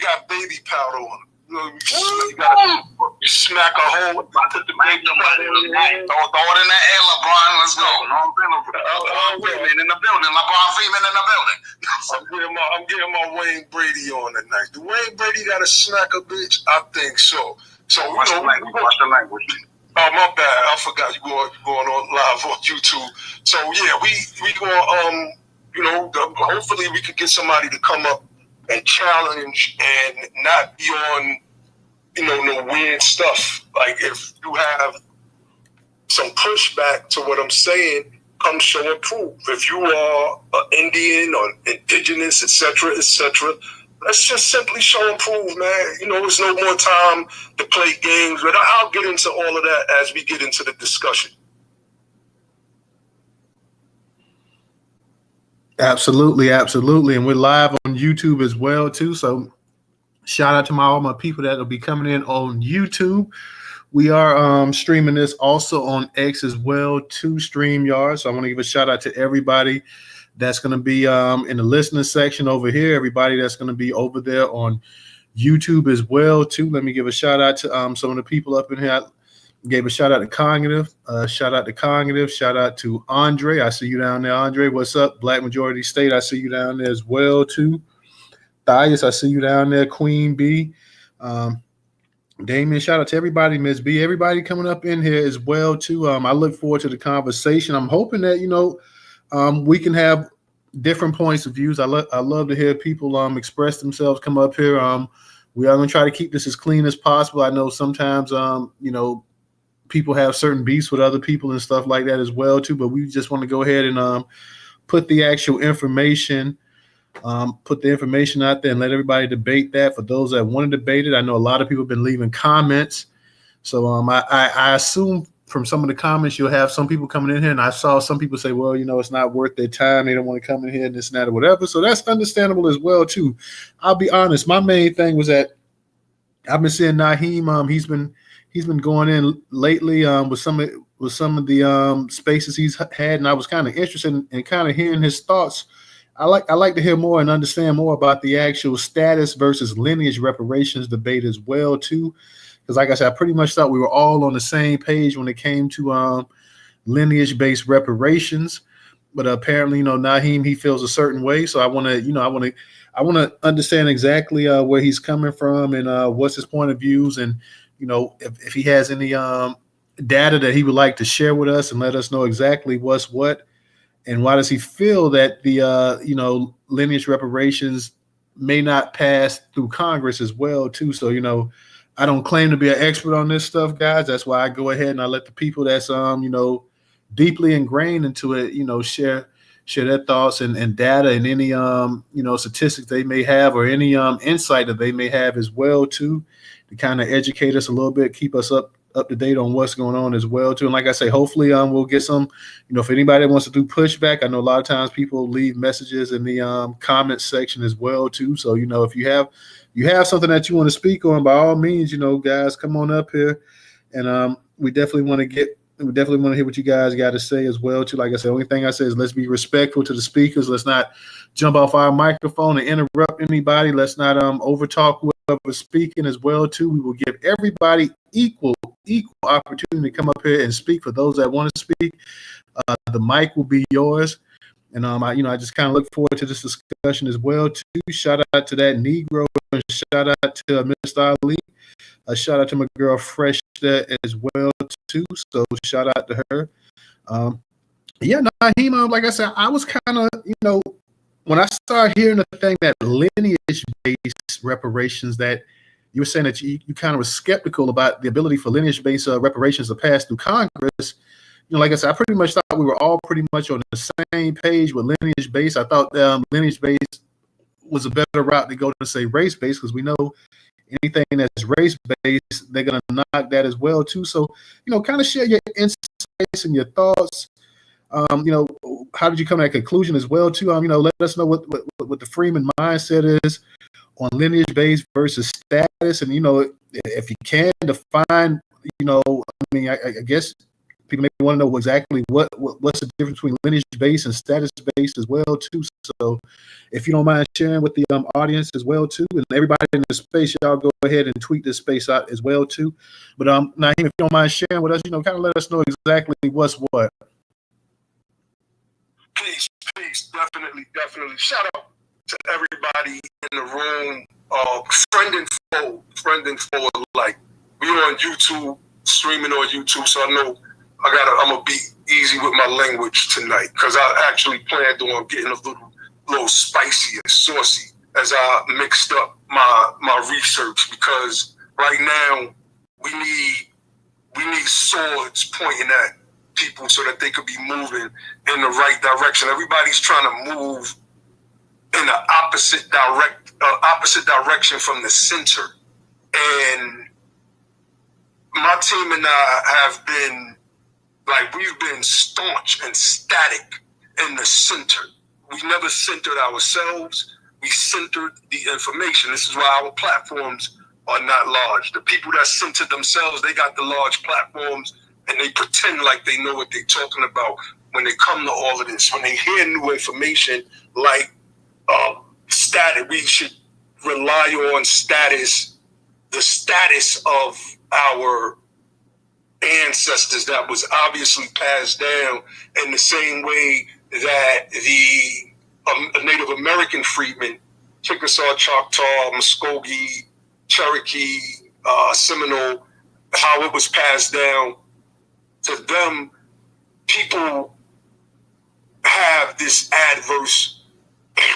got baby powder on them. You smack a hole. I took the baby powder in the night. Throw it in the air, LeBron. Let's go. Freedman in the building. LeBron Freedman in the building. I'm getting my Wayne Brady on tonight. Do Wayne Brady got to smack a bitch? I think so. So watch the language. Oh, my bad. I forgot you going on live on YouTube. So yeah, we going hopefully we could get somebody to come up and challenge and not be on no weird stuff. Like if you have some pushback to what I'm saying, come show and prove. If you are Indian or Indigenous, etc., let's just simply show and prove, man. There's no more time to play games, but I'll get into all of that as we get into the discussion. Absolutely. And we're live on YouTube as well, too. So shout out to all my people that will be coming in on YouTube. We are streaming this also on X as well, to StreamYard. So I want to give a shout out to everybody that's going to be in the listener section over here, everybody that's going to be over there on YouTube as well, too. Let me give a shout out to some of the people up in here. I gave a shout out to Cognitive. Shout out to Andre. I see you down there, Andre. What's up? Black Majority State. I see you down there as well, too. Thias, I see you down there. Queen B. Damien, shout out to everybody. Miss B. Everybody coming up in here as well, too. I look forward to the conversation. I'm hoping that, we can have different points of views. I love to hear people express themselves, come up here. We are going to try to keep this as clean as possible. I know sometimes, people have certain beefs with other people and stuff like that as well, too. But we just want to go ahead and put the actual information, put the information out there and let everybody debate that. For those that want to debate it, I know a lot of people have been leaving comments. So I assume from some of the comments, you'll have some people coming in here, and I saw some people say, well, it's not worth their time. They don't want to come in here and this and that or whatever. So that's understandable as well, too. I'll be honest. My main thing was that I've been seeing Nyhiem. He's been going in lately with some of the spaces he's had, and I was kind of interested in kind of hearing his thoughts. I like to hear more and understand more about the actual status versus lineage reparations debate as well, too. Because like I said, I pretty much thought we were all on the same page when it came to lineage-based reparations. But apparently, Nyhiem, he feels a certain way. So I want to understand exactly where he's coming from and what's his point of views. And, if he has any data that he would like to share with us and let us know exactly what's what. And why does he feel that the, lineage reparations may not pass through Congress as well, too? So, I don't claim to be an expert on this stuff, guys. That's why I go ahead and I let the people that's, deeply ingrained into it, share their thoughts and data and any, statistics they may have or any insight that they may have as well, too, to kind of educate us a little bit, keep us up to date on what's going on as well, too. And like I say, hopefully we'll get some, if anybody wants to do pushback, I know a lot of times people leave messages in the comment section as well, too. So, if you have something that you want to speak on, by all means, guys, come on up here. And we definitely want to hear what you guys got to say as well, too. Like I said, the only thing I say is let's be respectful to the speakers. Let's not jump off our microphone and interrupt anybody. Let's not overtalk whoever's speaking as well, too. We will give everybody equal opportunity to come up here and speak. For those that want to speak, the mic will be yours. And I just kind of look forward to this discussion as well, too. Shout out to that Negro and shout out to Mr. Ali. Shout out to my girl Fresh there as well, too. So shout out to her. Nyhiem, like I said, I was kind of, when I started hearing the thing that lineage-based reparations, that you were saying that you kind of were skeptical about the ability for lineage-based reparations to pass through Congress. Like I said, I pretty much thought we were all pretty much on the same page with lineage-based. I thought lineage-based was a better route to go to say race-based, because we know anything that's race-based, they're going to knock that as well, too. So, kind of share your insights and your thoughts. How did you come to that conclusion as well, too? Let us know what the Freedman mindset is on lineage-based versus status. And, if you can define, I guess people may want to know exactly what's the difference between lineage-based and status-based as well too. So if you don't mind sharing with the audience as well too, and everybody in the space, y'all go ahead and tweet this space out as well too. But Nyhiem, if you don't mind sharing with us, kind of let us know exactly what's what. Peace, definitely. Shout out to everybody in the room, friend and foe alike. We on YouTube, streaming on YouTube, so I know I'm gonna be easy with my language tonight, because I actually planned on getting a little spicy and saucy as I mixed up my research, because right now we need swords pointing at people so that they could be moving in the right direction. Everybody's trying to move in the opposite direction from the center, and my team and I have been we've been staunch and static in the center. We never centered ourselves. We centered the information. This is why our platforms are not large. The people that center themselves, they got the large platforms, and they pretend like they know what they're talking about when they come to all of this. When they hear new information like status, we should rely on status, the status of our ancestors that was obviously passed down in the same way that the Native American freedmen, Chickasaw, Choctaw, Muskogee, Cherokee, Seminole, how it was passed down to them. People have this adverse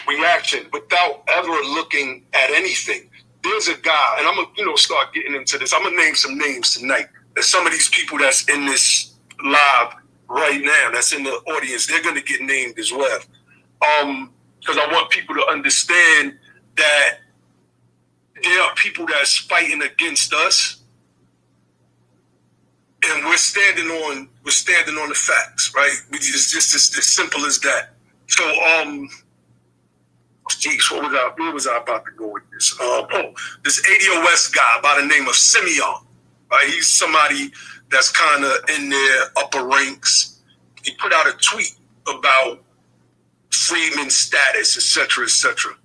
reaction without ever looking at anything. There's a guy, and I'm gonna start getting into this. I'm gonna name some names tonight. There's some of these people that's in this live right now, that's in the audience, they're gonna get named as well. Because I want people to understand that there are people that's fighting against us, and we're standing on the facts, right? It's just as simple as that. So, where was I about to go with this? This ADOS guy by the name of Simeon, right? He's somebody that's kind of in their upper ranks. He put out a tweet about Freedman status, etc., etc.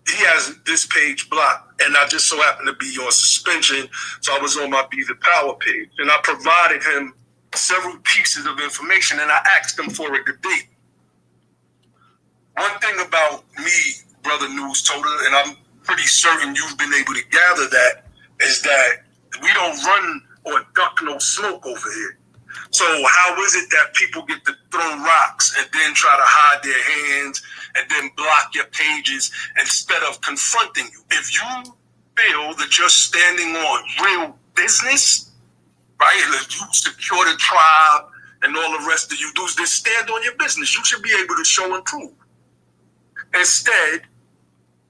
He has this page blocked, and I just so happened to be on suspension, so I was on my Be the Power page, and I provided him several pieces of information, and I asked him for a debate. One thing about me, Brother News Toter, and I'm pretty certain you've been able to gather that, is that we don't run or duck no smoke over here. So how is it that people get to throw rocks and then try to hide their hands and then block your pages instead of confronting you? If you feel that you're standing on real business, right, and that you secure the tribe and all the rest of you dudes, then stand on your business. You should be able to show and prove. Instead,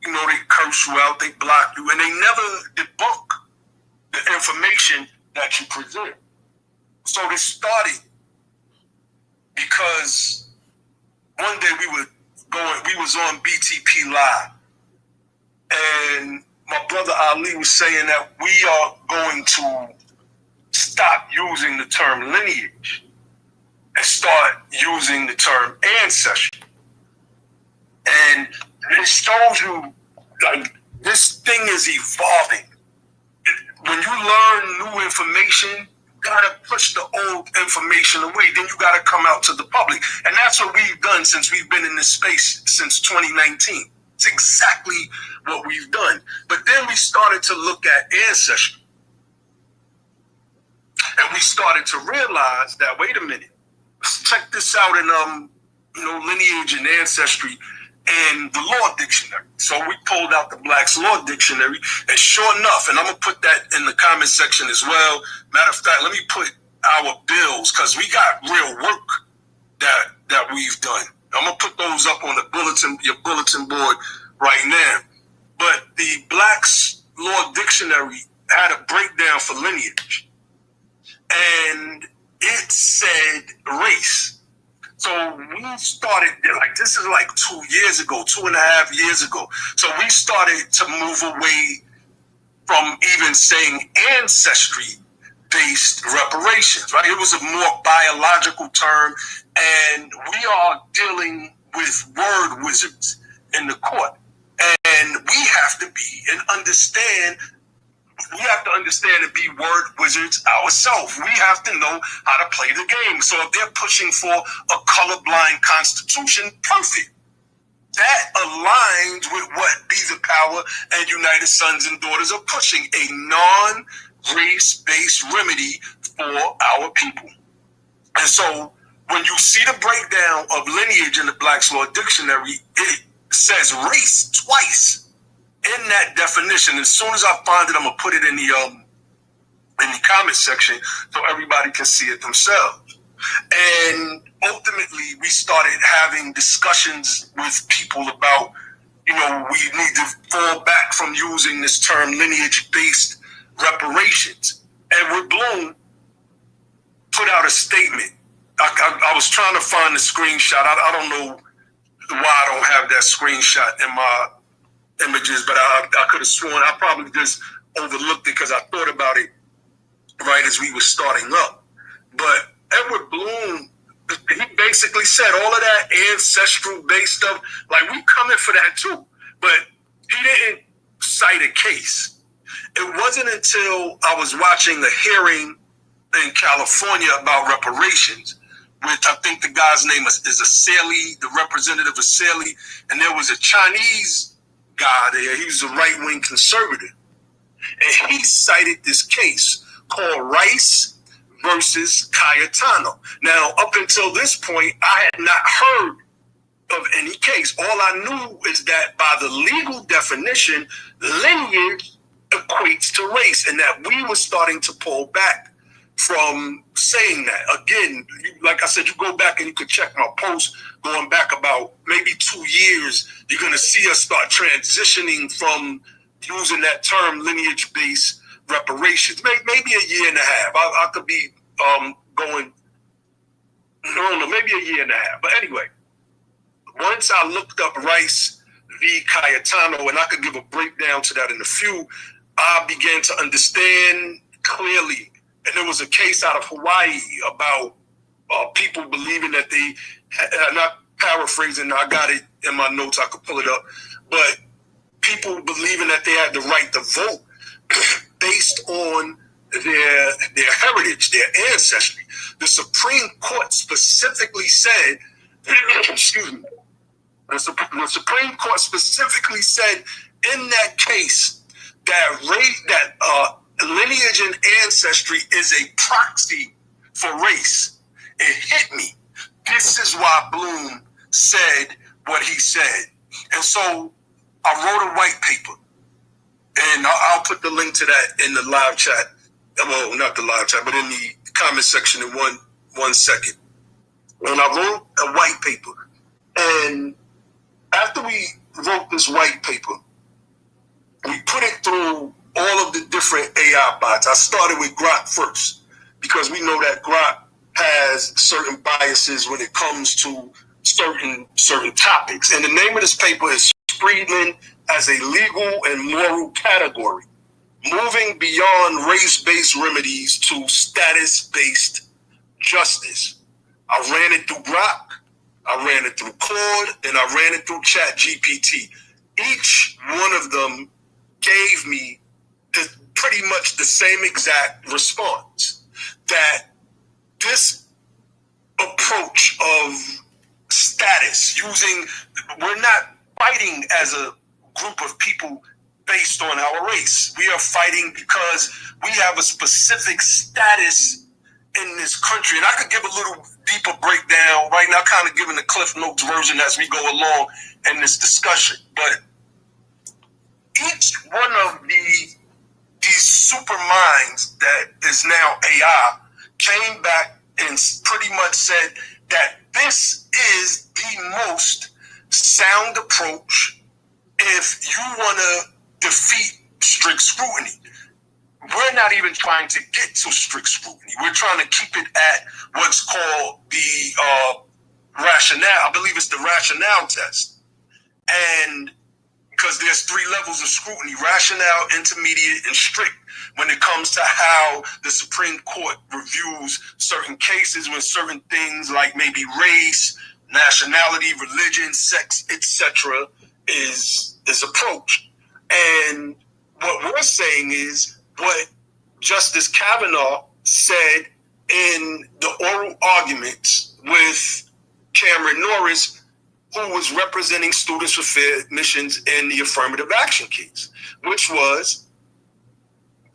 they curse you out, they block you, and they never debunk the information that you present. So this started because one day we was on BTP Live, and my brother Ali was saying that we are going to stop using the term lineage and start using the term ancestry. And it shows you, this thing is evolving. When you learn new information, you gotta push the old information away. Then you gotta come out to the public. And that's what we've done since we've been in this space since 2019. It's exactly what we've done. But then we started to look at ancestry. And we started to realize that, wait a minute, let's check this out in lineage and ancestry and the law dictionary. So we pulled out the Black's Law Dictionary, and sure enough, and I'm gonna put that in the comment section as well. Matter of fact, let me put our bills, because we got real work that we've done. I'm gonna put those up on your bulletin board right now. But the Black's Law Dictionary had a breakdown for lineage, and it said race. So we started, this is 2 years ago, 2.5 years ago. So we started to move away from even saying ancestry lineage-based reparations, right? It was a more biological term, and we are dealing with word wizards in the court. And we have to be and understand, we have to understand and be word wizards ourselves. We have to know how to play the game. So if they're pushing for a colorblind constitution, perfect. That aligns with what Be the Power and United Sons and Daughters are pushing, a non-race-based remedy for our people. And so when you see the breakdown of lineage in the Black's Law Dictionary, it says race twice in that definition. As soon as I find it, I'm gonna put it in the comment section so everybody can see it themselves. And ultimately, we started having discussions with people about, we need to fall back from using this term lineage-based reparations. Edward Bloom put out a statement. I was trying to find the screenshot. I don't know why I don't have that screenshot in my images, but I could have sworn I probably just overlooked it because I thought about it right as we were starting up. But Edward Bloom, he basically said all of that ancestral based stuff, like we coming for that too. But he didn't cite a case. It wasn't until I was watching a hearing in California about reparations, which I think the guy's name is Asali, the representative Asali, and there was a Chinese guy there. He was a right-wing conservative. And he cited this case called Rice versus Cayetano. Now, up until this point, I had not heard of any case. All I knew is that by the legal definition, lineage equates to race, and that we were starting to pull back from saying that. Again, like I said, you go back and you could check my post going back about maybe 2 years, you're going to see us start transitioning from using that term lineage-based reparations. Maybe a year and a half. I could be going, I don't know, maybe a year and a half. But anyway, once I looked up Rice v. Cayetano, and I could give a breakdown to that in a few, I began to understand clearly. And there was a case out of Hawaii about people believing that they, not paraphrasing, I got it in my notes, I could pull it up, but people believing that they had the right to vote based on their heritage, their ancestry. The Supreme Court specifically said, excuse me, the Supreme Court specifically said in that case that lineage and ancestry is a proxy for race. It hit me. This is why Bloom said what he said. And so I wrote a white paper, and I'll put the link to that in the live chat. Well, not the live chat, but in the comment section in one second. And I wrote a white paper. And after we wrote this white paper, we put it through all of the different AI bots. I started with Grok first because we know that Grok has certain biases when it comes to certain topics. And the name of this paper is Freedmen as a Legal and Moral Category, Moving Beyond Race-Based Remedies to Status-Based Justice. I ran it through Grok, I ran it through Claude, and I ran it through ChatGPT. Each one of them gave me pretty much the same exact response, that this approach of status, we're not fighting as a group of people based on our race. We are fighting because we have a specific status in this country. And I could give a little deeper breakdown right now, kind of giving the Cliff Notes version as we go along in this discussion. But each one of these super minds that is now AI came back and pretty much said that this is the most sound approach if you want to defeat strict scrutiny. We're not even trying to get to strict scrutiny. We're trying to keep it at what's called the rationale. I believe it's the rationale test. And because there's 3 levels of scrutiny: rationale, intermediate, and strict, when it comes to how the Supreme Court reviews certain cases when certain things like maybe race, nationality, religion, sex, etc. is approached. And what we're saying is what Justice Kavanaugh said in the oral arguments with Cameron Norris, who was representing Students for Fair Admissions in the affirmative action case, which was,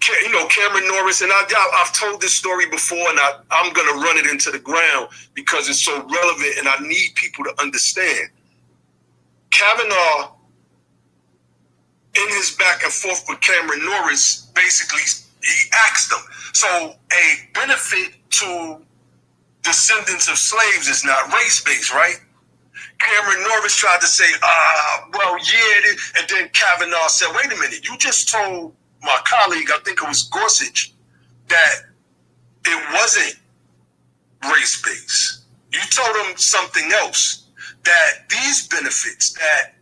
Cameron Norris, and I've told this story before, and I'm going to run it into the ground because it's so relevant and I need people to understand. Kavanaugh, in his back and forth with Cameron Norris, basically, he asked them, so a benefit to descendants of slaves is not race-based, right? Cameron Norris tried to say, well, yeah, and then Kavanaugh said, wait a minute, you just told my colleague, I think it was Gorsuch, that it wasn't race-based. You told him something else, that these benefits that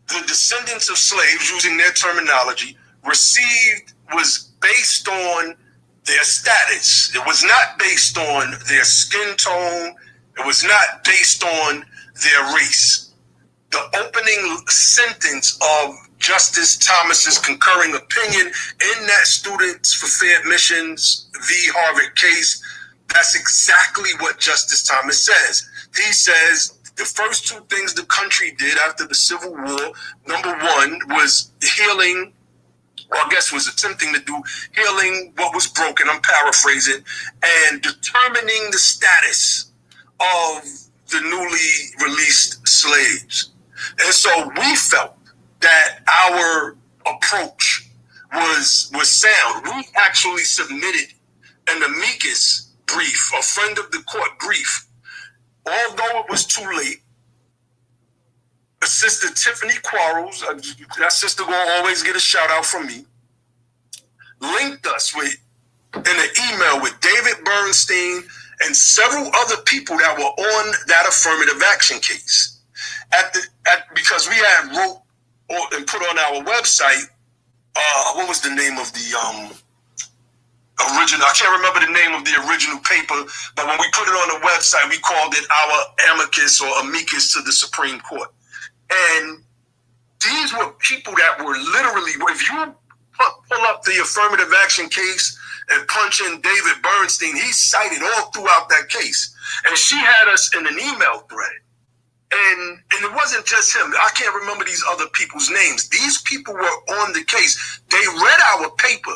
the descendants of slaves, using their terminology, received was based on their status. It was not based on their skin tone. It was not based on their race. The opening sentence of Justice Thomas's concurring opinion in that Students for Fair Admissions v. Harvard case, that's exactly what Justice Thomas says. He says the first 2 things the country did after the Civil War, number 1 was healing, or I guess was attempting to do healing what was broken, I'm paraphrasing, and determining the status of the newly released slaves. And so we felt that our approach was sound. We actually submitted an amicus brief, a friend of the court brief. Although it was too late, Sister Tiffany Quarles, that sister will always get a shout out from me, linked us with in an email with David Bernstein and several other people that were on that affirmative action case. Because we had wrote and put on our website, what was the name of the original? I can't remember the name of the original paper, but when we put it on the website, we called it our amicus or amicus to the Supreme Court. And these were people that were literally, if you pull up the affirmative action case and punch in David Bernstein, he cited all throughout that case. And she had us in an email thread. And it wasn't just him. I can't remember these other people's names. These people were on the case. They read our paper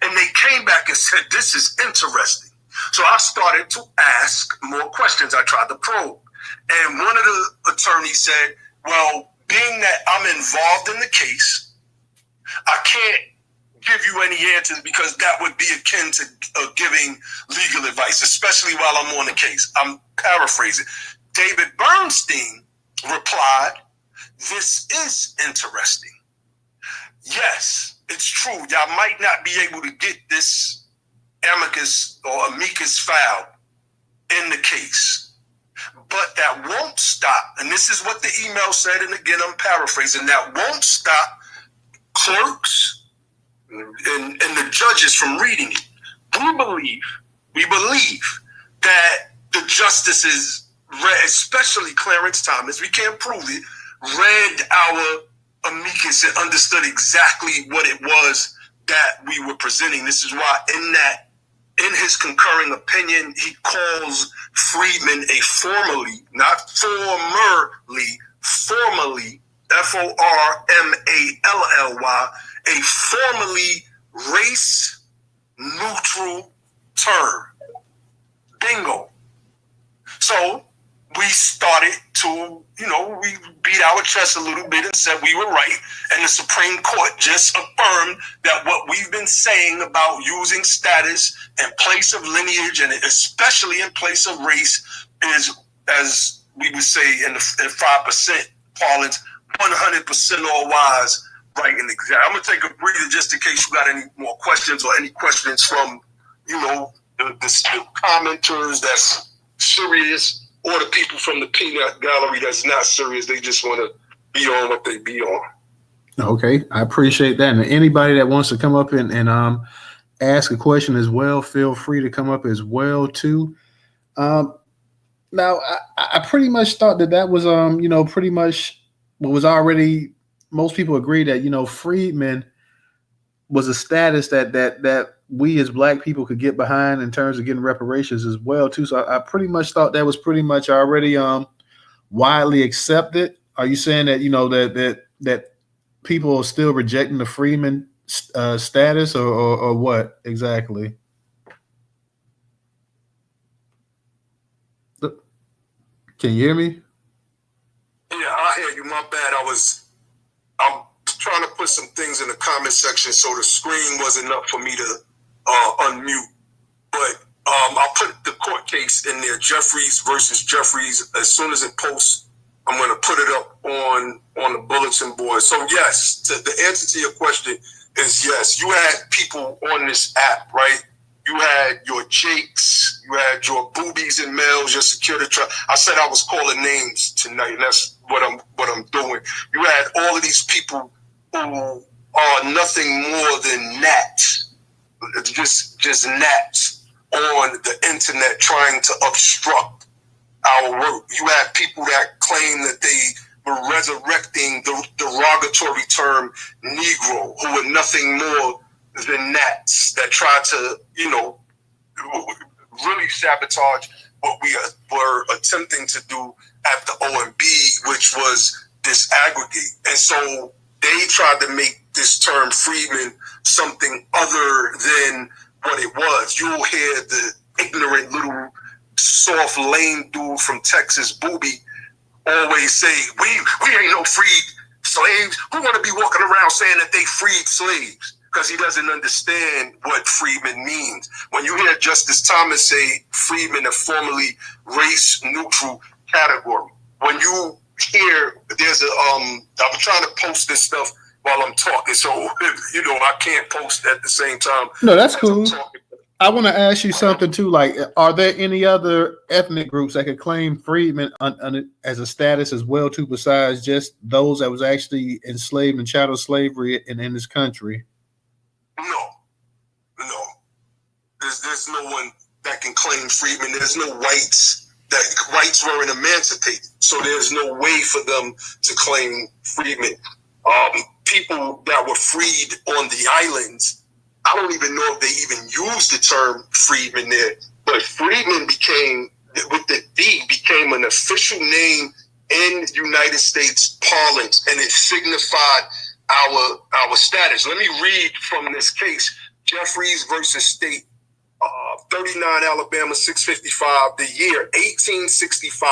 and they came back and said, this is interesting. So I started to ask more questions. I tried to probe. And one of the attorneys said, well, being that I'm involved in the case, I can't give you any answers because that would be akin to giving legal advice, especially while I'm on the case. I'm paraphrasing. David Bernstein replied, this is interesting. Yes, it's true. Y'all might not be able to get this amicus or amicus file in the case, but that won't stop. And this is what the email said. And again, I'm paraphrasing. That won't stop clerks and the judges from reading it. We believe that the justices read, especially Clarence Thomas, we can't prove it, read our amicus and understood exactly what it was that we were presenting. This is why in his concurring opinion, he calls Freedman a formally, not formerly, formally, F-O-R-M-A-L-L-Y, a formally race-neutral term. Bingo. So we started to, we beat our chest a little bit and said we were right. And the Supreme Court just affirmed that what we've been saying about using status in place of lineage and especially in place of race is, as we would say in 5% parlance, 100% all wise, right, and exact. I'm going to take a breather just in case you got any more questions or any questions from, the commenters that's serious or the people from the peanut gallery that's not serious. They just want to be on what they be on. Okay, I appreciate that. And anybody that wants to come up and ask a question as well, feel free to come up as well too. Um, Now, I pretty much thought that was pretty much what was already. Most people agree that freedmen was a status that we as black people could get behind in terms of getting reparations as well too. So I pretty much thought that was pretty much already widely accepted. Are you saying that that people are still rejecting the freedman status, or what exactly? Can you hear me? Yeah, I hear you. My bad. I'm trying to put some things in the comment section, so the screen wasn't up for me to unmute. But I'll put the court case in there, Jeffries versus Jeffries. As soon as it posts, I'm going to put it up on the bulletin board. So yes, the answer to your question is yes. You had people on this app, right? You had your Jakes, you had your Boobies and Males, your security trust. I said I was calling names tonight, and that's what I'm doing. You had all of these people who are nothing more than gnats, just gnats on the internet trying to obstruct our work. You had people that claim that they were resurrecting the derogatory term Negro, who were nothing more than gnats that tried to, really sabotage what we were attempting to do at the OMB, which was disaggregate. And so they tried to make this term freedman something other than what it was. You'll hear the ignorant little soft lame dude from Texas, Booby, always say, we ain't no freed slaves. Who want to be walking around saying that they freed slaves? Because he doesn't understand what freedman means. When you hear Justice Thomas say freedmen are formerly race-neutral category, when you hear there's I'm trying to post this stuff while I'm talking, so I can't post at the same time. No, that's cool. I want to ask you something too. Like, are there any other ethnic groups that could claim freedmen as a status as well too, besides just those that was actually enslaved in chattel slavery in this country? No. There's no one that can claim freedmen. There's no whites. Whites weren't emancipated, so there's no way for them to claim freedmen. People that were freed on the islands, I don't even know if they even used the term freedman there, but freedman became, with the D, became an official name in United States parlance, and it signified our status. Let me read from this case, Jeffries versus State, 39 Alabama 655, the year 1865.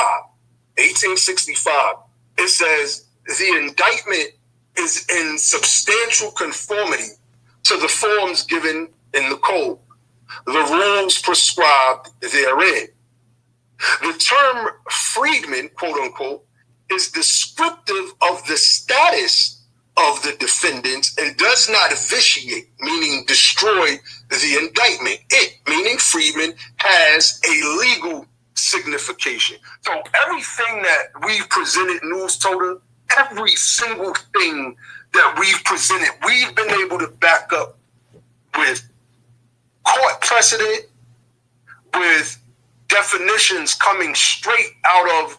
1865. It says, the indictment is in substantial conformity to the forms given in the code, the rules prescribed therein. The term freedman, quote unquote, is descriptive of the status of the defendants and does not vitiate, meaning destroy, the indictment. It, meaning freedman, has a legal signification. So everything that we've presented, News Total, every single thing that we've presented, we've been able to back up with court precedent, with definitions coming straight out of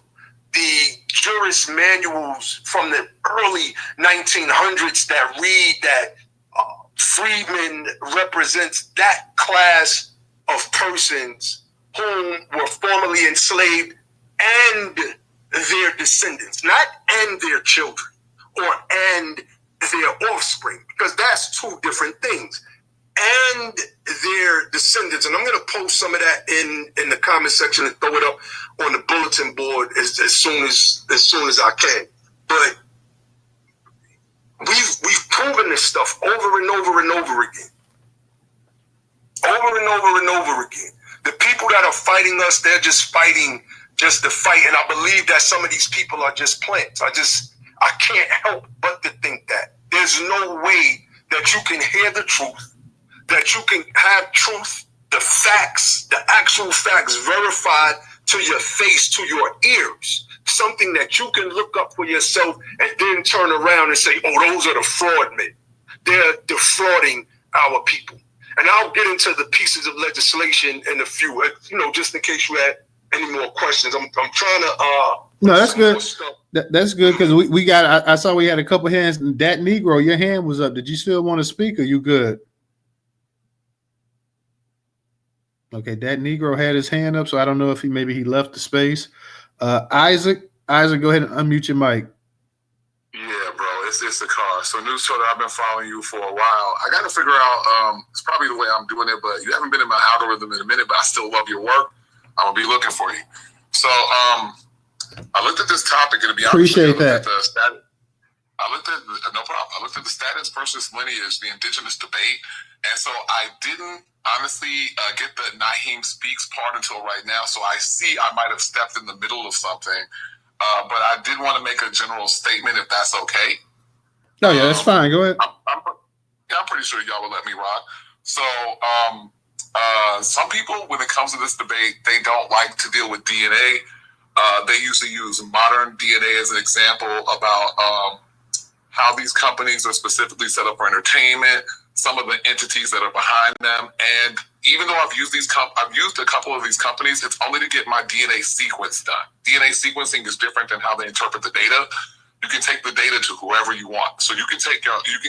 the jurist manuals from the early 1900s that read that freedmen represents that class of persons whom were formerly enslaved and their descendants, not and their children or and their offspring, because that's two different things, and their descendants. And I'm going to post some of that in the comment section and throw it up on the bulletin board as soon as I can. But we've proven this stuff over and over and over again. Over and over and over again. The people that are fighting us, they're just fighting just to fight. And I believe that some of these people are just plants. I can't help but to think that. There's no way that you can hear the truth, that you can have truth, the facts, the actual facts verified to your face, to your ears, something that you can look up for yourself and then turn around and say, oh, those are the fraud men. They're defrauding our people. And I'll get into the pieces of legislation in a few, just in case you had any more questions. I'm trying to. No, that's good. That's good because we got. I saw we had a couple hands. That Negro, your hand was up. Did you still want to speak? Or you good? Okay, that Negro had his hand up, so I don't know if he left the space. Isaac, go ahead and unmute your mic. Yeah, bro, it's the car. So News Show, I've been following you for a while. I got to figure out. It's probably the way I'm doing it, but you haven't been in my algorithm in a minute. But I still love your work. I'm gonna be looking for you. So I looked at this topic, and to be honest, appreciate that. I looked at no problem. I looked at the status versus lineage, the indigenous debate, and so I didn't honestly get the Nyhiem speaks part until right now. So I see I might have stepped in the middle of something, but I did want to make a general statement, if that's okay. No, yeah, that's fine. Go ahead. I'm pretty sure y'all will let me rock. So some people, when it comes to this debate, they don't like to deal with DNA. They usually use modern DNA as an example about how these companies are specifically set up for entertainment, some of the entities that are behind them. And even though I've used I've used a couple of these companies, it's only to get my DNA sequence done. DNA sequencing is different than how they interpret the data. You can take the data to whoever you want. So you can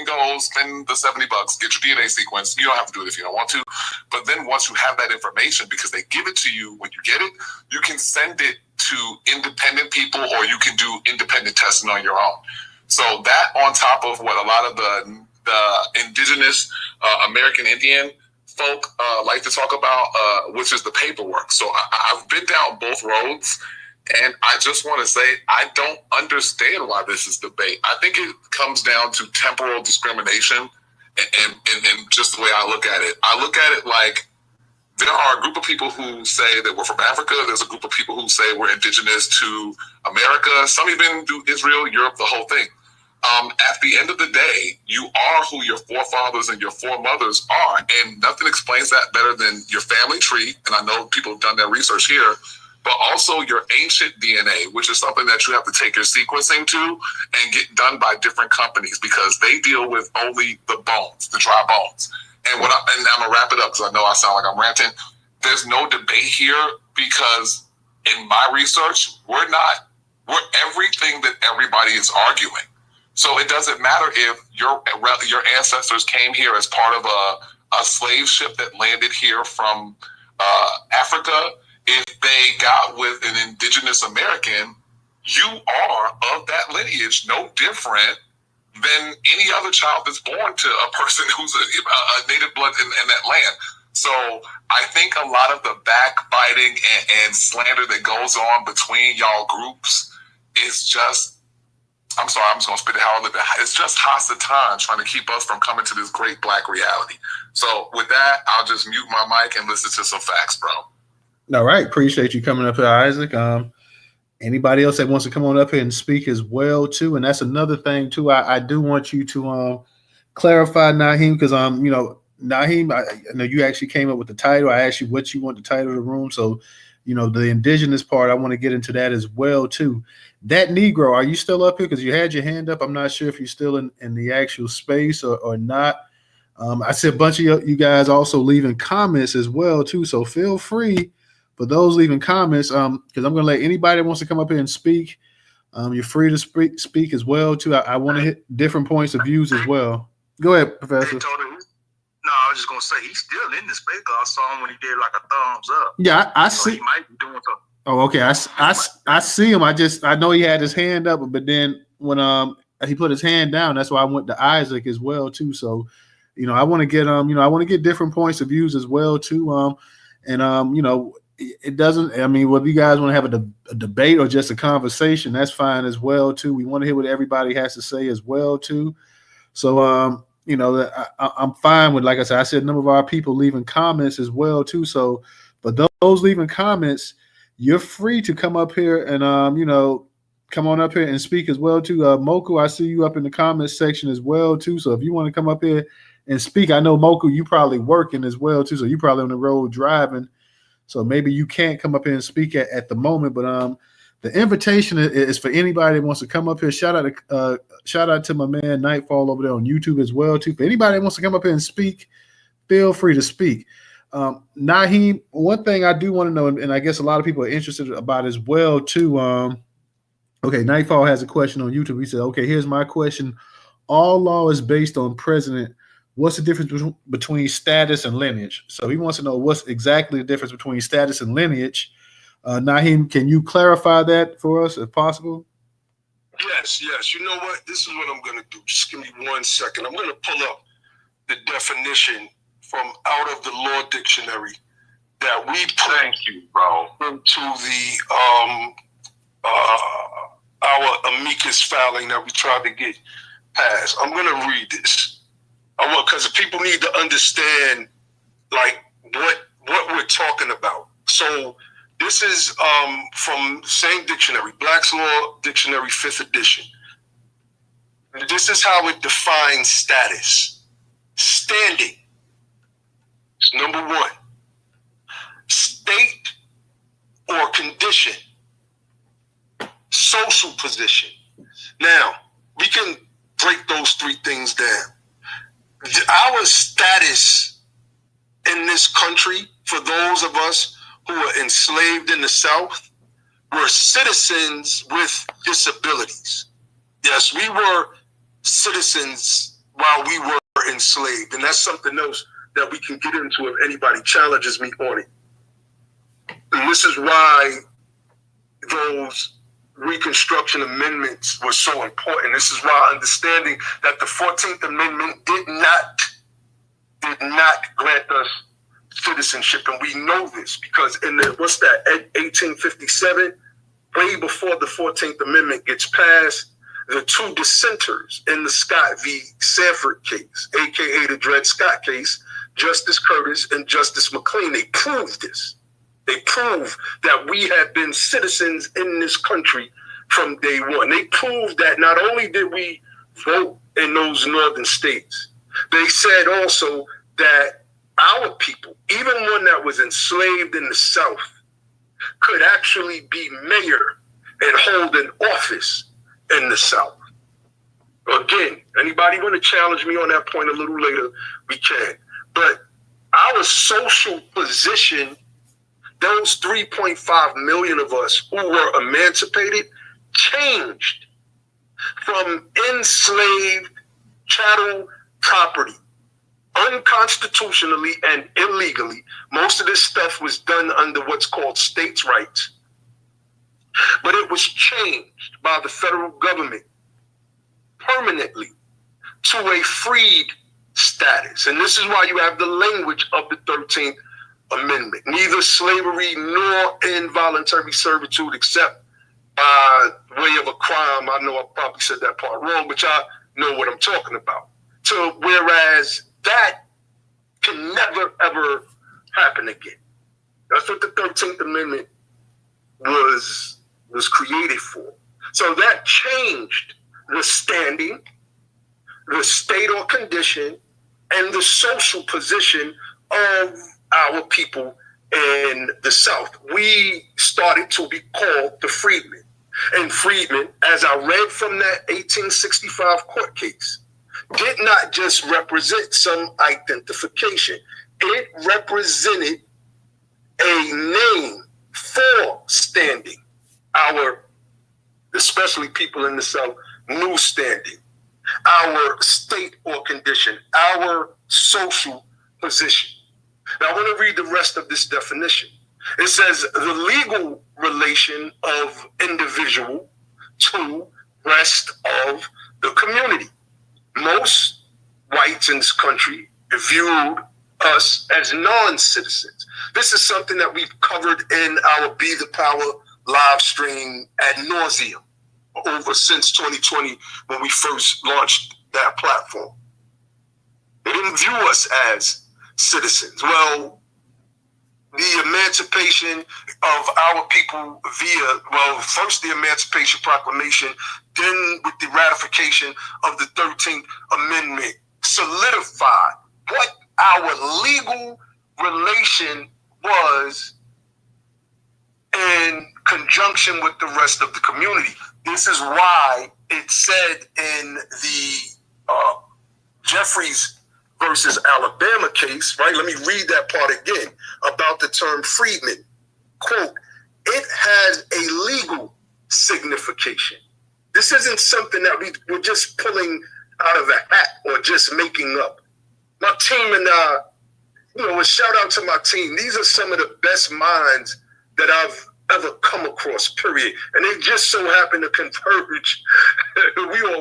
go spend the $70, get your DNA sequence. You don't have to do it if you don't want to. But then once you have that information, because they give it to you when you get it, you can send it to independent people, or you can do independent testing on your own. So that on top of what a lot of the indigenous American Indian folk like to talk about, which is the paperwork. So I've been down both roads. And I just want to say, I don't understand why this is debate. I think it comes down to temporal discrimination and just the way I look at it. I look at it like there are a group of people who say that we're from Africa. There's a group of people who say we're indigenous to America. Some even do Israel, Europe, the whole thing. At the end of the day, you are who your forefathers and your foremothers are. And nothing explains that better than your family tree. And I know people have done their research here. But also your ancient DNA, which is something that you have to take your sequencing to and get done by different companies because they deal with only the bones, the dry bones. And I'm gonna wrap it up because I know I sound like I'm ranting. There's no debate here because in my research, we're everything that everybody is arguing. So it doesn't matter if your ancestors came here as part of a slave ship that landed here from Africa. If they got with an indigenous American, you are of that lineage, no different than any other child that's born to a person who's a native blood in that land. So I think a lot of the backbiting and slander that goes on between y'all groups is just, I'm sorry, I'm just going to spit it how I live it. It's just Hasatan trying to keep us from coming to this great black reality. So with that, I'll just mute my mic and listen to some facts, bro. All right. Appreciate you coming up here, Isaac. Anybody else that wants to come on up here and speak as well, too. And that's another thing, too. I do want you to clarify, Nyhiem, because, Nyhiem, I know you actually came up with the title. I asked you what you want the title of the room. So, the indigenous part, I want to get into that as well, too. That Negro, are you still up here? Because you had your hand up. I'm not sure if you're still in the actual space or not. I see a bunch of you guys also leaving comments as well, too. So feel free. For those leaving comments, because I'm going to let anybody that wants to come up here and speak, you're free to speak as well, too. I want to hit different points of views as well. Go ahead, Professor. No, I was just going to say, he's still in the space. I saw him when he did like a thumbs up. Yeah, I see. He might be doing something. Oh, okay. I see him. I know he had his hand up, but then when he put his hand down, that's why I went to Isaac as well, too. So, I want to get I want to get different points of views as well, too. It doesn't, whether you guys want to have a debate or just a conversation, that's fine as well, too. We want to hear what everybody has to say as well, too. So, I'm fine with, like I said, a number of our people leaving comments as well, too. So, but those leaving comments, you're free to come up here and, come on up here and speak as well, too. Moku, I see you up in the comments section as well, too. So if you want to come up here and speak, I know, Moku, you probably working as well, too. So you probably on the road driving. So maybe you can't come up here and speak at the moment, but the invitation is for anybody that wants to come up here. Shout out to my man Nightfall over there on YouTube as well too. For anybody that wants to come up here and speak, feel free to speak. Nyhiem, one thing I do want to know, and I guess a lot of people are interested about as well too. Okay, Nightfall has a question on YouTube. He said, "Okay, here's my question. All law is based on precedent. What's the difference between status and lineage?" So he wants to know what's exactly the difference between status and lineage. Nyhiem, can you clarify that for us if possible? Yes. You know what? This is what I'm going to do. Just give me 1 second. I'm going to pull up the definition from out of the law dictionary that we put into the our amicus filing that we tried to get passed. I'm going to read this. Because people need to understand like what we're talking about. So this is from the same dictionary, Black's Law Dictionary, 5th edition. This is how it defines status. Standing is number 1. State or condition. Social position. Now, we can break those 3 things down. Our status in this country, for those of us who were enslaved in the South, were citizens with disabilities. Yes, we were citizens while we were enslaved, and that's something else that we can get into if anybody challenges me on it. And this is why those Reconstruction amendments were so important. This is why understanding that the 14th Amendment did not grant us citizenship, and we know this because in the 1857, way before the 14th Amendment gets passed, the 2 dissenters in the Scott v. Sanford case, aka the Dred Scott case, Justice Curtis and Justice McLean, they proved this. They proved that we had been citizens in this country from day one. They proved that not only did we vote in those northern states, they said also that our people, even one that was enslaved in the South, could actually be mayor and hold an office in the South. Again, anybody want to challenge me on that point a little later, we can. But our social position, those 3.5 million of us who were emancipated, changed from enslaved chattel property, unconstitutionally and illegally. Most of this stuff was done under what's called states' rights. But it was changed by the federal government permanently to a freed status. And this is why you have the language of the 13th Amendment. Neither slavery nor involuntary servitude except by way of a crime. I know I probably said that part wrong, but y'all know what I'm talking about. So whereas that can never, ever happen again. That's what the 13th Amendment was created for. So that changed the standing, the state or condition, and the social position of our people in the South. We started to be called the Freedmen. And Freedmen, as I read from that 1865 court case, did not just represent some identification. It represented a name for standing. Our, especially people in the South, new standing. Our state or condition, our social position. Now I want to read the rest of this definition. It says the legal relation of individual to rest of the community. Most whites in this country viewed us as non-citizens. This is something that we've covered in our Be the Power live stream ad nauseum over since 2020 when we first launched that platform. They didn't view us as citizens. Well, the emancipation of our people first the Emancipation Proclamation, then with the ratification of the 13th Amendment, solidified what our legal relation was in conjunction with the rest of the community. This is why it said in the Jeffries versus Alabama case, right? Let me read that part again about the term freedman. Quote, it has a legal signification. This isn't something that we're just pulling out of a hat or just making up. My team and a shout out to my team. These are some of the best minds that I've ever come across, period. And they just so happen to converge.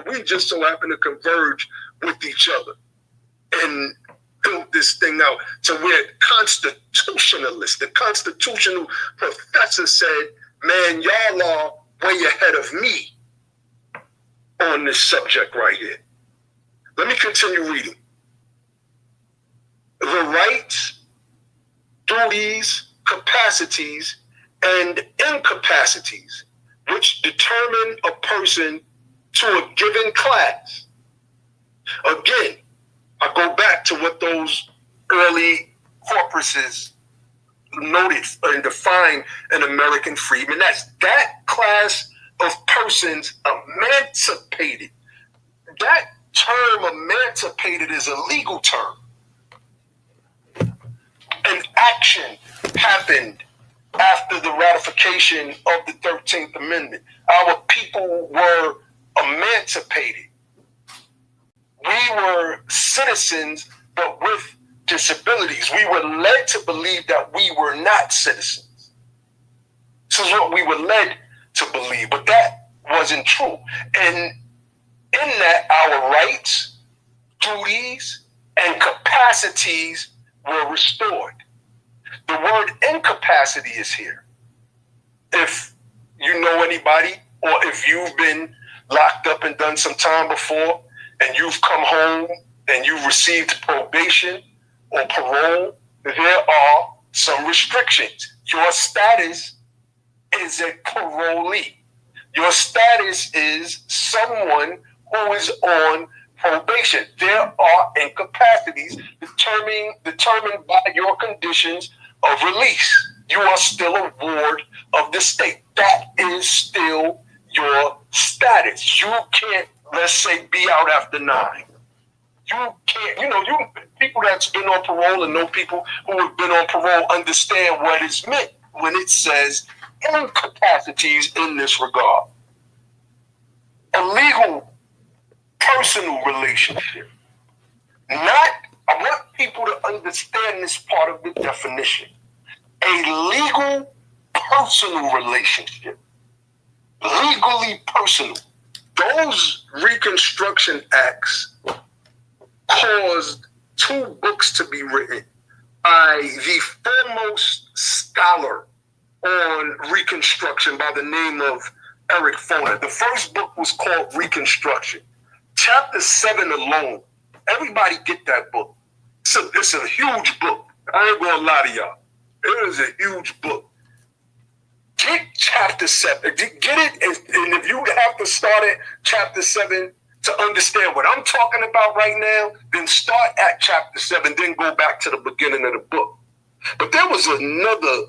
we just so happen to converge with each other and build this thing out to where constitutionalists, the constitutional professor said, man, y'all are way ahead of me on this subject right here. Let me continue reading. The rights, duties, capacities, and incapacities which determine a person to a given class. Again, I go back to what those early corpuses noted and defined an American freedman. That's that class of persons emancipated. That term emancipated is a legal term. An action happened after the ratification of the 13th Amendment. Our people were emancipated. We were citizens, but with disabilities. We were led to believe that we were not citizens. This is what we were led to believe, but that wasn't true. And in that, our rights, duties, and capacities were restored. The word incapacity is here. If you know anybody, or if you've been locked up and done some time before, and you've come home and you've received probation or parole, there are some restrictions. Your status is a parolee. Your status is someone who is on probation. There are incapacities determined by your conditions of release. You are still a ward of the state. That is still your status. You can't, let's say, be out after 9. You can't, people that's been on parole and know people who have been on parole understand what is meant when it says incapacities in this regard. A legal personal relationship. I want people to understand this part of the definition. A legal personal relationship. Legally personal. Those Reconstruction Acts caused 2 books to be written by the foremost scholar on Reconstruction by the name of Eric Foner. The first book was called Reconstruction. Chapter 7 alone, everybody get that book. It's a huge book. I ain't gonna lie to y'all. It is a huge book. Get chapter 7. Get it, and if you have to start at chapter 7 to understand what I'm talking about right now, then start at chapter 7, then go back to the beginning of the book. But there was another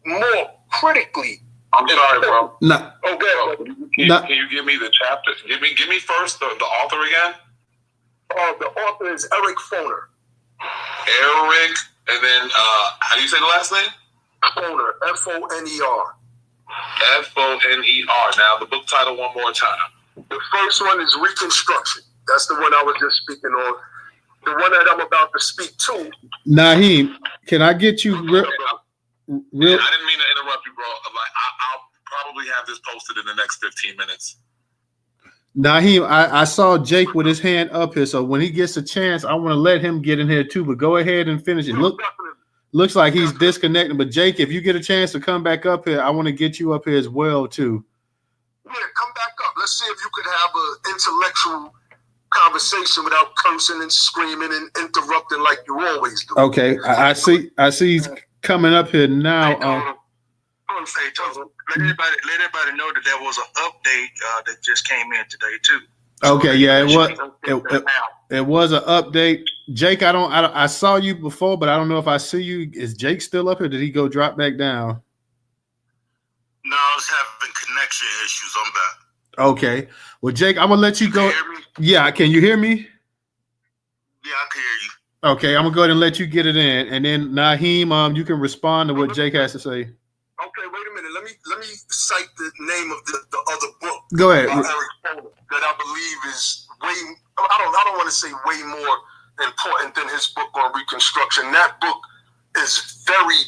more critically. I'm sorry, bro. No. Okay. Can you give me the chapter? Give me first the author again. The author is Eric Foner. Eric, and then how do you say the last name? Foner, Foner. Foner. Now the book title one more time. The first one is Reconstruction. That's the one I was just speaking on. The one that I'm about to speak to. Nyhiem, can I get you real? I didn't mean to interrupt you, bro. I'll probably have this posted in the next 15 minutes. Nyhiem, I saw Jake with his hand up here, so when he gets a chance, I want to let him get in here too. But go ahead and finish it. Looks like he's disconnected. But Jake, if you get a chance to come back up here, I want to get you up here as well too. Yeah, come back up. Let's see if you could have an intellectual conversation without cursing and screaming and interrupting like you always do. Okay, I see he's coming up here now. Let everybody know that there was an update that just came in today too. Okay, yeah, it was an update. Jake, I saw you before, but I don't know if I see you. Is Jake still up here? Did he go drop back down? No, I was having connection issues. I'm back. Okay. Well, Jake, I'm gonna let you go. Can you hear me? Yeah, can you hear me? Yeah, I can hear you. Okay, I'm gonna go ahead and let you get it in, and then Nyhiem, you can respond to what Jake has to say. Okay, wait a minute. Let me cite the name of the other book. Go ahead. By Eric Fowler, that I believe is way. I don't want to say way more important than his book on Reconstruction. That book is very,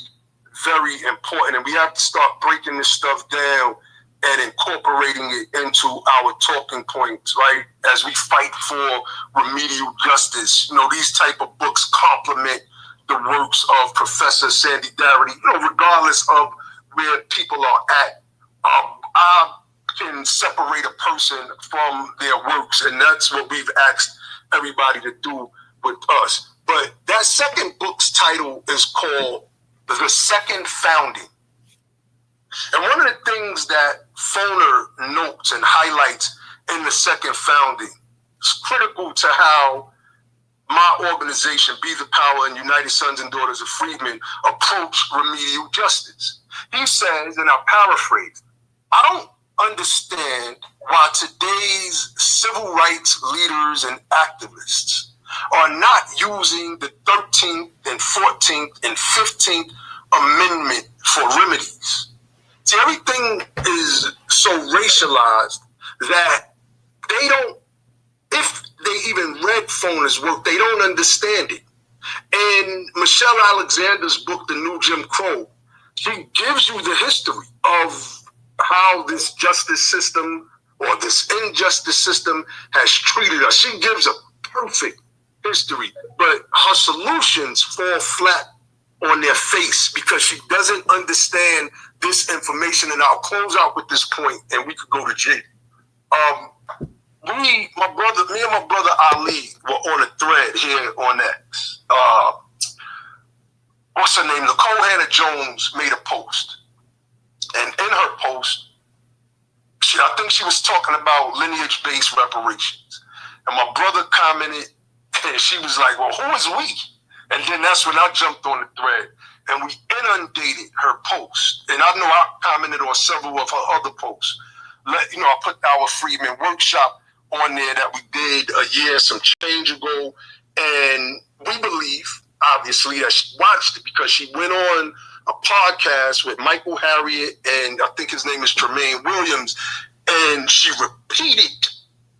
very important, and we have to start breaking this stuff down and incorporating it into our talking points, right? As we fight for remedial justice, these type of books complement the works of Professor Sandy Darity, regardless of where people are at. I can separate a person from their works, and that's what we've asked everybody to do with us. But that second book's title is called The Second Founding. And one of the things that Foner notes and highlights in The Second Founding is critical to how my organization, Be the Power and United Sons and Daughters of Freedmen, approach remedial justice. He says, and I'll paraphrase, I don't understand why today's civil rights leaders and activists are not using the 13th and 14th and 15th Amendment for remedies. See, everything is so racialized that they don't, if they even read Foner's work, they don't understand it. And Michelle Alexander's book, The New Jim Crow, she gives you the history of how this justice system or this injustice system has treated us. She gives a perfect history, but her solutions fall flat on their face because she doesn't understand this information. And I'll close out with this point, and we could go to Jake. Me and my brother Ali were on a thread here on X. What's her name? Nicole Hannah-Jones made a post, and in her post, I think she was talking about lineage-based reparations. And my brother commented, and she was like, "Well, who is we?" And then that's when I jumped on the thread, and we inundated her post. And I know I commented on several of her other posts. I put our Freedman workshop on there that we did a year, some change ago. And we believe, obviously, that she watched it because she went on a podcast with Michael Harriet, and I think his name is Tremaine Williams. And she repeated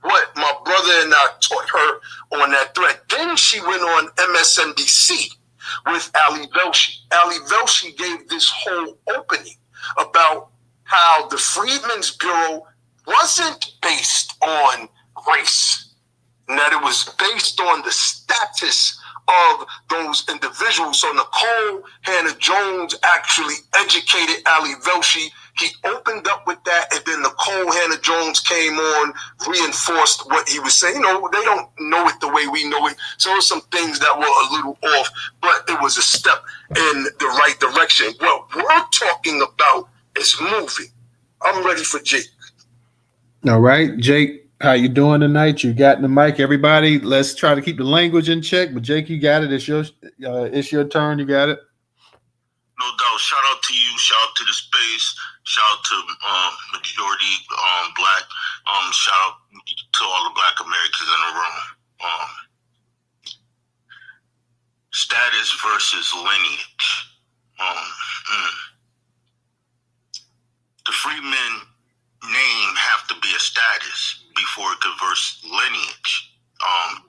what my brother and I taught her on that thread. Then she went on MSNBC with Ali Velshi. Ali Velshi gave this whole opening about how the Freedmen's Bureau wasn't based on race, and that it was based on the status of those individuals. So Nicole Hannah-Jones actually educated Ali Velshi. He opened up with that, and then Nicole Hannah-Jones came on, reinforced what he was saying. They don't know it the way we know it. So there were some things that were a little off, but it was a step in the right direction. What we're talking about is moving. I'm ready for Jake. All right, Jake, how you doing tonight? You got the mic, everybody. Let's try to keep the language in check. But Jake, you got it. It's your turn. You got it. No doubt. Shout out to you. Shout out to the space. Shout out to majority black. Shout out to all the black Americans in the room. Status versus lineage. The Freedmen name have to be a status before it converts lineage.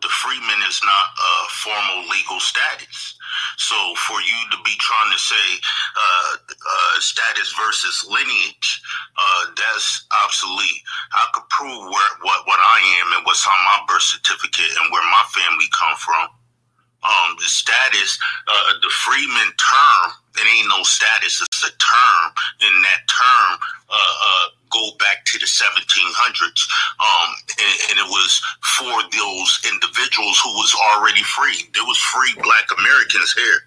The Freedman is not a formal legal status. So for you to be trying to say status versus lineage, that's obsolete. I could prove what I am and what's on my birth certificate and where my family come from. The status, the Freedman term, it ain't no status, it's a term, and that term go back to the 1700s, and it was for those individuals who was already free. There was free black Americans here.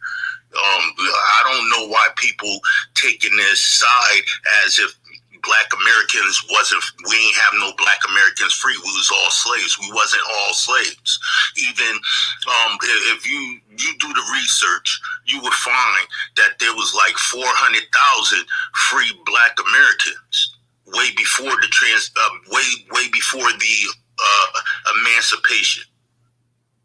I don't know why people taking this side as if Black Americans we ain't have no Black Americans free. We was all slaves. We wasn't all slaves. Even if you do the research, you would find that there was like 400,000 free Black Americans way before the way before the emancipation.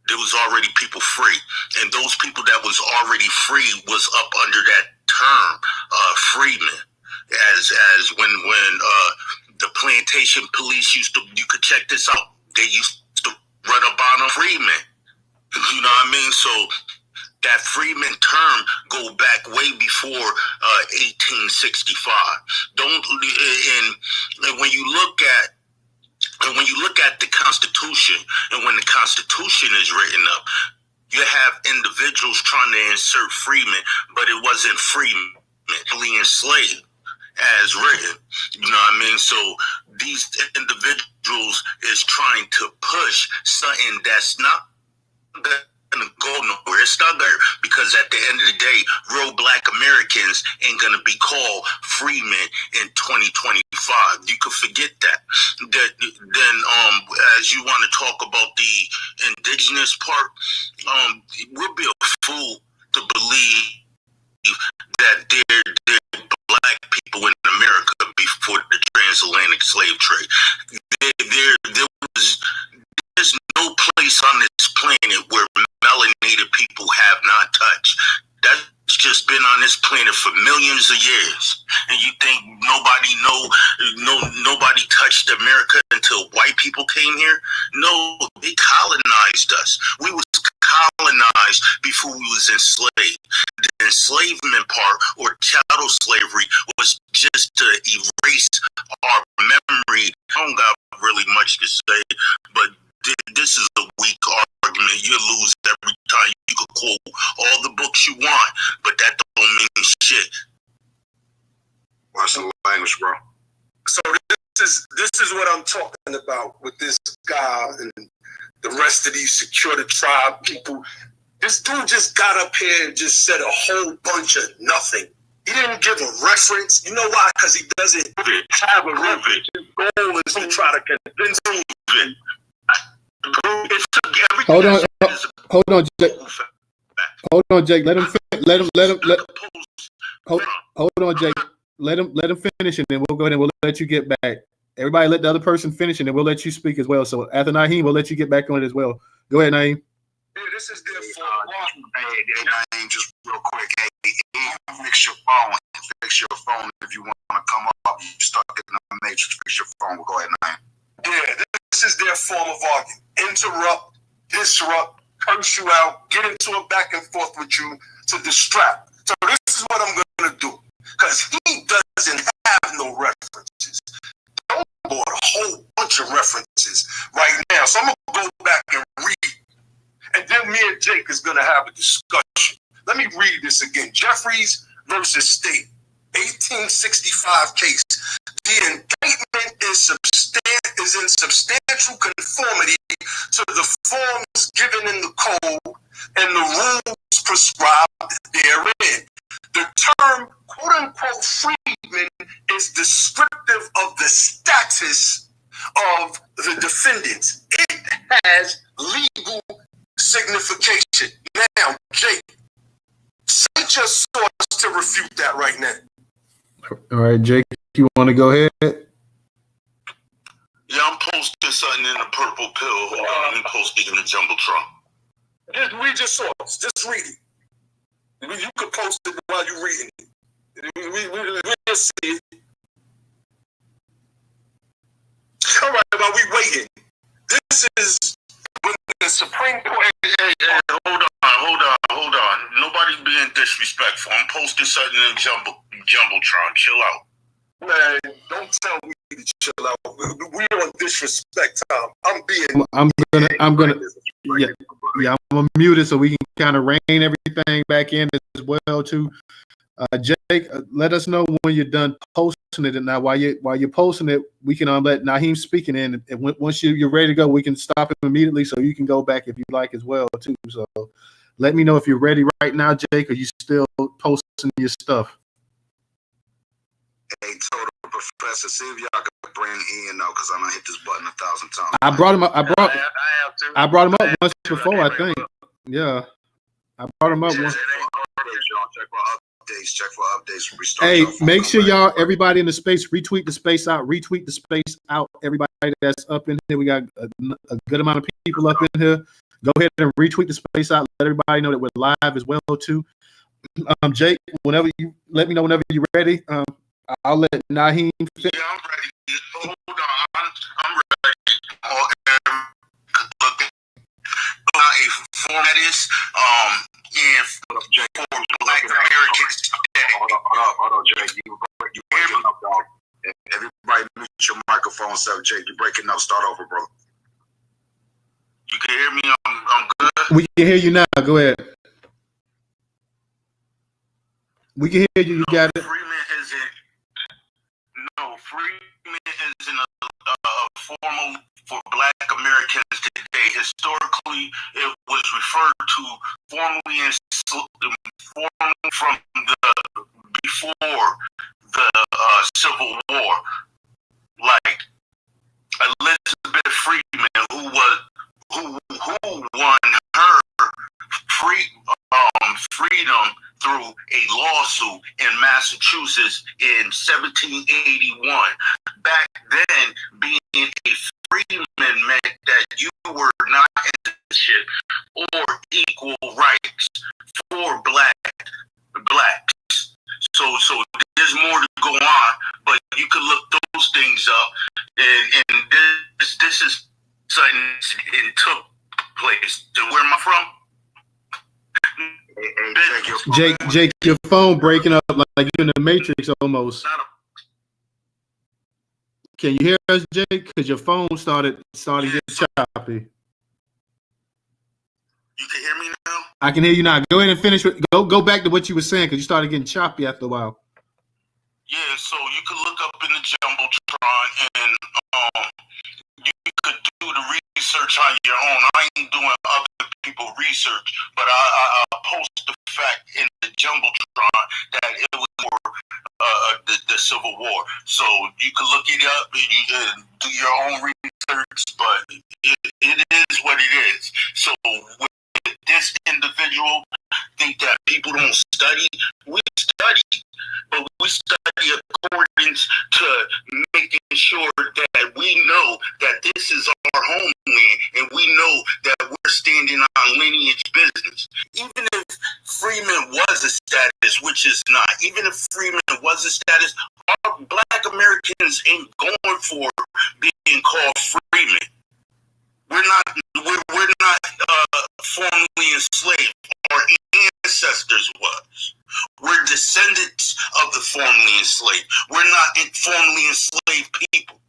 There was already people free, and those people that was already free was up under that term, freedmen. As when the plantation police you could check this out. They used to run up on a freedman. You know what I mean? So that freedman term go back way before 1865. And when you look at the Constitution, and when the Constitution is written up, you have individuals trying to insert freemen, but it wasn't freemen, only enslaved as written. You know what I mean? So these individuals is trying to push something that's not gonna go nowhere. It's not there, because at the end of the day, real Black Americans ain't gonna be called freemen in 2025. You could forget that. Then as you want to talk about the indigenous part, we'll be a fool to believe that there Black people in America before the transatlantic slave trade. There's no place on this planet where melanated people have not touched. That's just been on this planet for millions of years. And you think nobody touched America until white people came here? No, they colonized us. We was colonized before we was enslaved. The enslavement part, or chattel slavery, was just to erase our memory. I don't got really much to say, but this is a weak argument. You lose every time. You could quote all the books you want, but that don't mean shit. Watch the language, bro. So this is what I'm talking about with this guy and the rest of these Secure the Tribe people. This dude just got up here and just said a whole bunch of nothing. He didn't give a reference. You know why? Because he doesn't have a reference. His goal is to try to convince him. Hold on, Jake. Hold on, Jake. Let him. Hold on, Jake. Let him finish, and then we'll go ahead and we'll let you get back. Everybody, let the other person finish, and then we'll let you speak as well. So after Nyhiem, we'll let you get back on it as well. Go ahead, Nyhiem. Yeah, this is their Nyhiem, just real quick. Hey, fix your phone. Fix your phone if you want to come up. You stuck in the matrix. Fix your phone. We'll go ahead, Nyhiem. Yeah, this is their form of argument. Interrupt, disrupt, curse you out, get into a back and forth with you to distract. So this is what I'm going to do, because he doesn't have no references. Don't bought a whole bunch of references right now. So I'm going to go back and read. And then me and Jake is going to have a discussion. Let me read this again. Jeffries versus State, 1865 case. The indictment is in substantial conformity to the forms given in the code and the rules prescribed therein. The term quote-unquote freedman is descriptive of the status of the defendants. It has legal signification. Now, Jake, cite your source to refute that right now. All right, Jake, you want to go ahead? Yeah, I'm posting something in the purple pill. Hold on, let me post it in the Jumbotron. Just read your source. Just read it. You could post it while you're reading it. We'll see it. All right, while we waiting. This is when the Supreme Court. Hey, hold on. Nobody being disrespectful. I'm posting something in Jumbotron. Chill out. Man, don't tell me to chill out. We on disrespect time. I'm gonna mute it so we can kind of rein everything back in as well too. Jake, let us know when you're done posting it, and now while you're posting it, we can let Nyhiem speaking in, and once you're ready to go, we can stop him immediately so you can go back if you like as well too. So let me know if you're ready right now, Jake, or you still posting your stuff. Hey, Total Professor, see if y'all can bring Ian out, because I done hit this button 1,000 times. I brought him up. I have to. I brought him up once before, I think. Yeah. I brought him up once. Check for updates. Hey, make sure y'all, everybody in the space, retweet the space out. Retweet the space out. Everybody that's up in here, we got a good amount of people up in here. Go ahead and retweet the space out. Let everybody know that we're live as well too. Jake, whenever you let me know whenever you're ready. I'll let Nyhiem. Yeah, I'm ready. Hold on, I'm ready. Look at a format is and for Black Americans today. Hold on, Jake. You breaking up, dog. Everybody mute your microphone, so Jake, you breaking up. Start over, bro. You can hear me. I'm good. We can hear you now. Go ahead. We can hear you. You got it. Freedman isn't a formal for Black Americans today. Historically, it was referred to formally from the before the Civil War, like Elizabeth Freedman, who won her freedom through a lawsuit in Massachusetts in 1781. Back then, being a freedman meant that you were not in citizenship or equal rights for blacks. So there's more to go on, but you can look those things up, and this is something that took place. Where am I from? Jake, your phone breaking up like you're in the Matrix almost. Can you hear us, Jake? Because your phone started getting choppy. You can hear me now? I can hear you now. Go ahead and finish. Go back to what you were saying, because you started getting choppy after a while. Yeah, so you could look up in the Jumbotron, and you could do the research on your own. I ain't doing other people's research, but I post the fact in the Jumbotron that it was for the Civil War. So you can look it up and you can do your own research, but it is what it is. So with this individual think that people don't study, we study, but we study according to making sure that we know that this is our homeland, and we know that we're standing on lineage business. Even if Freeman was a status, which is not, even if Freeman was a status, our Black Americans ain't going for being called Freeman. We're not formally enslaved. Our ancestors was. We're descendants of the formerly enslaved. We're not formally enslaved people.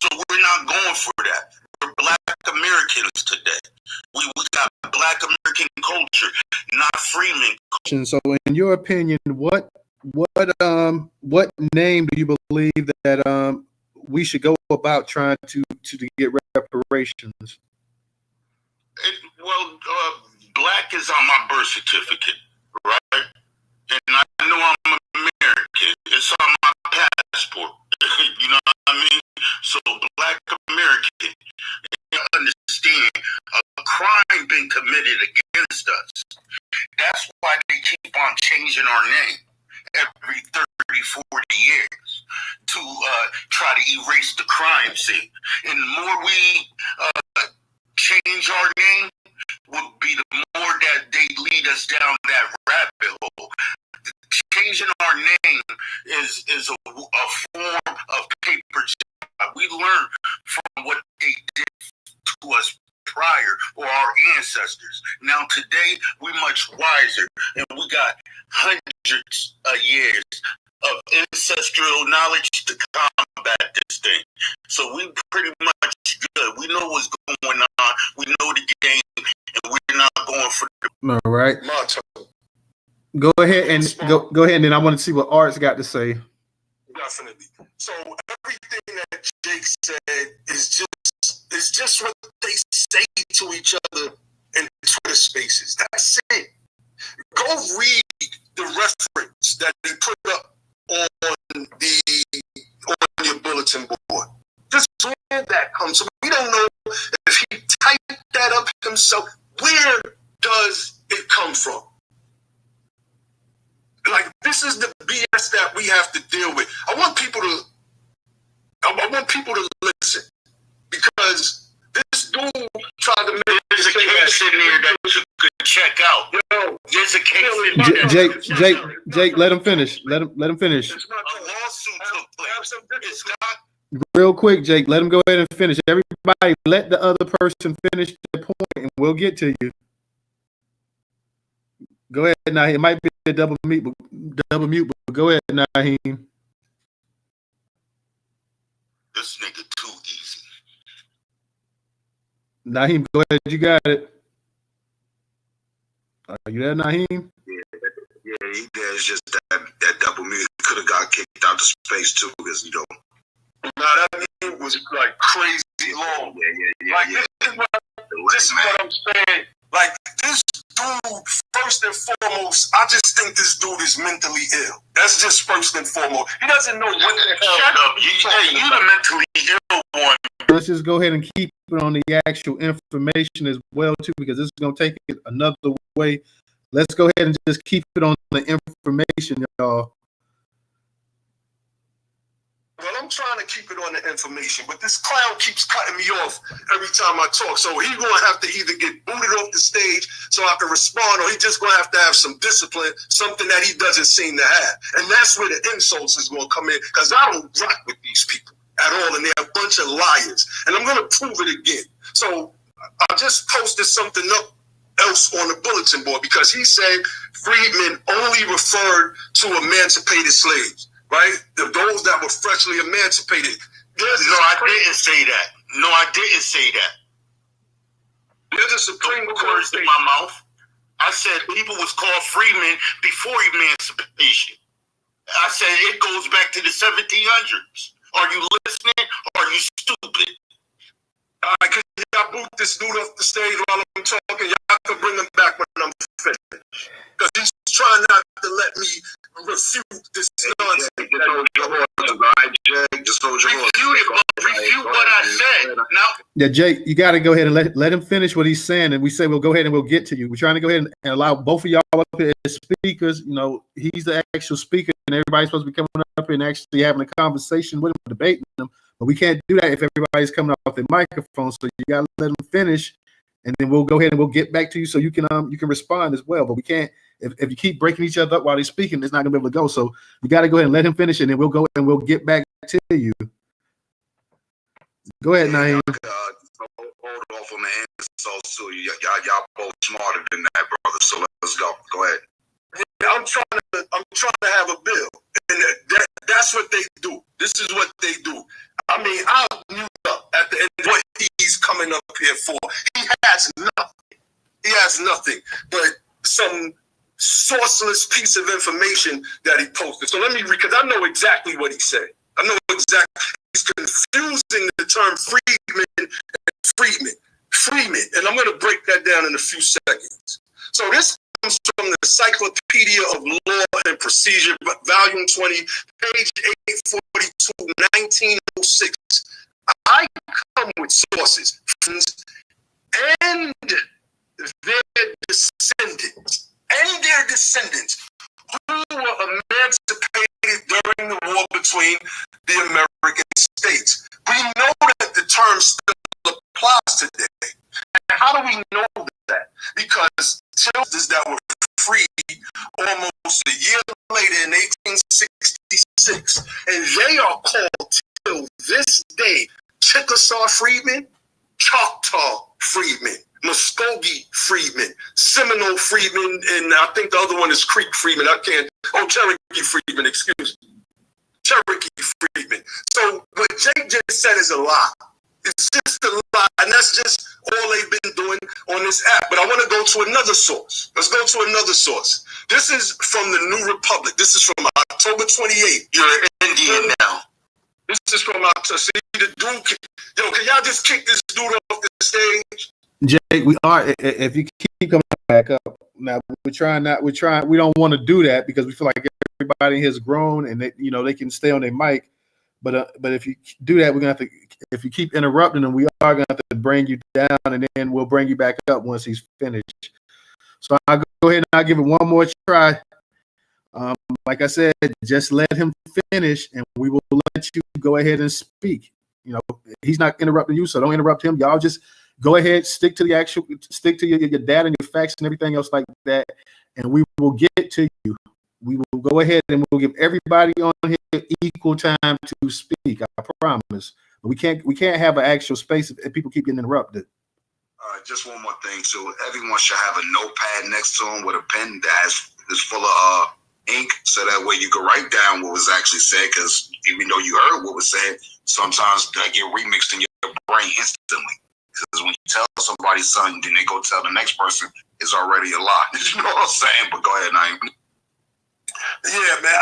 So we're not going for that. We're Black Americans today. We got Black American culture, not Freeman culture. So in your opinion, what name do you believe that we should go about trying to get reparations? Black is on my birth certificate, right? And I know I'm American. It's on my passport. You know what I mean? So Black American. You understand, a crime been committed against us. That's why they keep on changing our name every 30, 40 years to try to erase the crime scene. And the more we change our name, would be the more that they lead us down that rabbit hole. Changing our name is a form of paper job. We learn from what they did to us prior, or our ancestors. Now today, we're much wiser, and we got hundreds of years of ancestral knowledge to combat this thing. So we pretty much good. We know what's going on. We know the game, and we're not going for the all right. motto. Go ahead and then I want to see what Art's got to say. Definitely. So everything that Jake said is just what they say to each other in Twitter spaces. That's it. Go read the reference that they put up on your bulletin board. Just where that comes from. We don't know if he typed that up himself. Where does it come from? Like, this is the BS that we have to deal with. I want people to listen, because this dude tried to make there's a case in there that you could check out. Yo, there's a case in there. Jake, let him finish. Let him finish. It's not A lawsuit took place. It's not. Real quick, Jake, let him go ahead and finish. Everybody, let the other person finish their point, and we'll get to you. Go ahead, Nyhiem. It might be a double mute, but go ahead, Nyhiem. This nigga too easy. Nyhiem, go ahead. You got it. Are you there, Nyhiem? Yeah, he did. It's just that double mute could have got kicked out of space too, because Nah, that mute was like crazy long. Yeah. This is what I'm saying. Like, this dude, first and foremost, I just think this dude is mentally ill. That's just first and foremost. He doesn't know what the hell. Shut up. You the mentally ill one. Let's just go ahead and keep it on the actual information as well, too, because this is going to take it another way. Let's go ahead and just keep it on the information, y'all. Well, I'm trying to keep it on the information, but this clown keeps cutting me off every time I talk. So he's going to have to either get booted off the stage so I can respond, or he's just going to have some discipline, something that he doesn't seem to have. And that's where the insults is going to come in, because I don't rock with these people at all, and they're a bunch of liars. And I'm going to prove it again. So I just posted something up else on the bulletin board, because he said freedmen only referred to emancipated slaves. Right? Those that were freshly emancipated. No, I didn't say that. There's a Supreme Court words in my mouth. I said people was called freedmen before emancipation. I said it goes back to the 1700s. Are you listening? Or are you stupid? All right, could y'all boot this dude off the stage while I'm talking? Y'all can bring him back when I'm finished. Because he's trying not to let me refute this nonsense. Refute what I said. Now, yeah, Jake, you got to go ahead and let him finish what he's saying, and we say we'll go ahead and we'll get to you. We're trying to go ahead and allow both of y'all up here as speakers. You know, he's the actual speaker, and everybody's supposed to be coming up here and actually having a conversation with him, debating him. But we can't do that if everybody's coming off their microphone. So you got to let him finish, and then we'll go ahead and we'll get back to you so you can respond as well. But we can't. If you keep breaking each other up while he's speaking, it's not gonna be able to go. So you got to go ahead and let him finish, and then we'll go and we'll get back to you. Go ahead, Nyhiem. Hold off on the insults to you. Y'all both smarter than that, brother. So let's go. Go ahead. Yeah, I'm trying to have a bill, and that's what they do. This is what they do. I mean, I'll mute up at the end of what he's coming up here for. He has nothing. He has nothing but some sourceless piece of information that he posted. So let me read, because I know exactly what he said. I know exactly. He's confusing the term freedman and freedman. And I'm going to break that down in a few seconds. So this comes from the Encyclopedia of Law and Procedure, Volume 20, page 842, 1906. I come with sources and their descendants who were emancipated during the war between the American states. We know that the term still applies today. And how do we know that? Because children that were freed almost a year later in 1866, and they are called till this day Chickasaw Freedmen, Choctaw Freedmen, Muskogee Freedmen, Seminole Freedmen, and I think the other one is Creek Freedmen. Cherokee Freedmen, excuse me. Cherokee Freedmen. So what Jake just said is a lie. It's just a lie, and that's just all they've been doing on this app. But I want to go to another source. Let's go to another source. This is from the New Republic. This is from October 28th. You're an Indian now. This is from October. See, the dude, can y'all just kick this dude off the stage? Jake, we are. If you keep coming back up, now we don't want to do that because we feel like everybody has grown and they can stay on their mic. But if you do that, we're gonna have to. If you keep interrupting him, we are gonna have to bring you down, and then we'll bring you back up once he's finished. So I'll go ahead and I'll give it one more try. Like I said, just let him finish, and we will let you go ahead and speak. You know, he's not interrupting you, so don't interrupt him. Y'all just go ahead, stick to your data and your facts and everything else like that, and we will get to you. We will go ahead and we'll give everybody on here equal time to speak. I promise. But we can't have an actual space if people keep getting interrupted. Just one more thing. So everyone should have a notepad next to them with a pen that is full of ink, so that way you can write down what was actually said. Because even though you heard what was said, sometimes that get remixed in your brain instantly. Because when you tell somebody something, then they go tell the next person, it's already a lie. You know what I'm saying? But go ahead, Nyhiem. Yeah, man.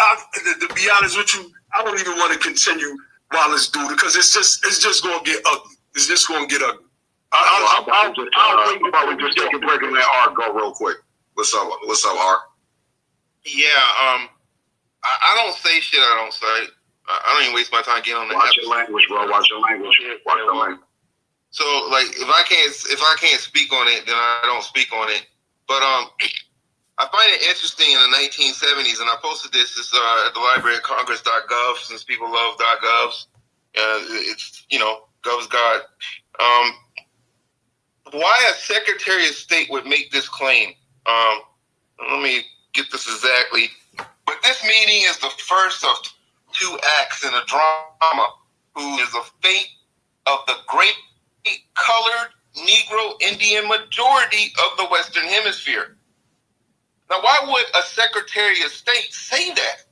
To be honest with you, I don't even want to continue while it's due, because it's just gonna get ugly. It's just gonna get ugly. I'll probably just take a break and let Art go real quick. What's up, Art? Yeah, I don't say shit I don't say. I don't even waste my time getting on the Watch your language, bro. Watch your language. So, like, if I can't speak on it, then I don't speak on it. But I find it interesting in the 1970s, and I posted this. It's at the Library of Congress.gov, since people love .govs. It's, you know, gov's God. Why a Secretary of State would make this claim? Let me get this exactly. But this meeting is the first of two acts in a drama, who is the fate of the great colored Negro Indian majority of the Western Hemisphere. Now, why would a Secretary of State say that?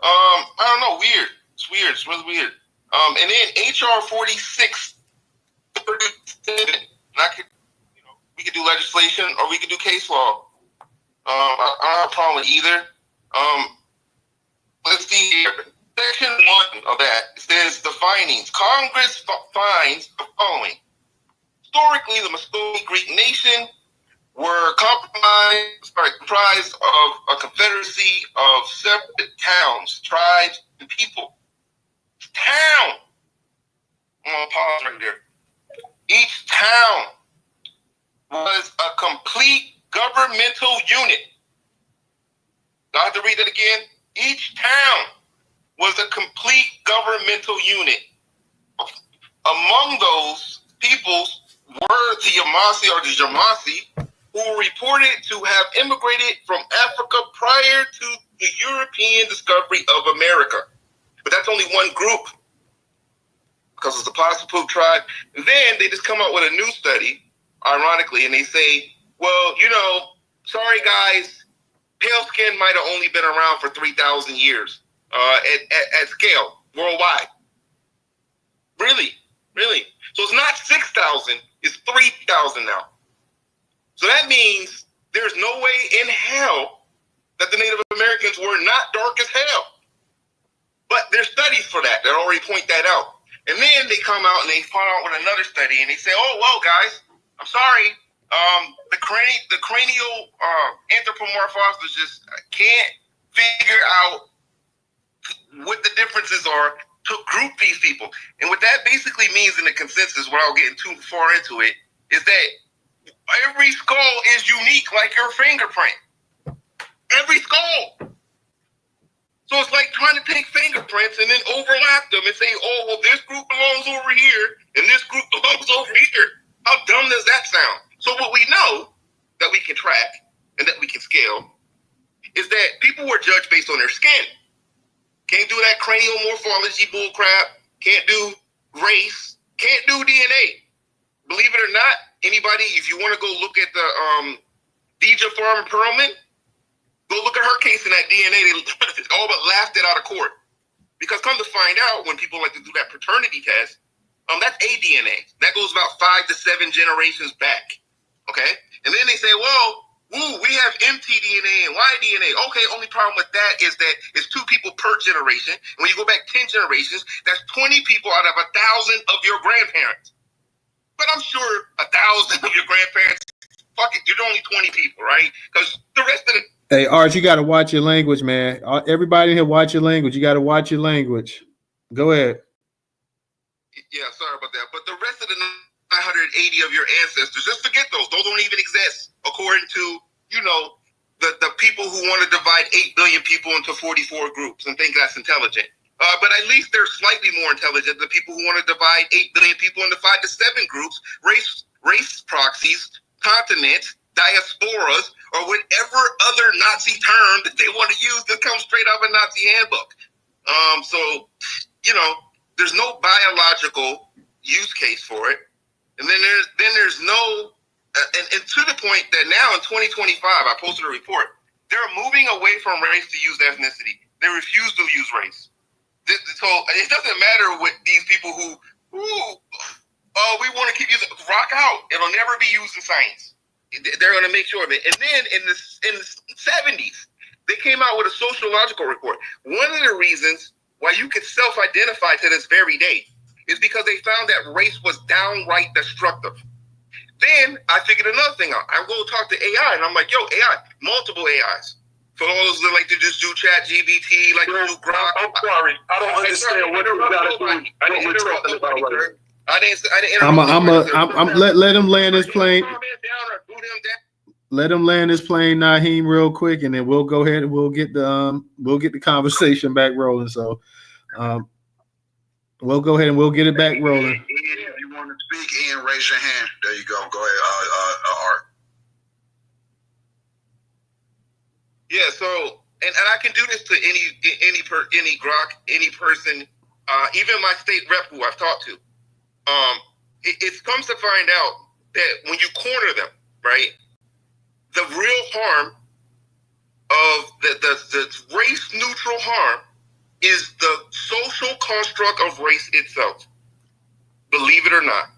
I don't know. Weird. It's weird. It's really weird. And then HR 46. We could do legislation or we could do case law. I don't have a problem with either. Let's see here. Section 1 of that says the findings. Congress finds the following. Historically, the Muscogee Greek nation were comprised of a confederacy of separate towns, tribes, and people. Town. I'm going to pause right there. Each town was a complete governmental unit. Do I have to read it again? Each town was a complete governmental unit. Among those peoples were the Yamasee or the Jamasi, who reported to have immigrated from Africa prior to the European discovery of America. But that's only one group, because it's the Pasipuk tribe. And then they just come out with a new study, ironically, and they say, well, you know, sorry guys, pale skin might have only been around for 3,000 years at scale, worldwide. Really? So it's not 6,000, it's 3,000 now. So that means there's no way in hell that the Native Americans were not dark as hell. But there's studies for that already point that out. And then they come out and they find out with another study and they say, oh, well, guys, I'm sorry. The cranial anthropomorphologists can't figure out what the differences are to group these people. And what that basically means in the consensus, without getting too far into it, is that every skull is unique like your fingerprint. Every skull. So it's like trying to take fingerprints and then overlap them and say, oh, well, this group belongs over here and this group belongs over here. How dumb does that sound? So what we know that we can track and that we can scale is that people were judged based on their skin. Can't do that cranial morphology bullcrap. Can't do race. Can't do DNA. Believe it or not, anybody, if you want to go look at the Deja Farmer Perlman, go look at her case in that DNA. They all but laughed it out of court. Because come to find out, when people like to do that paternity test, that's aDNA. That goes about 5 to 7 generations back. Okay? And then they say, well, we have mtDNA and yDNA. Okay, only problem with that is that it's 2 people per generation. And when you go back 10 generations, that's 20 people out of 1,000 of your grandparents. But I'm sure 1,000 of your grandparents, fuck it, you're only 20 people, right? Because the rest of the... Hey, Art, you got to watch your language, man. Everybody in here, watch your language. You got to watch your language. Go ahead. Yeah, sorry about that. But the rest of the 980 of your ancestors, just forget those. Those don't even exist according to, you know, the people who want to divide 8 billion people into 44 groups and think that's intelligent. But at least they're slightly more intelligent than people who want to divide 8 billion people into 5 to 7 groups, race proxies, continents, diasporas, or whatever other Nazi term that they want to use that comes straight out of a Nazi handbook. So, you know, there's no biological use case for it. And then there's no, and to the point that now in 2025, I posted a report, they're moving away from race to use ethnicity. They refuse to use race. So it doesn't matter what these people who we want to keep using, rock out. It'll never be used in science. They're going to make sure of it. And then in the 70s, they came out with a sociological report. One of the reasons why you could self-identify to this very day is because they found that race was downright destructive. Then I figured another thing out. I go talk to AI, and I'm like, yo, AI, multiple AIs. For all those that like to just do chat GBT, like to do Grok. I'm sorry. I don't understand what you got to do. I didn't interrupt nobody. I didn't let him land his plane. Let him land his plane, Nyhiem, real quick, and then we'll go ahead and we'll get the conversation back rolling. So we'll go ahead and we'll get it back rolling. Ian, if you want to speak, Ian, raise your hand. There you go. Go ahead, Art. Yeah, so and I can do this to any Grok, any person, even my state rep who I've talked to. It comes to find out that when you corner them, right, the real harm of the race neutral harm is the social construct of race itself. Believe it or not,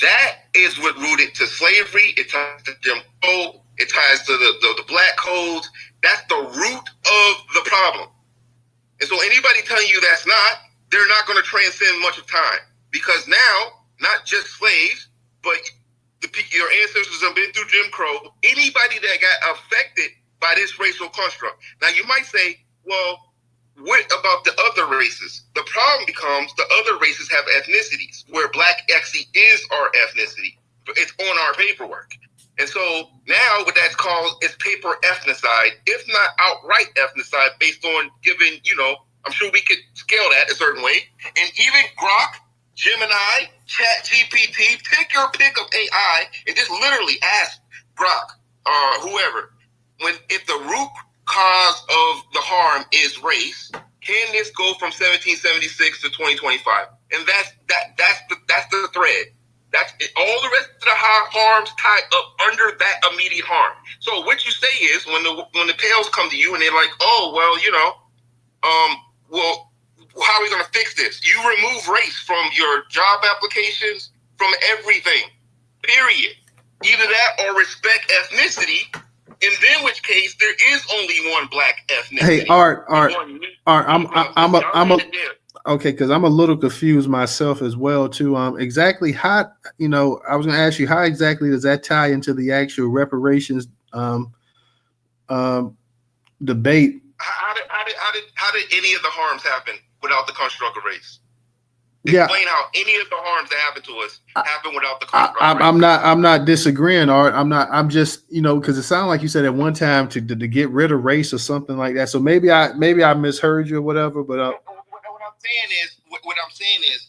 that is what rooted to slavery. It ties to Jim Crow. It ties to the black codes. That's the root of the problem. And so anybody telling you that's not, they're not going to transcend much of time. Because now, not just slaves, but your ancestors have been through Jim Crow, anybody that got affected by this racial construct. Now you might say, well, what about the other races? The problem becomes the other races have ethnicities, where black actually is our ethnicity. It's on our paperwork. And so now what that's called is paper ethnocide, if not outright ethnocide, based on giving, you know, I'm sure we could scale that a certain way. And even Grok, Gemini, ChatGPT, pick your pick of AI and just literally ask Grok or whoever, if the root cause of the harm is race, can this go from 1776 to 2025? And that's the thread. That's it. All the rest of the harms tie up under that immediate harm. So what you say is when the pales come to you and they're like, oh, well, you know, well, how are we going to fix this? You remove race from your job applications, from everything, period. Either that or respect ethnicity, in then which case there is only one black ethnicity. Hey, Art, I'm okay, because I'm a little confused myself as well too. Exactly how, you know, I was going to ask you, how exactly does that tie into the actual reparations debate? How did any of the harms happen without the construct of race? Yeah. Explain how any of the harms that happen to us happen without the construct of race. I'm not disagreeing, Art. I'm just, you know, because it sounded like you said at one time to get rid of race or something like that. So maybe I misheard you or whatever. But what I'm saying is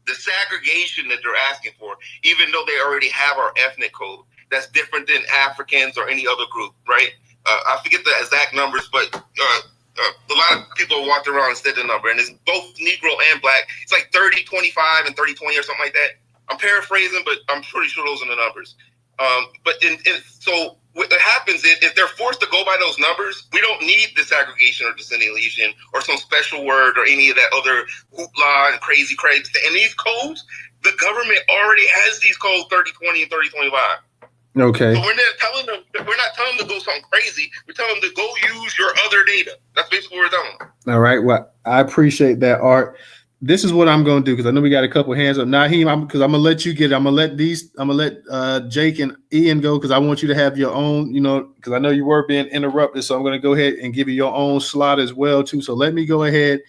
the segregation that they're asking for, even though they already have our ethnic code, that's different than Africans or any other group, right? I forget the exact numbers, but a lot of people walked around and said the number, and it's both Negro and Black. It's like 30-25 and 30-20 or something like that. I'm paraphrasing, but I'm pretty sure those are the numbers. So what happens is if they're forced to go by those numbers, we don't need disaggregation or dissimulation or some special word or any of that other hoopla and crazy. And these codes, the government already has these codes 30-20 and 30-25. Okay. So we're not telling them to do something crazy. We're telling them to go use your other data. That's basically what we're telling them. All right. Well, I appreciate that, Art. this is what I'm going to do, because I know we got a couple hands up. Nyhiem, because I'm going to let you get it. I'm going to let Jake and Ian go, because I want you to have your own, because I know you were being interrupted. So I'm going to go ahead and give you your own slot as well, too. So let me go ahead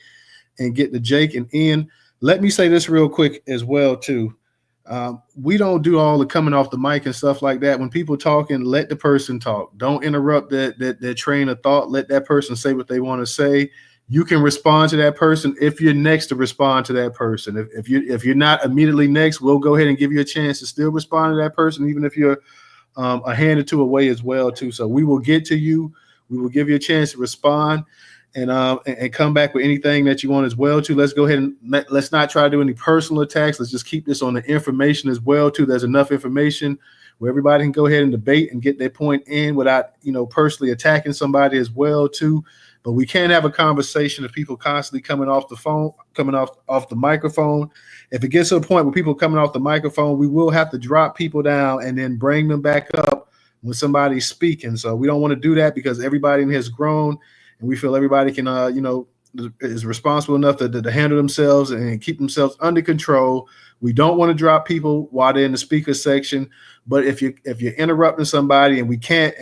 and get to Jake and Ian. Let me say this real quick as well, too. We don't do all the coming off the mic and stuff like that. When people talking, let the person talk. Don't interrupt that train of thought. Let that person say what they want to say. You can respond to that person if you're next to respond to that person. If you're not immediately next, we'll go ahead and give you a chance to still respond to that person, even if you're a hand or two away as well, too. So we will get to you. We will give you a chance to respond and come back with anything that you want as well, too. Let's go ahead and let's not try to do any personal attacks. Let's just keep this on the information as well, too. There's enough information where everybody can go ahead and debate and get their point in without, personally attacking somebody as well, too. But we can't have a conversation if people constantly coming off the phone, coming off the microphone. If it gets to a point where people coming off the microphone, we will have to drop people down and then bring them back up when somebody's speaking. So we don't want to do that, because everybody has grown, and we feel everybody can, is responsible enough to handle themselves and keep themselves under control. We don't want to drop people while they're in the speaker section. But if you're interrupting somebody and we can't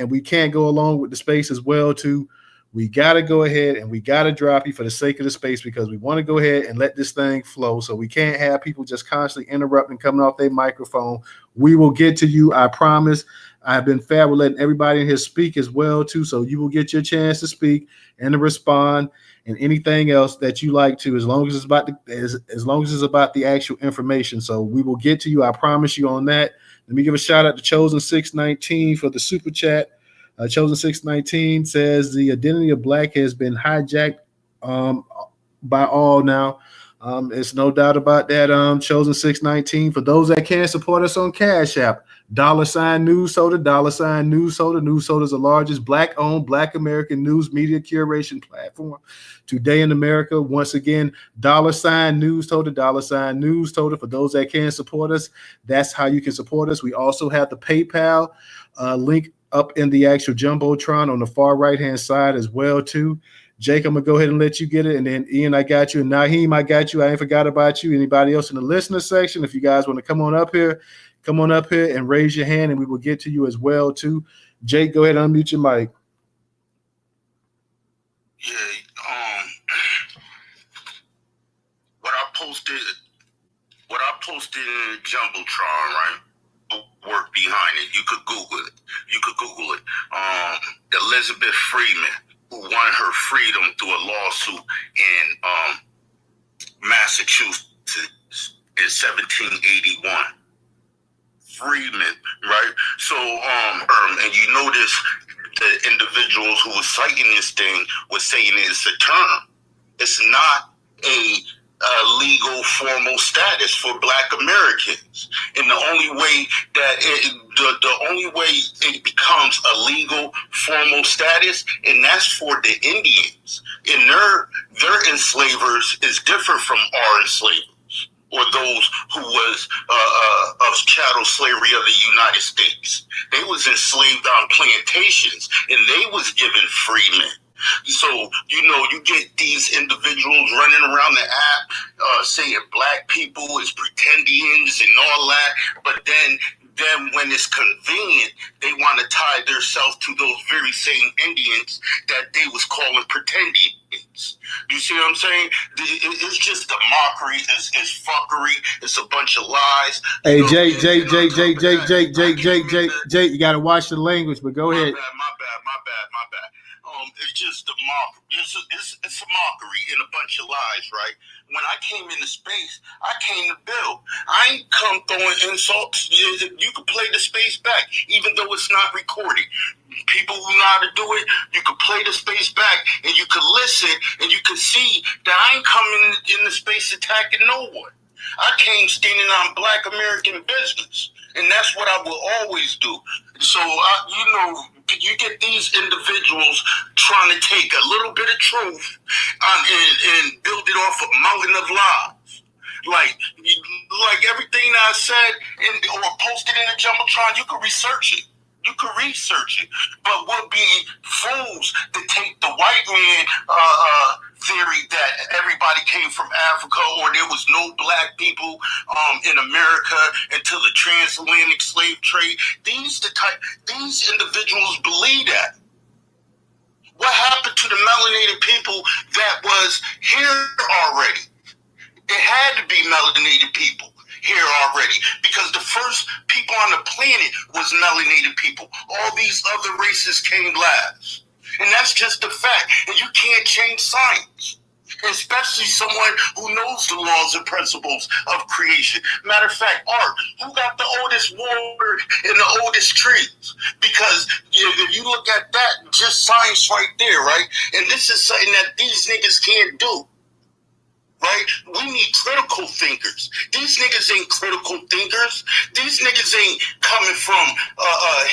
go along with the space as well, too, we got to go ahead and we got to drop you for the sake of the space, because we want to go ahead and let this thing flow. So we can't have people just constantly interrupting, coming off their microphone. We will get to you. I promise. I've been fair with letting everybody in here speak as well, too. So you will get your chance to speak and to respond and anything else that you like to, as long as it's about the actual information. So we will get to you. I promise you on that. Let me give a shout out to Chosen 619 for the super chat. Chosen 619 says the identity of Black has been hijacked by all now. It's no doubt about that. Chosen 619. For those that can support us on Cash App, $ News Soda, $ News Soda. News Soda is the largest Black-owned, Black American news media curation platform today in America. Once again, $ News Soda, $ News Soda. For those that can support us, that's how you can support us. We also have the PayPal link up in the actual Jumbotron on the far right-hand side as well, too. Jake, I'm going to go ahead and let you get it. And then Ian, I got you. And Nyhiem, I got you. I ain't forgot about you. Anybody else in the listener section, if you guys want to come on up here and raise your hand, and we will get to you as well, too. Jake, go ahead and unmute your mic. Yeah, what I posted in the Jumbotron, right? Work behind it. You could Google it. Elizabeth Freedman, who won her freedom through a lawsuit in Massachusetts in 1781. Freedmen, right? So, and you notice the individuals who were citing this thing were saying it's a term. It's not a legal formal status for Black Americans, and the only way that it becomes a legal formal status, and that's for the Indians, and their enslavers is different from our enslavers or those who was of chattel slavery of the United States. They was enslaved on plantations, and they was given freemen. So, you get these individuals running around the app saying Black people is pretendians and all that, but then when it's convenient, they want to tie themselves to those very same Indians that they was calling pretendians. You see what I'm saying? It's just a mockery. It's fuckery. It's a bunch of lies. Hey, Jake, you got to watch the language, but go ahead. My bad. It's just a mockery. It's a mockery and a bunch of lies, right? When I came into space, I came to build. I ain't come throwing insults. You can play the space back, even though it's not recorded. People who know how to do it, you can play the space back, and you can listen, and you can see that I ain't coming in the space attacking no one. I came standing on Black American business, and that's what I will always do. So, you get these individuals trying to take a little bit of truth and build it off a mountain of lies. Like everything that I said or posted in the Jumbotron, you can research it. But we'll be fools to take the white man theory that everybody came from Africa or there was no black people in America until the transatlantic slave trade. These individuals believe that. What happened to the melanated people that was here already? It had to be melanated people here already, because the first people on the planet was melanated people. All these other races came last. And that's just a fact. And you can't change science, especially someone who knows the laws and principles of creation. Matter of fact, Art, who got the oldest water and the oldest trees? Because if you look at that, just science right there, right? And this is something that these niggas can't do. Right? We need critical thinkers. These niggas ain't critical thinkers. These niggas ain't coming from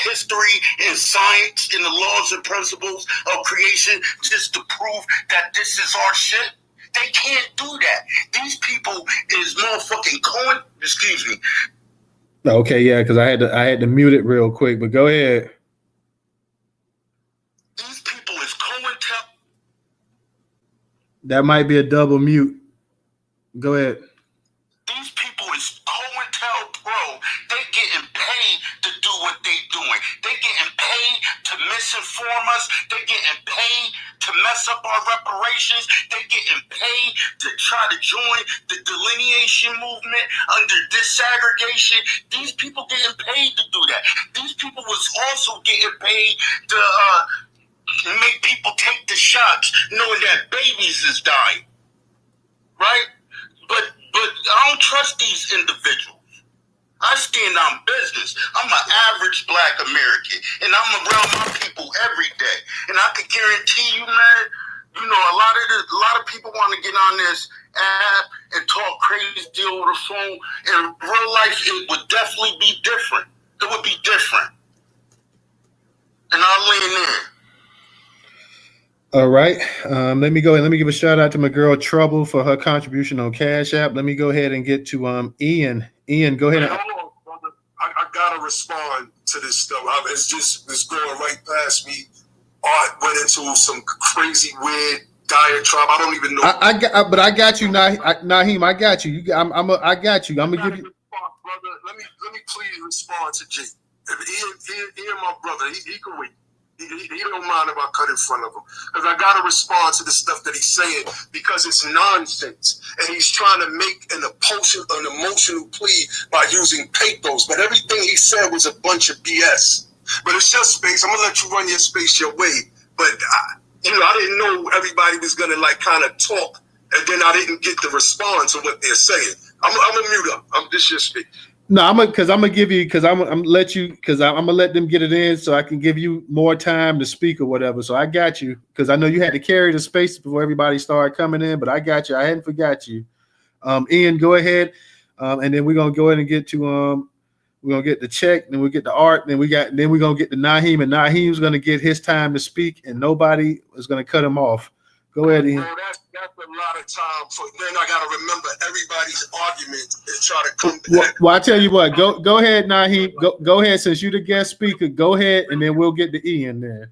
history and science and the laws and principles of creation just to prove that this is our shit. They can't do that. These people is motherfucking excuse me. Okay, yeah, because I had to mute it real quick, but go ahead. These people is COINTEL. That might be a double mute. Go ahead. These people is COINTELPRO. They getting paid to do what they doing. They getting paid to misinform us. They getting paid to mess up our reparations. They getting paid to try to join the delineation movement under disaggregation. These people getting paid to do that. These people was also getting paid to make people take the shots knowing that babies is dying. Right? But I don't trust these individuals. I stand on business. I'm an average black American, and I'm around my people every day. And I can guarantee you, man, you know, a lot of people want to get on this app and talk crazy over the phone. In real life, it would definitely be different. It would be different. And I'll lean in. All right. Let me go ahead. Let me give a shout out to my girl Trouble for her contribution on Cash App. Let me go ahead and get to Ian. Ian, go ahead. Hey, hold on, brother. I gotta respond to this stuff. It's going right past me. Art went into some crazy, weird diatribe. I don't even know. But I got you, Nyhiem. I got you. I got you. I'm gonna give you. Brother, let me please respond to Jake. If Ian, my brother, he can wait. He don't mind if I cut in front of him, because I got to respond to the stuff that he's saying, because it's nonsense, and he's trying to make an emotional plea by using pathos, but everything he said was a bunch of BS. But it's your space. I'm gonna let you run your space your way. But I didn't know everybody was gonna kind of talk, and then I didn't get the response of what they're saying. I'm gonna mute up. This your space. No, I'm gonna give you, because I'm gonna let them get it in so I can give you more time to speak or whatever. So I got you, because I know you had to carry the space before everybody started coming in, but I got you. I hadn't forgot you. Ian, go ahead, and then we're gonna go ahead and get to we're gonna get the check, then we'll get the Art, then we're gonna get the Nyhiem, and Nyhiem's gonna get his time to speak, and nobody is gonna cut him off. Go ahead, Ian. Well, that's a lot of time. Then I gotta remember everybody's argument and try to come. Well, I tell you what. Go ahead, Nyhiem. Go ahead. Since you're the guest speaker, go ahead, and then we'll get the Ian there.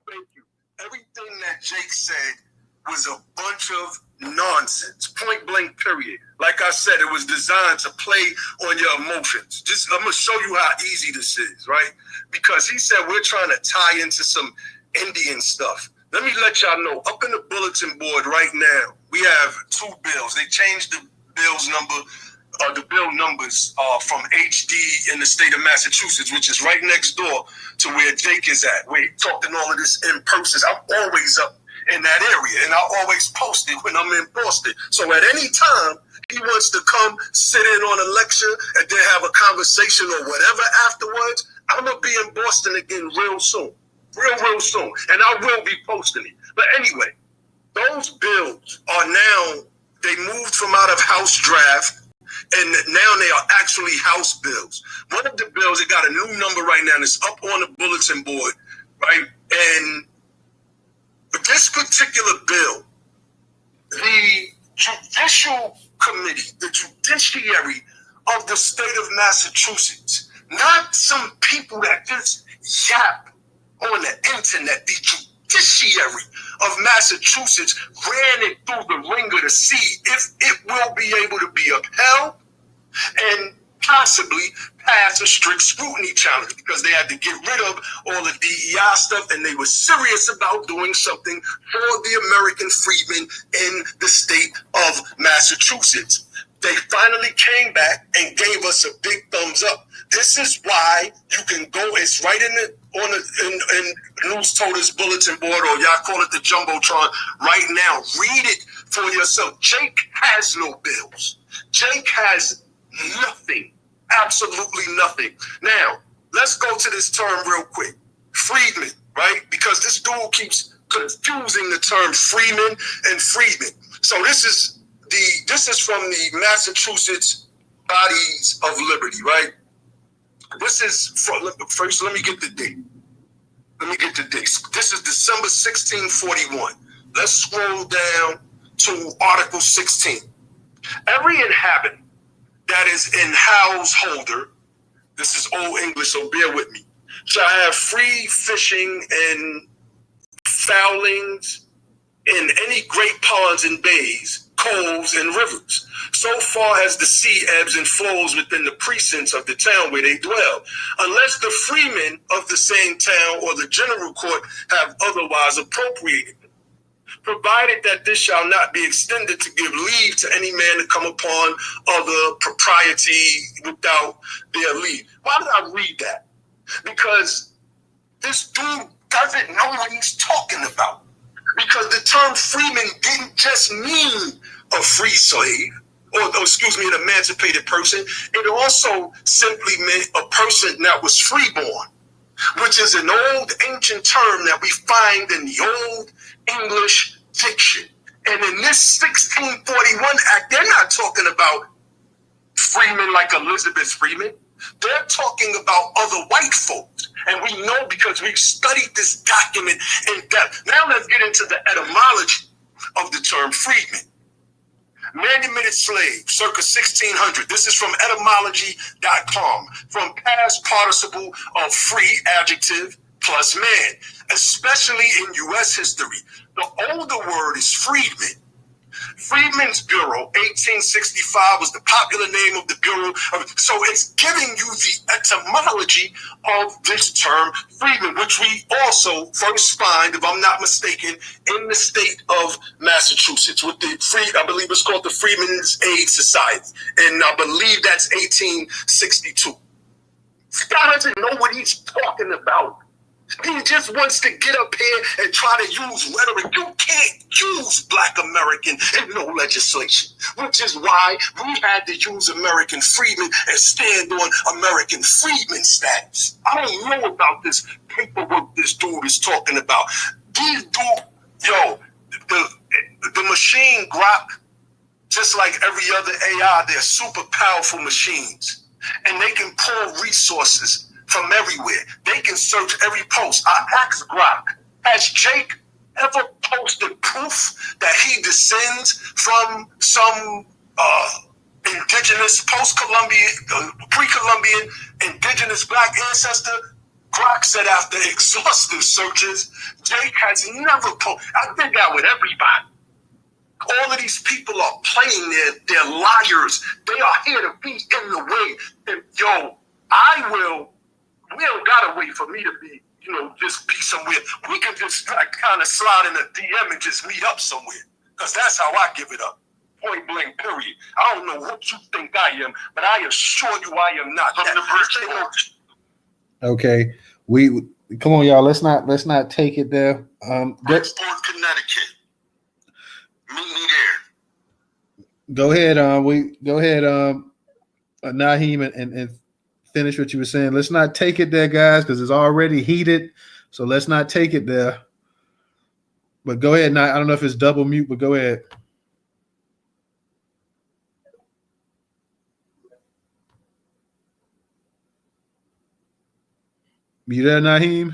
Thank you. Everything that Jake said was a bunch of nonsense. Point blank. Period. Like I said, it was designed to play on your emotions. I'm gonna show you how easy this is, right? Because he said we're trying to tie into some Indian stuff. Let me let y'all know, up in the bulletin board right now, we have two bills. They changed the bill numbers from HD in the state of Massachusetts, which is right next door to where Jake is at. We're talking all of this in person. I'm always up in that area, and I always post it when I'm in Boston. So at any time he wants to come sit in on a lecture and then have a conversation or whatever afterwards, I'm going to be in Boston again real soon. Real soon. And I will be posting it. But anyway, those bills are now, they moved from out of House draft, and now they are actually House bills. One of the bills, it got a new number right now, and it's up on the bulletin board, right? And this particular bill, the Judicial Committee, the judiciary of the state of Massachusetts, not some people that just yap on the internet, the judiciary of Massachusetts ran it through the ringer to see if it will be able to be upheld and possibly pass a strict scrutiny challenge, because they had to get rid of all the DEI stuff, and they were serious about doing something for the American freedmen in the state of Massachusetts. They finally came back and gave us a big thumbs up. This is why you can go, it's right in News Toter's bulletin board, or y'all call it the Jumbotron right now. Read it for yourself. Jake has no bills. Jake has nothing. Absolutely nothing. Now, let's go to this term real quick. Freedman, right? Because this dude keeps confusing the term freeman and freedman. So this is from the Massachusetts Bodies of Liberty, right? This is from, first, let me get the date. This is December 1641. Let's scroll down to Article 16. Every inhabitant that is in householder, this is Old English, so bear with me, shall have free fishing and foulings in any great ponds and bays, coves and rivers, so far as the sea ebbs and flows within the precincts of the town where they dwell, unless the freemen of the same town or the general court have otherwise appropriated, provided that this shall not be extended to give leave to any man to come upon other propriety without their leave. Why did I read that? Because this dude doesn't know what he's talking about. Because the term freeman didn't just mean a free slave, or excuse me, an emancipated person. It also simply meant a person that was freeborn, which is an old ancient term that we find in the Old English diction. And in this 1641 Act, they're not talking about freemen like Elizabeth Freeman. They're talking about other white folks. And we know because we've studied this document in depth. Now let's get into the etymology of the term freedman. Manumitted slave, circa 1600. This is from etymology.com. From past participle of free, adjective, plus man, especially in U.S. history. The older word is freedman. Freedmen's Bureau, 1865, was the popular name of the Bureau. So it's giving you the etymology of this term, freedman, which we also first find, if I'm not mistaken, in the state of Massachusetts with the I believe it's called the Freedmen's Aid Society. And I believe that's 1862. This guy doesn't know what he's talking about. He just wants to get up here and try to use rhetoric. You can't use Black American in no legislation, which is why we had to use American freedmen and stand on American freedmen status. I don't know about this paperwork this dude is talking about. These dude, the machine Grok, just like every other AI, they're super powerful machines, and they can pull resources from everywhere. They can search every post. I asked Grok, has Jake ever posted proof that he descends from some indigenous, post-Columbian, pre-Columbian, indigenous Black ancestor? Grok said after exhaustive searches, Jake has never posted. I did that with everybody. All of these people are playing, they're liars. They are here to be in the way. And we don't gotta wait for me to be, just be somewhere. We can just kind of slide in a DM and just meet up somewhere. Because that's how I give it up. Point blank, period. I don't know what you think I am, but I assure you I am not. Okay. Come on, y'all. Let's not take it there. Bridgeport, Connecticut. Meet me there. Go ahead. Go ahead, Nyhiem, and finish what you were saying. Let's not take it there, guys, because it's already heated. So let's not take it there. But go ahead. I don't know if it's double mute, but go ahead. You there, Nyhiem?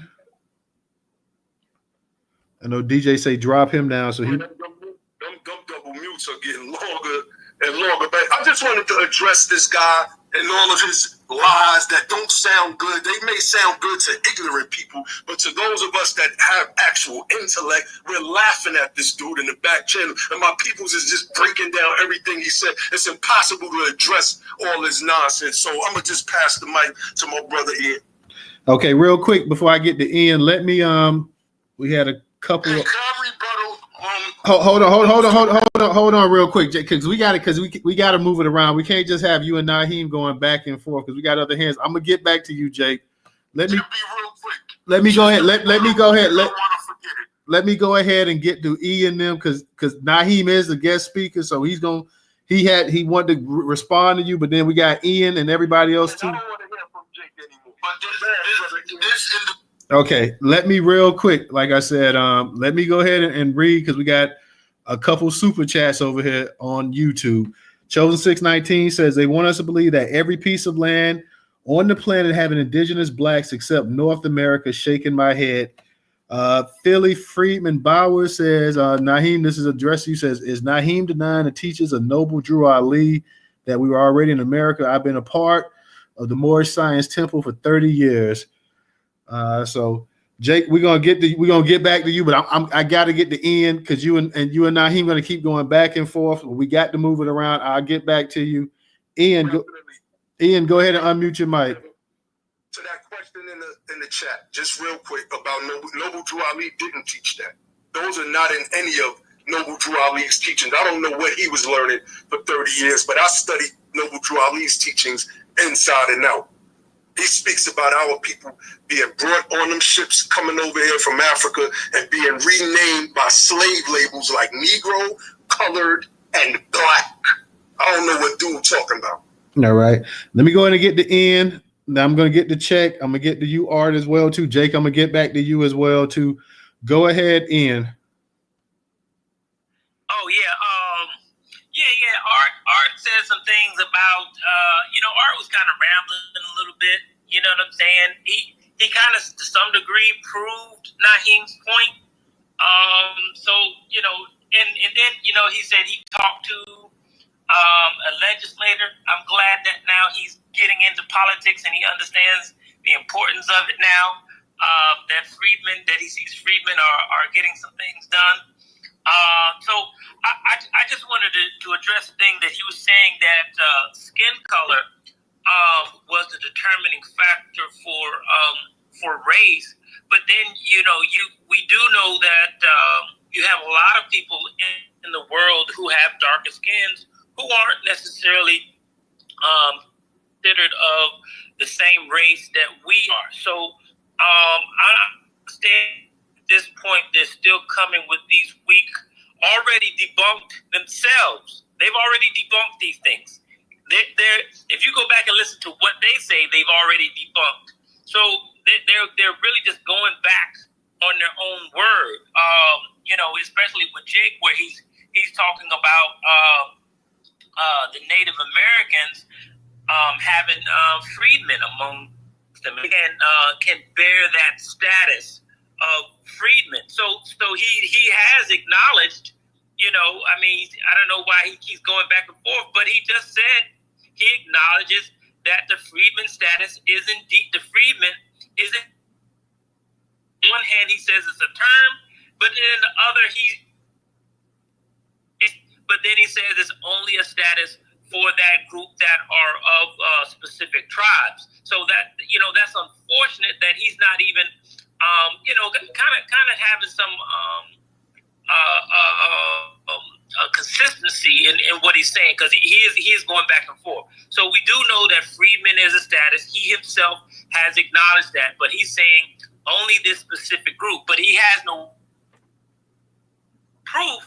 I know DJ say drop him down. So them double mutes are getting longer and longer. But I just wanted to address this guy and all of his lies that don't sound good. They may sound good to ignorant people, but to those of us that have actual intellect, we're laughing at this dude in the back channel. And my peoples is just breaking down everything he said. It's impossible to address all this nonsense. So I'm going to just pass the mic to my brother Ian. Okay, real quick before I get to Ian, let me we had a couple of hold on real quick, because we got to move it around. We can't just have you and Nyhiem going back and forth because we got other hands. I'm gonna get back to you, Jake. Let me go ahead. Let me go ahead and get to Ian them because Nyhiem is the guest speaker, so he wanted to respond to you, but then we got Ian and everybody else too. I don't want to hear from Jake anymore. But this Okay, let me real quick, like I said, let me go ahead and read because we got a couple super chats over here on YouTube. Chosen 619 says they want us to believe that every piece of land on the planet having indigenous blacks except North America. Shaking my head. Philly Freedman Bauer says, Nyhiem, this is addressed to you, says, is Nyhiem denying the teachings of Noble Drew Ali that we were already in America? I've been a part of the Moorish Science Temple for 30 years. So Jake, we're gonna get back to you, but I gotta get to Ian because you and Nyhiem gonna keep going back and forth. We got to move it around. I'll get back to you. Ian, go ahead and unmute your mic. To that question in the chat, just real quick about Noble Drew Ali didn't teach that. Those are not in any of Noble Drew Ali's teachings. I don't know what he was learning for 30 years, but I studied Noble Drew Ali's teachings inside and out. He speaks about our people being brought on them ships coming over here from Africa and being renamed by slave labels like Negro, colored, and black. I don't know what dude talking about. All right. Let me go ahead and get to Ian. Now I'm going to get the check. I'm going to get to you, Art, as well, too. Jake, I'm going to get back to you as well, too. Go ahead, Ian. Oh, yeah. Art said some things about, Art was kind of rambling a little bit. You know what I'm saying? He kind of, to some degree, proved Nyhiem's point. And then, he said he talked to a legislator. I'm glad that now he's getting into politics and he understands the importance of it now. That he sees Freedmen are getting some things done. So I just wanted to address the thing that he was saying that skin color was the determining factor for race. But then we do know that you have a lot of people in the world who have darker skins who aren't necessarily considered of the same race that we are. So I understand at this point they're still coming with these weak, already debunked themselves. They've already debunked these things. If you go back and listen to what they say, they've already debunked. So they're really just going back on their own word. Especially with Jake, where he's talking about the Native Americans having freedmen among them and can bear that status of freedmen. So he has acknowledged. I don't know why he keeps going back and forth, but he just said he acknowledges that the freedman status is indeed the freedman isn't. On one hand, he says it's a term, but then the other he says it's only a status for that group that are of specific tribes. So that that's unfortunate that he's not even kind of having some consistency in what he's saying, because he is going back and forth. So we do know that freedman is a status. He himself has acknowledged that, but he's saying only this specific group. But he has no proof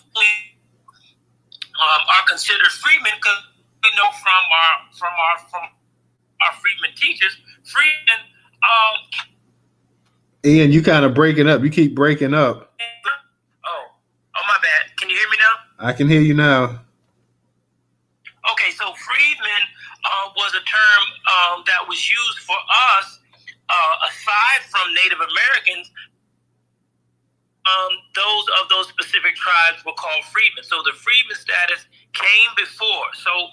are considered freedmen, because we know from our freedmen teachers, freedmen. Ian, you kind of breaking up. You keep breaking up. Oh, my bad. Can you hear me now? I can hear you now. Okay, so freedmen was a term that was used for us, aside from Native Americans. Those specific tribes were called freedmen. So the freedman status came before. So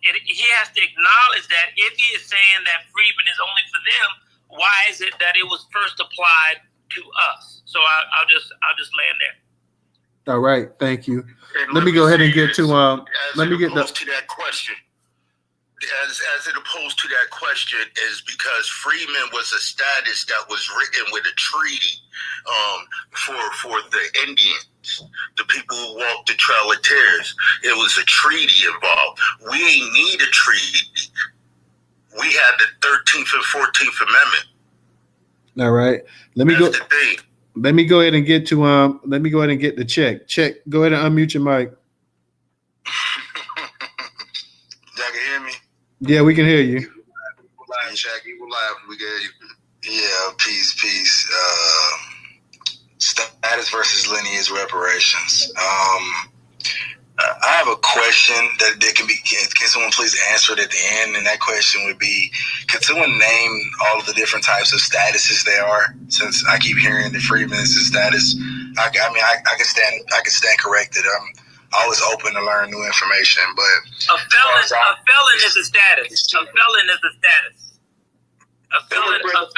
he has to acknowledge that if he is saying that Freedman is only for them, why is it that it was first applied to us? So I'll just land there. All right, thank you. Let me go ahead and get to let me get to that question. As it opposed to that question is because Freedman was a status that was written with a treaty for the Indians, the people who walked the Trail of Tears. It was a treaty involved. We ain't need a treaty. We had the 13th and 14th Amendment. All right. That's the thing. Let me go ahead and get to let me go ahead and get the check. Check. Go ahead and unmute your mic. Y'all can hear me? Yeah, we can hear you. Live, Shaq. You were live. We get you. Yeah, peace. Status versus lineage reparations. I have a question that can be. Can someone please answer it at the end? And that question would be: can someone name all of the different types of statuses there are? Since I keep hearing the Freedmen is a status, I can stand corrected. I'm always open to learn new information. But a felon is a status. A felon is a status. A felon is a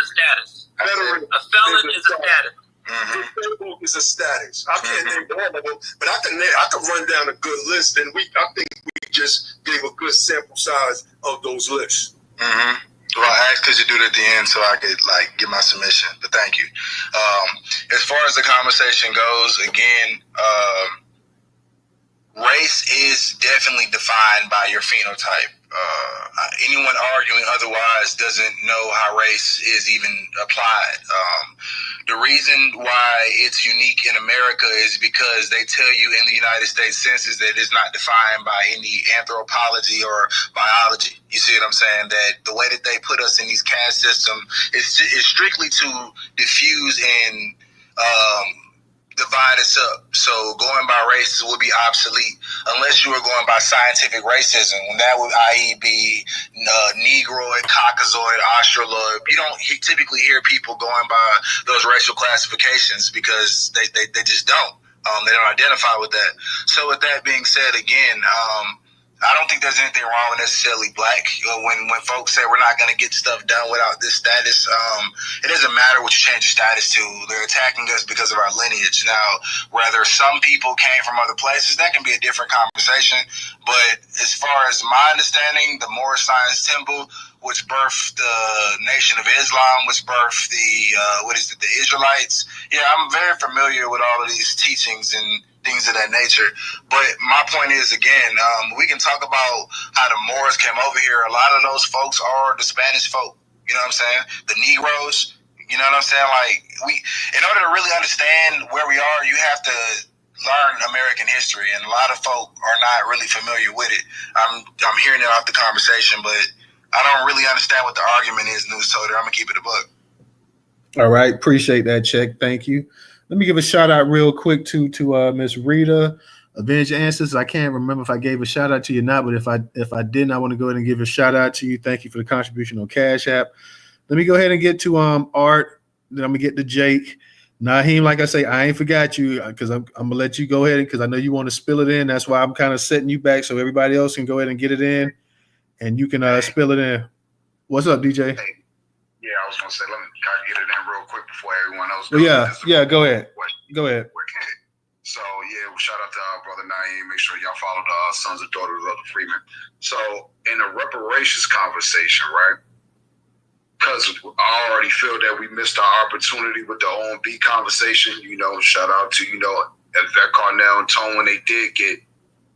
status. A felon is a status. Mm-hmm. Is a status. I can't name all of them, but I can run down a good list, and I think we just gave a good sample size of those lists. Mm-hmm. Well, I asked could you do it at the end so I could give my submission, but thank you. As far as the conversation goes, again, race is definitely defined by your phenotype. Anyone arguing otherwise doesn't know how race is even applied. The reason why it's unique in America is because they tell you in the United States Census that it's not defined by any anthropology or biology. You see what I'm saying? That the way that they put us in these caste systems is strictly to diffuse and divide us up. So going by races would be obsolete unless you were going by scientific racism. That would, i.e., be Negroid, Caucasoid, Australoid. You don't typically hear people going by those racial classifications because they just don't. They don't identify with that. So with that being said, again, I don't think there's anything wrong with necessarily black. When folks say we're not going to get stuff done without this status, it doesn't matter what you change your status to. They're attacking us because of our lineage. Now, whether some people came from other places, that can be a different conversation. But as far as my understanding, the Moorish Science Temple, which birthed the Nation of Islam, which birthed the Israelites. Yeah, I'm very familiar with all of these teachings and things of that nature. But my point is, again, we can talk about how the Moors came over here. A lot of those folks are the Spanish folk. You know what I'm saying? The Negroes. You know what I'm saying? In order to really understand where we are, you have to learn American history, and a lot of folk are not really familiar with it. I'm hearing it off the conversation, but I don't really understand what the argument is, News Toter. I'm gonna keep it a buck. All right, appreciate that, Check. Thank you. Let me give a shout out real quick to Miss Rita, Avenge Ancestors. I can't remember if I gave a shout out to you or not, but if I didn't, I want to go ahead and give a shout out to you. Thank you for the contribution on Cash App. Let me go ahead and get to Art. Then I'm gonna get to Jake. Nyhiem, like I say, I ain't forgot you because I'm gonna let you go ahead because I know you want to spill it in. That's why I'm kind of setting you back so everybody else can go ahead and get it in, and you can spill it in. What's up, DJ? Hey. Yeah, I was gonna say, let me get it in real quick before everyone else goes. Yeah, go ahead. Go ahead. So shout out to our brother Nyhiem. Make sure y'all follow the sons and daughters of the Freedmen. So in the reparations conversation, right? Because I already feel that we missed our opportunity with the OMB conversation. Shout out to Yvette Carnell and Tone when they did get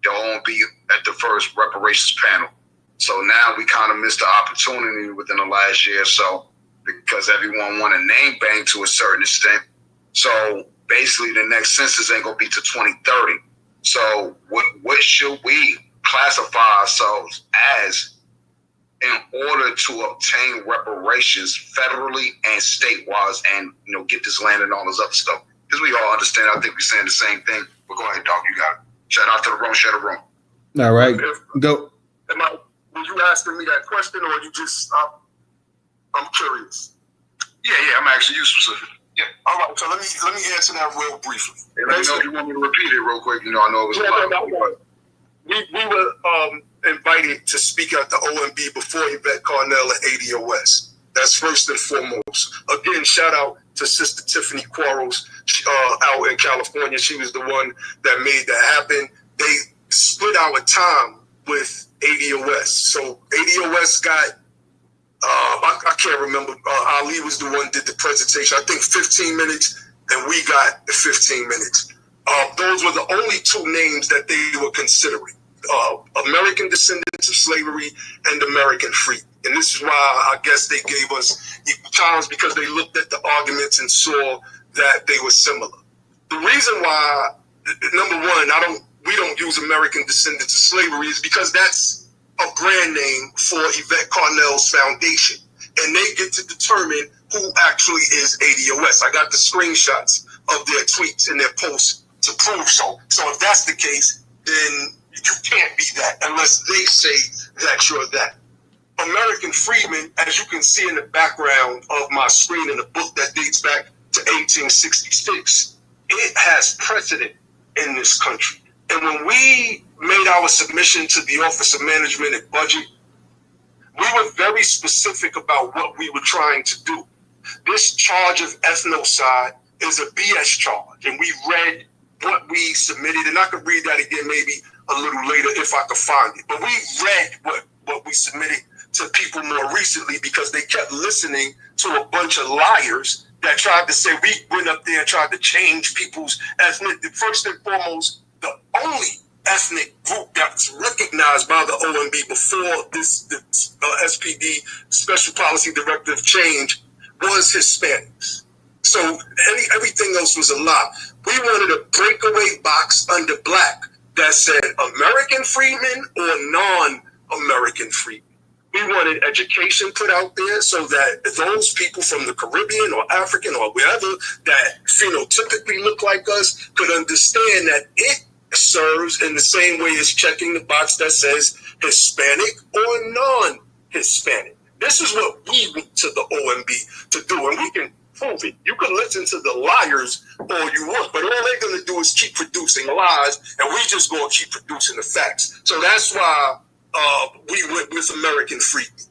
the OMB at the first reparations panel. So now we kind of missed the opportunity within the last year or so, because everyone want to name bank to a certain extent. So basically the next census ain't going to be to 2030. So what should we classify ourselves as in order to obtain reparations federally and state-wise and, get this land and all this other stuff? Because we all understand, I think we're saying the same thing. But go ahead, dog, you got it. Shout out to the room, share the room. All right, go. Were you asking me that question, or you just? I'm curious. Yeah, I'm actually you specific. Yeah. All right. So let me answer that real briefly. Hey, let me know if you want me to repeat it real quick. I know it was a lot. We were invited to speak at the OMB before Yvette Carnell and ADOS. That's first and foremost. Again, shout out to Sister Tiffany Quarles out in California. She was the one that made that happen. They split our time with ADOS. So ADOS got, I can't remember, Ali was the one did the presentation. I think 15 minutes, and we got the 15 minutes. Those were the only two names that they were considering. American descendants of slavery and American free. And this is why I guess they gave us equal times, because they looked at the arguments and saw that they were similar. The reason why, number one, we don't use American descendants of slavery is because that's a brand name for Yvette Carnell's foundation. And they get to determine who actually is ADOS. I got the screenshots of their tweets and their posts to prove so. So if that's the case, then you can't be that unless they say that you're that. American Freedmen, as you can see in the background of my screen in a book that dates back to 1866, it has precedent in this country. And when we made our submission to the Office of Management and Budget, we were very specific about what we were trying to do. This charge of ethnocide is a BS charge, and we read what we submitted, and I could read that again maybe a little later if I could find it. But we read what we submitted to people more recently, because they kept listening to a bunch of liars that tried to say we went up there and tried to change people's ethnic. First and foremost, the only ethnic group that's recognized by the OMB before this SPD Special Policy Directive change was Hispanics. So everything else was a lie. We wanted a breakaway box under black that said American freedmen or non-American freedmen. We wanted education put out there so that those people from the Caribbean or African or wherever that phenotypically look like us could understand that it serves in the same way as checking the box that says Hispanic or non-Hispanic. This is what we went to the OMB to do, and we can prove it. You can listen to the liars all you want, but all they're going to do is keep producing lies, and we just going to keep producing the facts. So that's why we went with American Freedmen.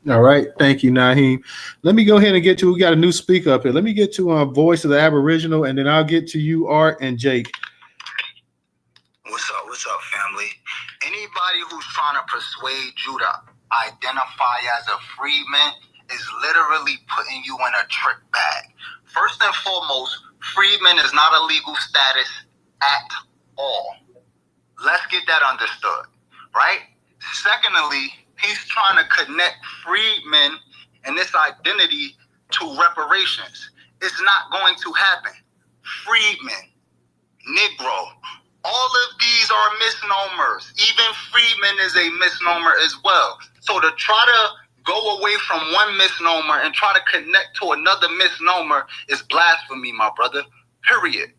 All right. Thank you, Nyhiem. Let me go ahead and we got a new speaker up here. Let me get to Voice of the Aboriginal, and then I'll get to you, Art and Jake. What's up, family? Anybody who's trying to persuade you to identify as a freedman is literally putting you in a trick bag. First and foremost, freedman is not a legal status at all. Let's get that understood, right? Secondly, he's trying to connect freedmen and this identity to reparations. It's not going to happen. Freedmen, Negro, all of these are misnomers. Even freedman is a misnomer as well. So to try to go away from one misnomer and try to connect to another misnomer is blasphemy, my brother, period.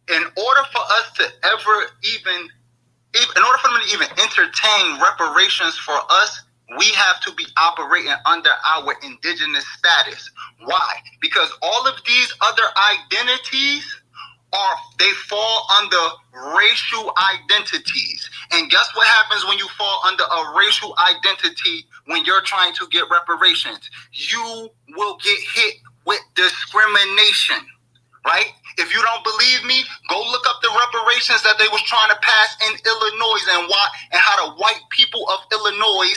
In order for us to in order for them to even entertain reparations for us, we have to be operating under our indigenous status. Why? Because all of these other identities they fall under racial identities. And guess what happens when you fall under a racial identity when you're trying to get reparations? You will get hit with discrimination, right? If you don't believe me, go look up the reparations that they was trying to pass in Illinois and how the white people of Illinois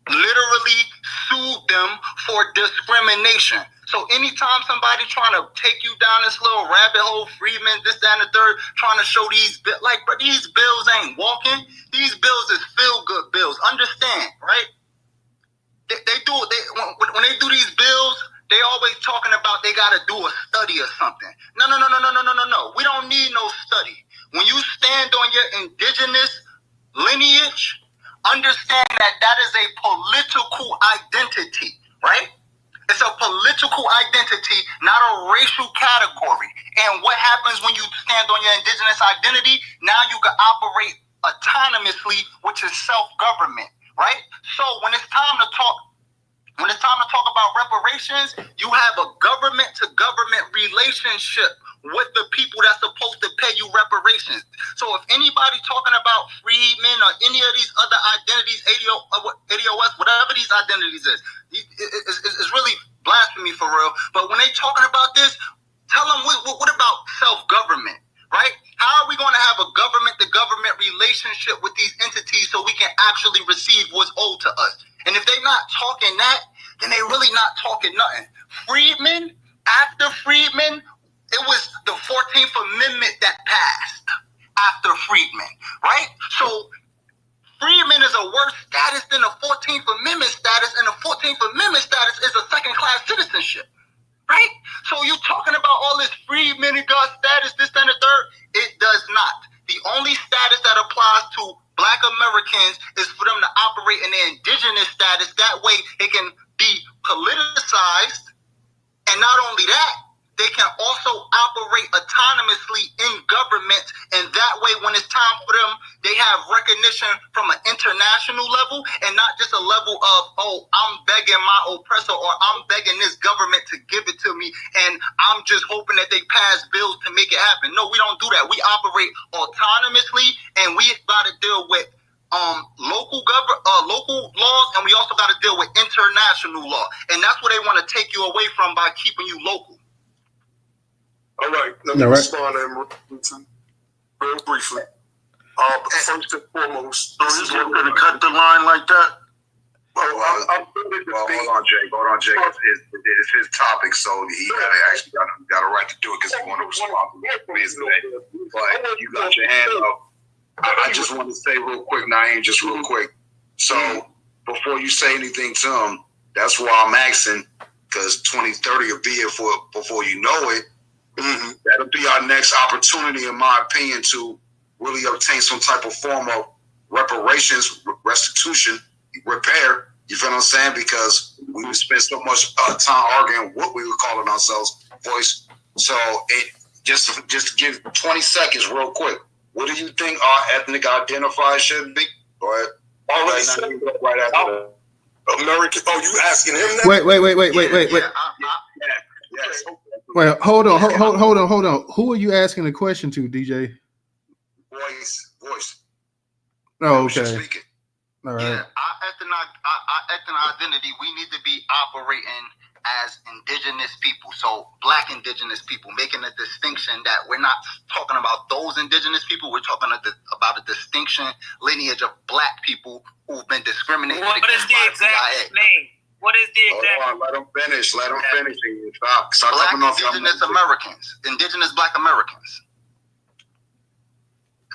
literally sued them for discrimination. So anytime somebody trying to take you down this little rabbit hole, Freedmen, this, that, and the third, trying to show these bills ain't walking. These bills is feel-good bills. Understand, right? When they do these bills, they always talking about they got to do a study or something. No. We don't need no study. When you stand on your indigenous lineage, understand that is a political identity, right? It's a political identity, not a racial category. And what happens when you stand on your indigenous identity? Now you can operate autonomously, which is self-government, right? So when it's time to talk about reparations, you have a government-to-government relationship with the people that's supposed to pay you reparations. So if anybody talking about Freedmen or any of these other identities, ADOS, whatever these identities is, it's really blasphemy for real. But when they talking about this, tell them what about self-government, right? How are we going to have a government-to-government relationship with these entities so we can actually receive what's owed to us? And if they're not talking that, then they really not talking nothing. Freedmen, after Freedmen, it was the 14th Amendment that passed after Freedmen, right? So Freedmen is a worse status than the 14th Amendment status, and the 14th Amendment status is a second-class citizenship. Right? So you talking about all this Freedmen and God status, this, and the third? It does not. The only status that applies to Black Americans is for them to operate in their indigenous status. That way it can be politicized. And not only that, they can also operate autonomously in government. And that way, when it's time for them, they have recognition from an international level and not just a level of, oh, I'm begging my oppressor or I'm begging this government to give it to me. And I'm just hoping that they pass bills to make it happen. No, we don't do that. We operate autonomously, and we got to deal with local laws, and we also got to deal with international law. And that's what they want to take you away from by keeping you local. All right, let me respond to him real briefly. First and foremost, So he's just going to cut the line like that? I'm Hold on, Jake. It's his topic, so he got a right to do it because he want to respond to his today. But you got your hand up. I just want to say real quick, Nyhiem, just real quick. So before you say anything to him, that's why I'm asking, because 2030 will be here before you know it. That'll be our next opportunity, in my opinion, to really obtain some type of form of reparations, restitution, repair. You feel what I'm saying? Because we would spend so much time arguing what we were calling ourselves, voice. So just give 20 seconds real quick. What do you think our ethnic identifiers should be? Go ahead. Already said right after that. American. Oh, you asking him that? Wait. Yes. Well, hold on. Who are you asking the question to, DJ? Voice. Oh, okay. All right. Yeah, our ethnic identity, we need to be operating as indigenous people. So Black indigenous people, making a distinction that we're not talking about those indigenous people. We're talking about a distinction lineage of Black people who've been discriminated against. What is the exact name? What is the exact? Hold on, let him finish. And stop Black talking off indigenous Americans, indigenous Black Americans.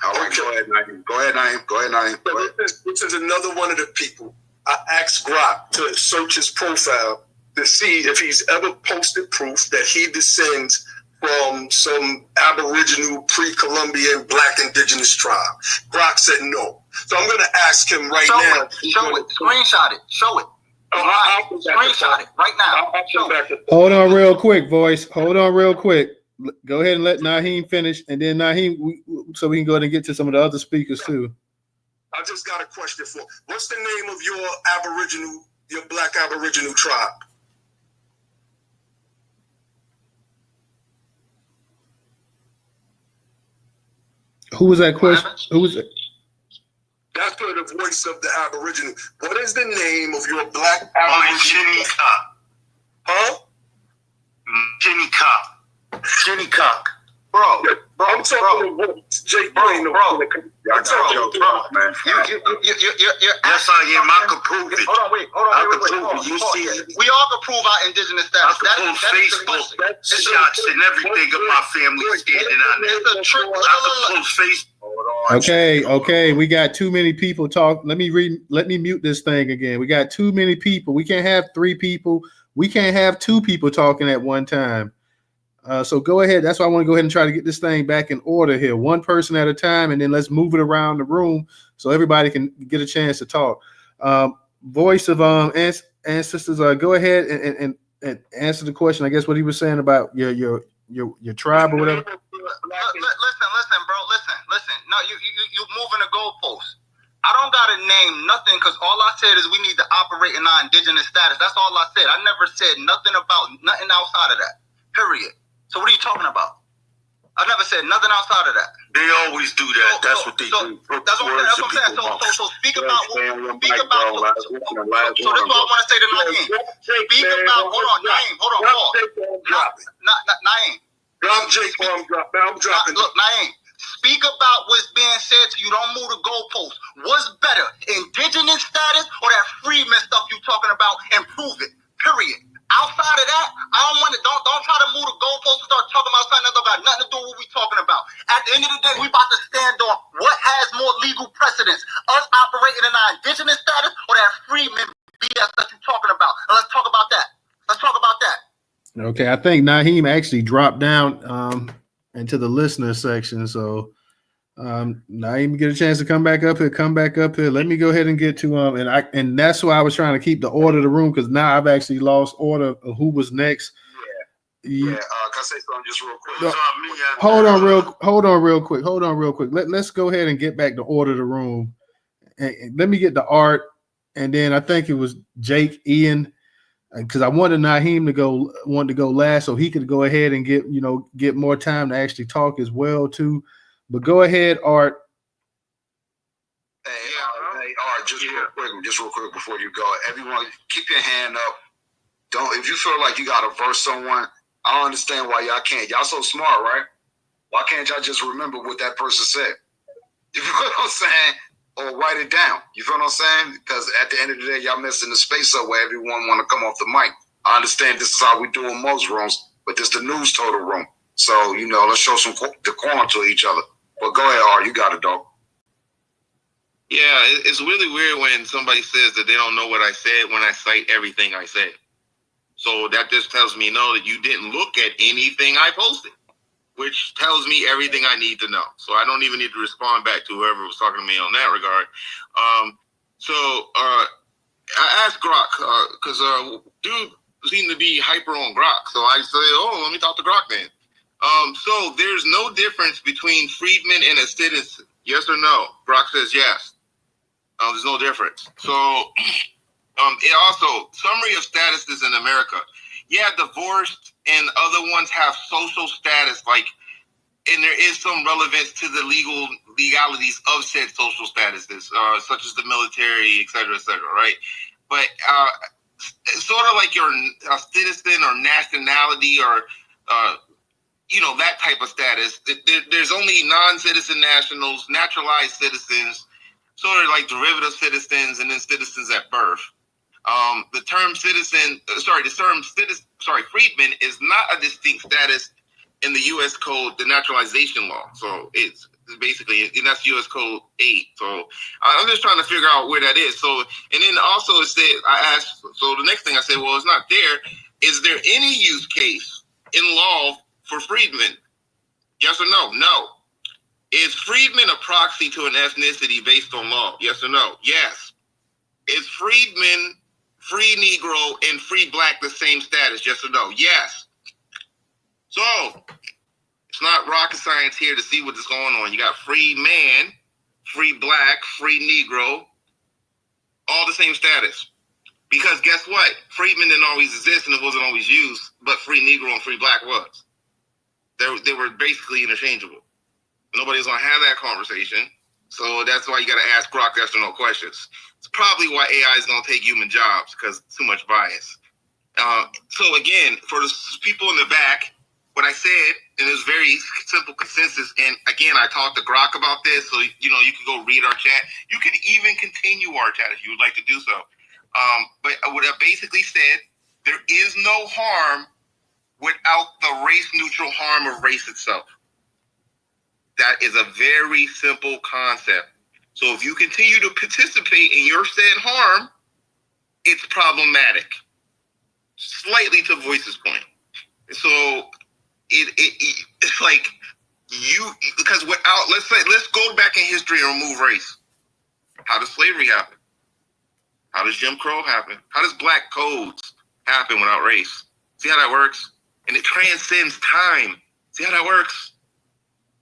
All right, go ahead, Nyhiem. This is another one of the people. I asked Grok to search his profile to see if he's ever posted proof that he descends from some Aboriginal pre-Columbian Black indigenous tribe. Grok said no. So I'm going to ask him right now. Show it. Screenshot it. Show it. Screenshot it right now. Hold on real quick, voice. Hold on real quick. Go ahead and let Nyhiem finish, and then Nyhiem, so we can go ahead and get to some of the other speakers too. I just got a question for. What's the name of your Black Aboriginal tribe? Who was that question? Who was it? That's for the voice of the Aboriginal. What is the name of your Black Aboriginal? Huh? Shinnecock. Bro, I'm talking about Jake. Bro. Man. Yes, I am. I can prove it. Hold on, wait. You see, we all can prove our indigenous status. I can prove Facebook shots and everything of my family standing on there. It's a trick. I can prove Facebook. Okay. We got too many people talk. Let me mute this thing again. We got too many people. We can't have 3 people. We can't have 2 people talking at one time. So go ahead. That's why I want to go ahead and try to get this thing back in order here. One person at a time, and then let's move it around the room so everybody can get a chance to talk. Voice of ancestors, go ahead and answer the question. I guess what he was saying about your tribe or whatever. Listen, bro. Listen. No, you moving the goalposts. I don't gotta name nothing because all I said is we need to operate in our indigenous status. That's all I said. I never said nothing about nothing outside of that. Period. So what are you talking about? I never said nothing outside of that. They always do that. That's what they do. That's what I'm saying. So speak about what. So this is what I want to say to Nyhiem. Speak about. Hold on, Nyhiem. Hold on, Nyhiem. Drop Jake for him. I'm dropping. Look, Nyhiem. Speak about what's being said to you. Don't move the goalposts. What's better, indigenous status or that Freedman stuff you talking about? And prove it. Period. Outside of that, I don't want to. Don't try to move the goalposts and start talking about something that don't got nothing to do with what we talking about. At the end of the day, we about to stand on what has more legal precedence: us operating in our indigenous status or that Freedman BS that you talking about. And let's talk about that. Okay, I think Nyhiem actually dropped down into the listener section. So Nyhiem, get a chance to come back up here. Let me go ahead and get to and that's why I was trying to keep the order of the room, because now I've actually lost order of who was next. Can I say something just real quick? No, hold on real quick. Let's go ahead and get back to order of the room. And let me get the Art, and then I think it was Jake, Ian, because I wanted Nyhiem to go last so he could go ahead and get more time to actually talk as well too. But go ahead, Art. Hey, Art, just real quick before you go. Everyone, keep your hand up. If you feel like you got to verse someone, I don't understand why y'all can't. Y'all so smart, right? Why can't y'all just remember what that person said? You feel what I'm saying? Or write it down. You feel what I'm saying? Because at the end of the day, y'all messing the space up where everyone want to come off the mic. I understand this is how we do in most rooms, but this is the news total room. So, let's show some decorum to each other. But go ahead, Art. You got it, dog. Yeah, it's really weird when somebody says that they don't know what I said when I cite everything I said. So that just tells me, that you didn't look at anything I posted, which tells me everything I need to know. So I don't even need to respond back to whoever was talking to me on that regard. I asked Grok, because dude seemed to be hyper on Grok. So I said, let me talk to Grok then. So there's no difference between Freedman and a citizen. Yes or no? Grok says yes. There's no difference. So it also, summary of statuses in America. Yeah, divorced and other ones have social status, and there is some relevance to the legalities of said social statuses, such as the military, et cetera, right? But sort of like your citizen or nationality or that type of status. There's only non-citizen nationals, naturalized citizens, sort of like derivative citizens, and then citizens at birth. The term freedman is not a distinct status in the U.S. Code, the naturalization law. So it's basically, and that's U.S. Code 8. So I'm just trying to figure out where that is. So, and then also it said, I asked, so the next thing I said, well, it's not there. Is there any use case in law for freedmen? Yes or no? No. Is freedman a proxy to an ethnicity based on law? Yes or no? Yes. Is freedman, free Negro, and free Black the same status? Yes or no? Yes. So it's not rocket science here to see what is going on. You got free man, free Black, free Negro, all the same status. Because guess what? Freedmen didn't always exist and it wasn't always used, but free Negro and free Black was. They were basically interchangeable. Nobody's going to have that conversation. So that's why you got to ask Grok yes or no questions. It's probably why AI is going to take human jobs, because too much bias. So again, for the people in the back, what I said, and it was very simple consensus, and again, I talked to Grok about this, so you can go read our chat. You can even continue our chat if you would like to do so. But what I basically said, there is no harm without the race-neutral harm of race itself. That is a very simple concept. So if you continue to participate in your said harm, it's problematic. Slightly to Voice's point. So it's like because let's go back in history and remove race. How does slavery happen? How does Jim Crow happen? How does black codes happen without race? See how that works? And it transcends time. See how that works?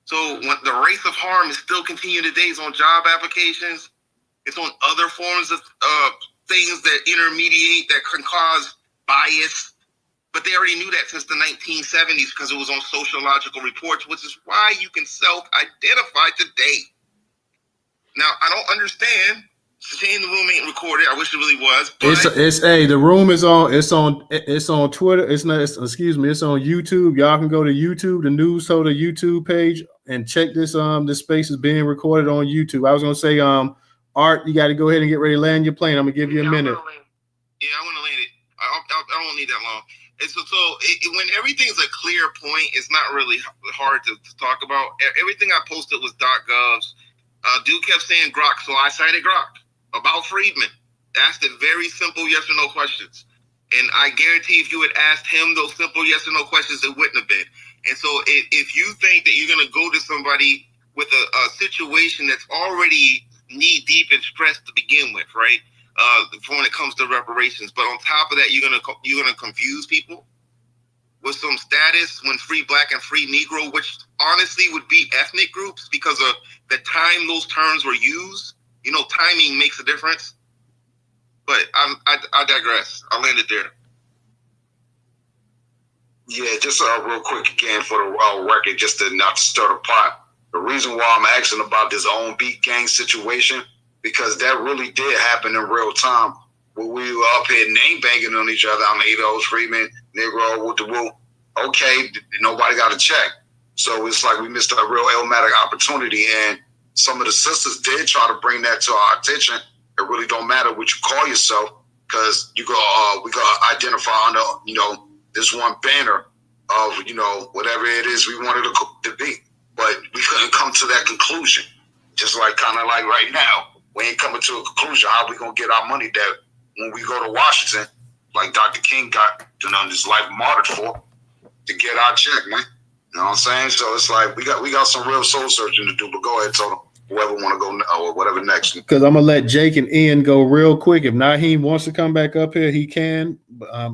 So when the race of harm is still continuing today, it's on job applications. It's on other forms of things that intermediate, that can cause bias. But they already knew that since the 1970s because it was on sociological reports, which is why you can self-identify today. Now, I don't understand. Saying the room ain't recorded. I wish it really was. But The room is on. It's on Twitter. It's on YouTube. Y'all can go to YouTube, the News Total YouTube page, and check this. This space is being recorded on YouTube. I was gonna say, Art, you got to go ahead and get ready to land your plane. I'm gonna give you a minute. Yeah, I want to land it. I don't need that long. And so when everything's a clear point, it's not really hard to talk about. Everything I posted was .govs. Dude kept saying Grok, so I cited Grok about Freedmen. Asked it very simple yes or no questions. And I guarantee if you had asked him those simple yes or no questions, it wouldn't have been. And so if you think that you're going to go to somebody with a situation that's already knee deep in stress to begin with, right? When it comes to reparations, but on top of that, you're gonna confuse people with some status when free black and free Negro, which honestly would be ethnic groups because of the time those terms were used. You know, timing makes a difference. But I digress. I'll land it there. Yeah, just real quick again for the record, just to not stir the pot. The reason why I'm asking about this own beat gang situation, because that really did happen in real time. When we were up here name banging on each other, I'm Ados, Freedman, Negro, with the woo. Okay, nobody got a check. So it's like we missed a real elmatic opportunity. And some of the sisters did try to bring that to our attention. It really don't matter what you call yourself, because we got identify under, this one banner of, whatever it is we wanted to be. But we couldn't come to that conclusion. Just like kind of like right now. We ain't coming to a conclusion. How we gonna get our money that when we go to Washington, like Dr. King got his life martyred for, to get our check, man. You know what I'm saying? So it's like we got some real soul searching to do. But go ahead, Toto. Whoever want to go or whatever next. Because I'm gonna let Jake and Ian go real quick. If Nyhiem wants to come back up here, he can.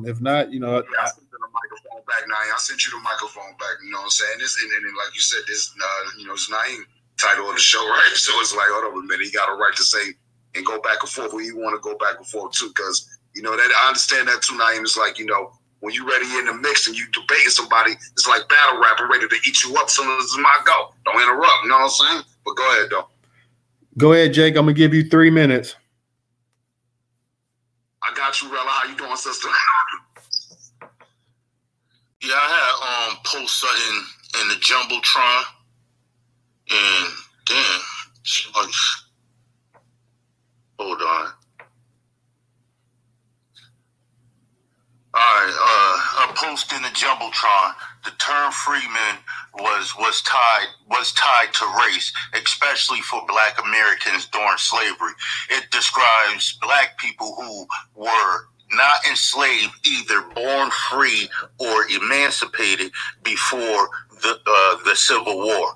If not, I sent you the microphone back, Nyhiem. I sent you the microphone back. You know what I'm saying? This and like you said, this it's Nyhiem title of the show, right? So it's like, hold on a minute, he got a right to say and go back and forth where you want to go back and forth too, because that I understand that too, Nyhiem. It's like, when you ready in the mix and you debating somebody, it's like battle rap. I'm ready to eat you up as soon as my go. Don't interrupt, you know what I'm saying? But go ahead though. Go ahead, Jake. I'm gonna give you 3 minutes. I got you, Rella. How you doing, sister? Yeah, I had post something in the Jumbotron, and damn, hold on. All right, I posted in the Jumbotron. The term Freedman was tied to race, especially for Black Americans during slavery. It describes Black people who were not enslaved, either born free or emancipated before the Civil War.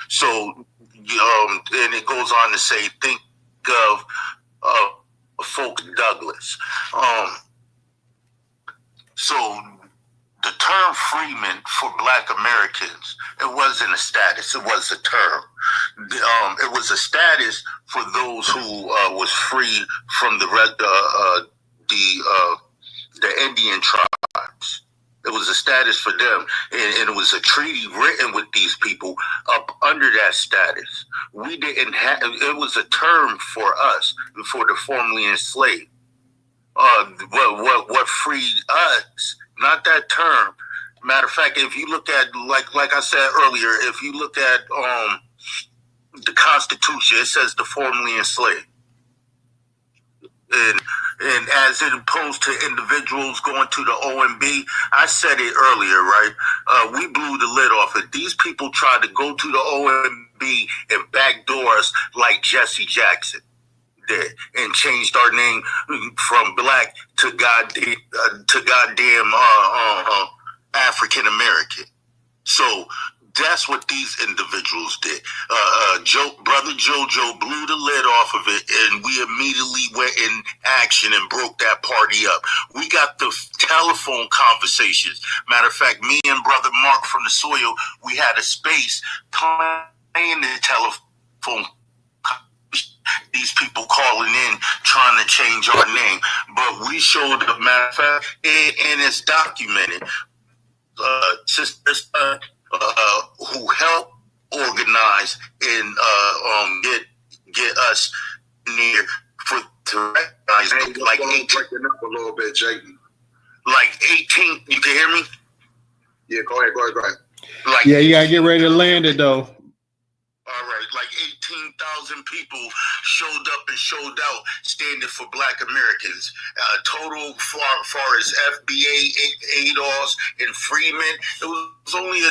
So, and it goes on to say, think of Folk Douglas. So the term Freedman for Black Americans, it wasn't a status, it was a term. It was a status for those who was free from the Indian tribes. It was a status for them, and it was a treaty written with these people up under that status. We didn't have, it was a term for us, for the formerly enslaved. What freed us, not that term. Matter of fact, if you look at, like I said earlier, if you look at the Constitution, it says the formerly enslaved. And as it opposed to individuals going to the OMB, I said it earlier, right? We blew the lid off it. These people tried to go to the OMB and backdoor us like Jesse Jackson did, and changed our name from Black to goddamn African American. So that's what these individuals did. Brother JoJo blew the lid off of it, and we immediately went in action and broke that party up. We got the telephone conversations. Matter of fact, me and Brother Mark from the Soil, we had a space playing the telephone these people calling in trying to change our name. But we showed up, matter of fact, and it's documented. Sisters who help organize and get us near for to recognize like 18, breaking up a little bit, Jayden. Like 18. You can hear me? Yeah, go ahead. Like Yeah, you gotta get ready to land it though. All right, like 18,000 people showed up and showed out standing for Black Americans. Total far as FBA, ADOS, and Freedmen, it was only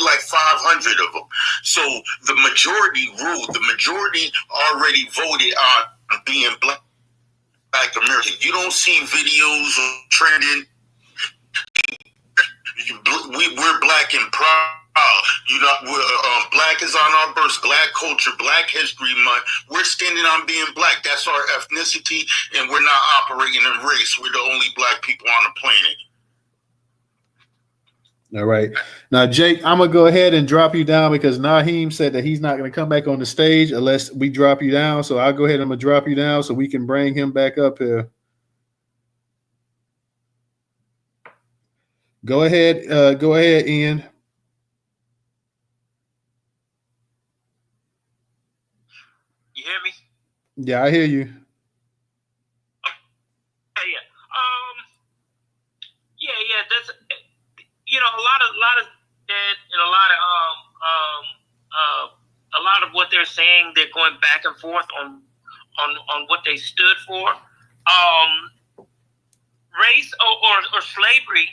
like 500 of them. So the majority ruled. The majority already voted on being Black American. You don't see videos trending. We're Black and proud. You know, Black is on our birth, Black culture, Black History Month. We're standing on being Black. That's our ethnicity, and we're not operating in race. We're the only Black people on the planet. All right. Now, Jake, I'm going to go ahead and drop you down because Nyhiem said that he's not going to come back on the stage unless we drop you down. So I'll go ahead and I'm going to drop you down so we can bring him back up here. Go ahead, Ian. You hear me? Yeah, I hear you. Yeah. That's a lot of what they're saying. They're going back and forth on what they stood for. Race or slavery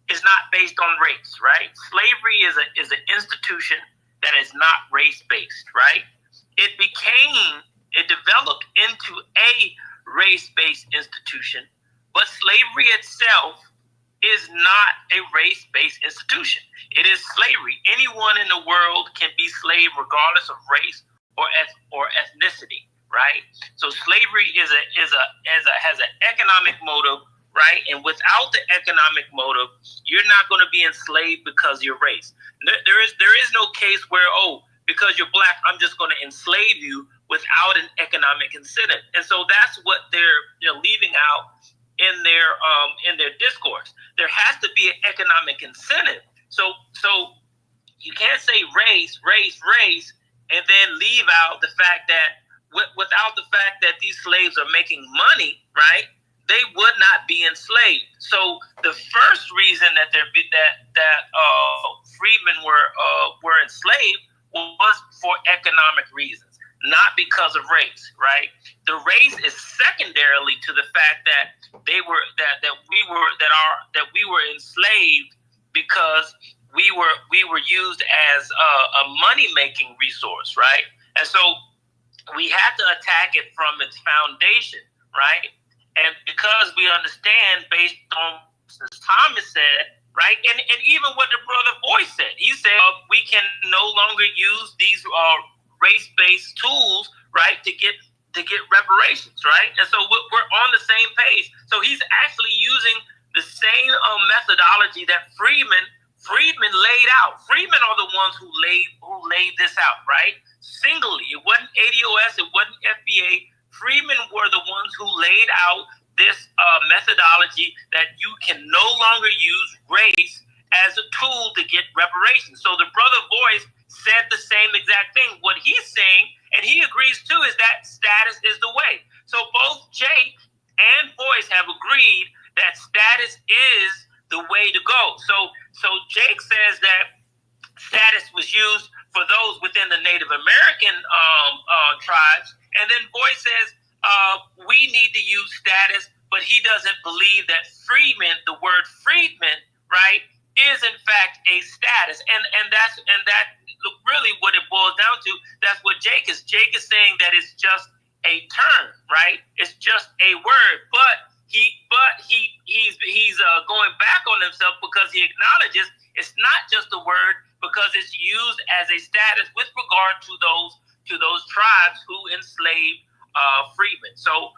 is not based on race, right? Slavery is an institution that is not race-based, right? It developed into a race-based institution, but slavery itself is not a race-based institution. It is slavery. Anyone in the world can be slave regardless of race or ethnicity, right? So slavery has an economic motive, right? And without the economic motive, you're not going to be enslaved because of your race. There is no case where, because you're Black, I'm just going to enslave you without an economic incentive. And so that's what they're leaving out in their discourse. There has to be an economic incentive. So you can't say race, and then leave out the fact that without the fact that these slaves are making money, right? They would not be enslaved. So the first reason that freedmen were enslaved was for economic reasons, not because of race, right? The race is secondarily to the fact that we were enslaved because we were used as a money-making resource, right? And so we have to attack it from its foundation, right? And because we understand, based on what Thomas said, right, and even what the brother Boyce said, he said we can no longer use these race-based tools, right, to get reparations, right? And so we're on the same page. So he's actually using the same methodology that Freedmen laid out. Freedmen are the ones who laid this out, right? Singly, it wasn't ADOS, it wasn't FBA. Freedmen were the ones who laid out this methodology that you can no longer use race as a tool to get reparations. So the brother Boyce said the same exact thing. What he's saying, and he agrees too, is that status is the way. So both Jake and Boyce have agreed that status is the way to go. So Jake says that status was used for those within the Native American tribes, and then Boyce says we need to use status, but he doesn't believe that freedmen, the word freedman, right, is in fact a status, and that really what it boils down to. That's what Jake is saying, that it's just a term, right? It's just a word, but he's going back on himself because he acknowledges it's not just a word, because it's used as a status with regard to those tribes who enslaved freedmen. So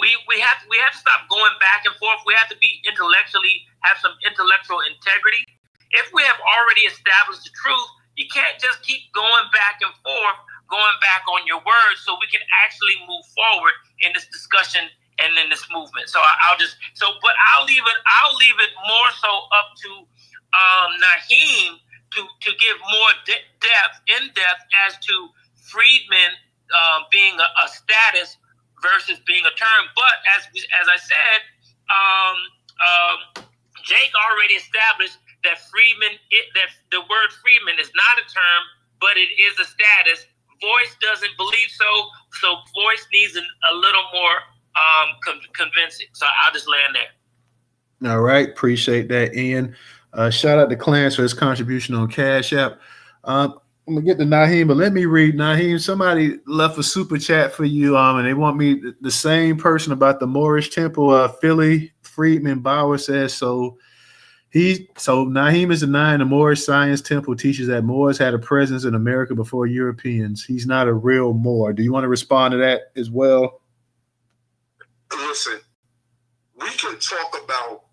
we have to stop going back and forth. We have to have some intellectual integrity. If we have already established the truth, you can't just keep going back and forth, going back on your words so we can actually move forward in this discussion and in this movement. So but I'll leave it more so up to Nyhiem to give more in depth as to Freedmen being a status versus being a term. But as I said, Jake already established that that the word Freedman is not a term, but it is a status. Voice doesn't believe so Voice needs a little more convincing. So I'll just land there. All right, appreciate that, Ian. Shout out to Clarence for his contribution on Cash App. I'm gonna get to Nyhiem, but let me read Nyhiem. Somebody left a super chat for you, and they want me the same person about the Moorish temple. Philly Freedman Bauer says so. Nyhiem is denying the Moorish Science Temple teaches that Moors had a presence in America before Europeans. He's not a real Moor. Do you want to respond to that as well? Listen, we can talk about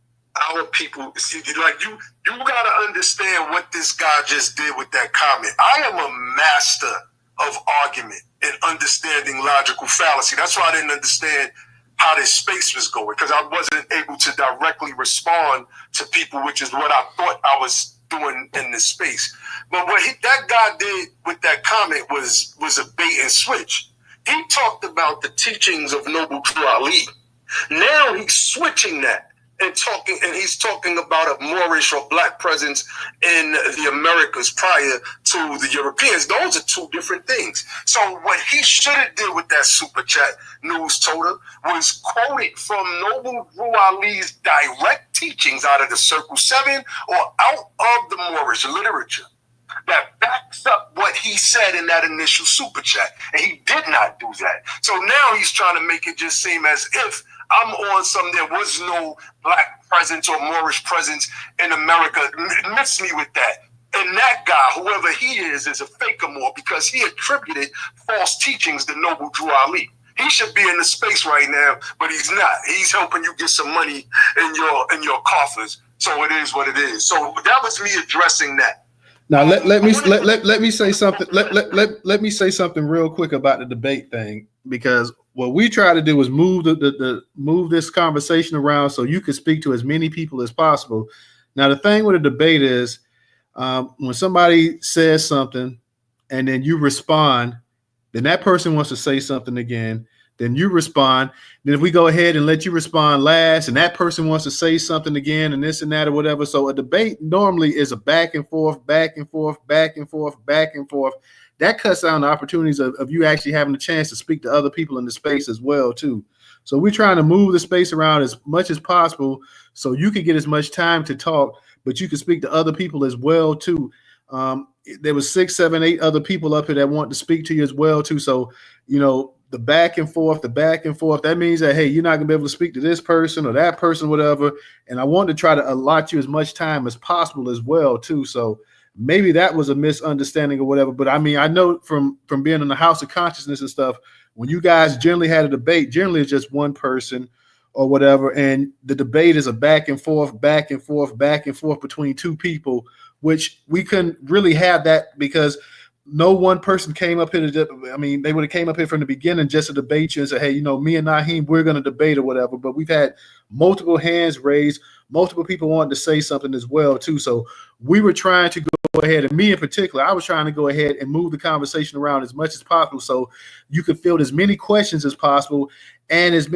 our people. Like you gotta understand what this guy just did with that comment. I am a master of argument and understanding logical fallacy. That's why I didn't understand how this space was going, because I wasn't able to directly respond to people, which is what I thought I was doing in this space. But what that guy did with that comment was a bait and switch. He talked about the teachings of Noble Drew Ali. Now he's switching that and he's talking about a Moorish or black presence in the Americas prior to the Europeans. Those are two different things. So what he should have did with that super chat, News Toda, was quoted from Noble Drew Ali's direct teachings out of the Circle 7 or out of the Moorish literature that backs up what he said in that initial super chat. And he did not do that. So now he's trying to make it just seem as if I'm on some, there was no black presence or Moorish presence in America. Miss me with that. And that guy, whoever he is a fake Moor because he attributed false teachings to Noble Drew Ali. He should be in the space right now, but he's not. He's helping you get some money in your coffers. So it is what it is. So that was me addressing that. Now let me say something. Let me say something real quick about the debate thing, because what we try to do is move move this conversation around so you can speak to as many people as possible. Now the thing with a debate is when somebody says something and then you respond, then that person wants to say something again. Then you respond. Then if we go ahead and let you respond last, and that person wants to say something again, and this and that or whatever. So a debate normally is a back and forth, back and forth, back and forth, back and forth. That cuts down the opportunities of you actually having a chance to speak to other people in the space as well, too. So we're trying to move the space around as much as possible so you can get as much time to talk, but you can speak to other people as well, too. There was 6, 7, 8 other people up here that want to speak to you as well, too. So, the back and forth, that means that, hey, you're not gonna be able to speak to this person or that person, whatever. And I want to try to allot you as much time as possible as well, too. So maybe that was a misunderstanding or whatever. But I mean, I know from being in the House of Consciousness and stuff, when you guys generally had a debate, generally it's just one person or whatever. And the debate is a back and forth between two people, which we couldn't really have that because no one person came up here they would have came up here from the beginning just to debate you and say, hey, me and Nyhiem, we're going to debate or whatever. But we've had multiple hands raised, multiple people wanting to say something as well, too. So we were trying to go ahead, and me in particular, I was trying to go ahead and move the conversation around as much as possible so you could field as many questions as possible and as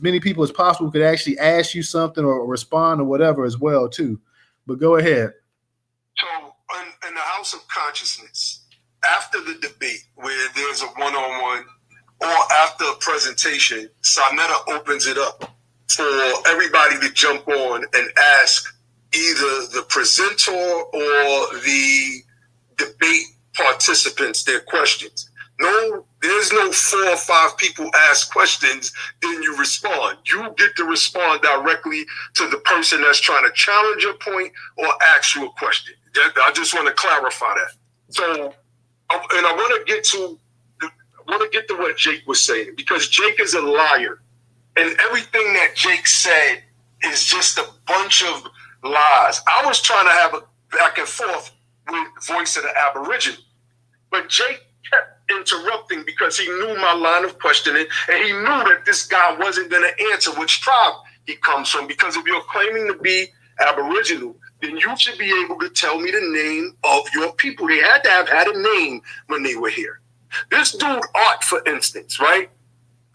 many people as possible could actually ask you something or respond or whatever as well, too. But go ahead. So in the House of Consciousness, after the debate where there's a one-on-one or after a presentation, Sarnetta opens it up for everybody to jump on and ask either the presenter or the debate participants their questions. No, there's no 4 or 5 people ask questions, then you respond. You get to respond directly to the person that's trying to challenge your point or ask you a question. I just want to clarify that. So, and I want to get to what Jake was saying, because Jake is a liar, and everything that Jake said is just a bunch of lies. I was trying to have a back and forth with Voice of the Aboriginal, but Jake kept interrupting because he knew my line of questioning, and he knew that this guy wasn't going to answer which tribe he comes from. Because if you're claiming to be Aboriginal, then you should be able to tell me the name of your people. They had to have had a name when they were here. This dude, Art, for instance, right?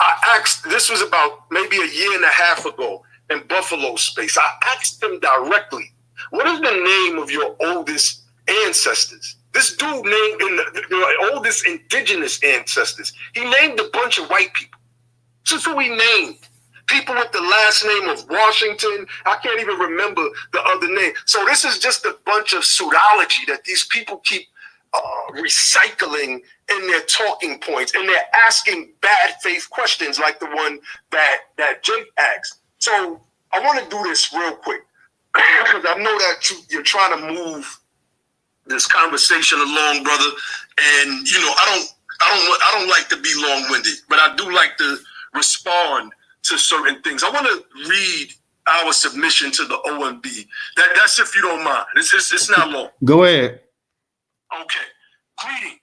I asked, this was about maybe a year and a half ago in Buffalo space. I asked him directly, what is the name of your oldest ancestors? This dude named the oldest indigenous ancestors. He named a bunch of white people. This is who he named. People with the last name of Washington. I can't even remember the other name. So this is just a bunch of pseudology that these people keep recycling in their talking points, and they're asking bad faith questions like the one that Jake asked. So I want to do this real quick because I know that you're trying to move this conversation along, brother. And you know, I don't like to be long-winded, but I do like to respond to certain things. I want to read our submission to the OMB. That's if you don't mind. It's not long. Go ahead. Okay. Greetings.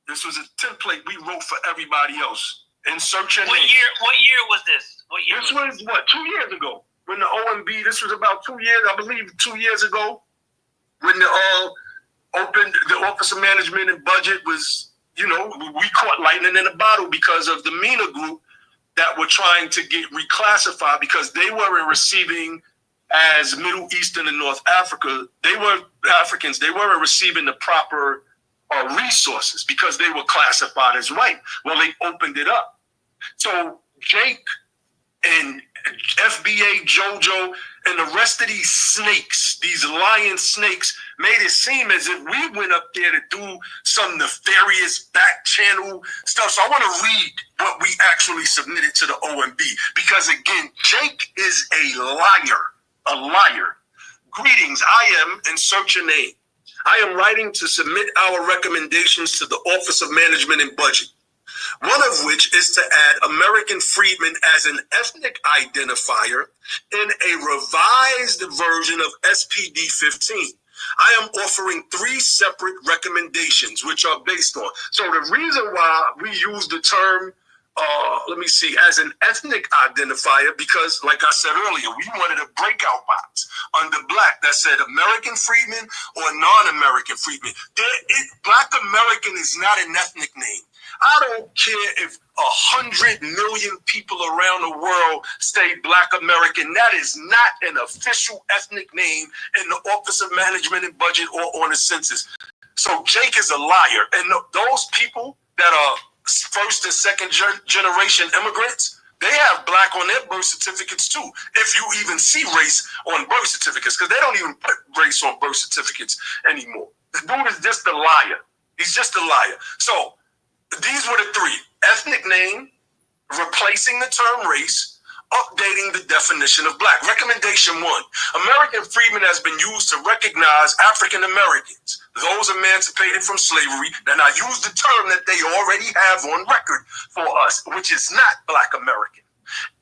This was a template we wrote for everybody else. Insert your name. What year was this? This was what, 2 years ago? When the OMB, this was about 2 years, I believe 2 years ago, when the opened the Office of Management and Budget was, you know, we caught lightning in a bottle because of the MENA group that were trying to get reclassified because they weren't receiving, as Middle Eastern and North Africa, they were Africans, they weren't receiving the proper resources because they were classified as white. Well, they opened it up. So Jake and FBA, JoJo, and the rest of these snakes, these lion snakes, made it seem as if we went up there to do some nefarious back channel stuff. So I want to read what we actually submitted to the OMB because, again, Jake is a liar. Greetings, I am, insert your name. I am writing to submit our recommendations to the Office of Management and Budget, one of which is to add American Freedmen as an ethnic identifier in a revised version of SPD 15. I am offering 3 separate recommendations, which are based on. So the reason why we use the term, as an ethnic identifier, because like I said earlier, we wanted a breakout box under black that said American Freedmen or non-American Freedmen. Black American is not an ethnic name. I don't care if 100 million people around the world say Black American. That is not an official ethnic name in the Office of Management and Budget or on the census. So Jake is a liar. And those people that are first and second generation immigrants, they have black on their birth certificates too. If you even see race on birth certificates, because they don't even put race on birth certificates anymore. The dude is just a liar. He's just a liar. So these were the 3: ethnic name, replacing the term race, updating the definition of black. Recommendation 1, American Freedmen has been used to recognize African Americans, those emancipated from slavery, and I use the term that they already have on record for us, which is not Black American.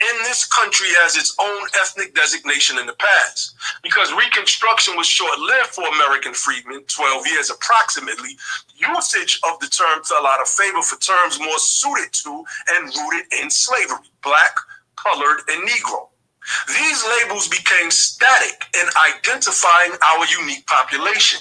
In this country has its own ethnic designation in the past. Because Reconstruction was short-lived for American freedmen, 12 years approximately, usage of the term fell out of favor for terms more suited to and rooted in slavery: black, colored, and Negro. These labels became static in identifying our unique population.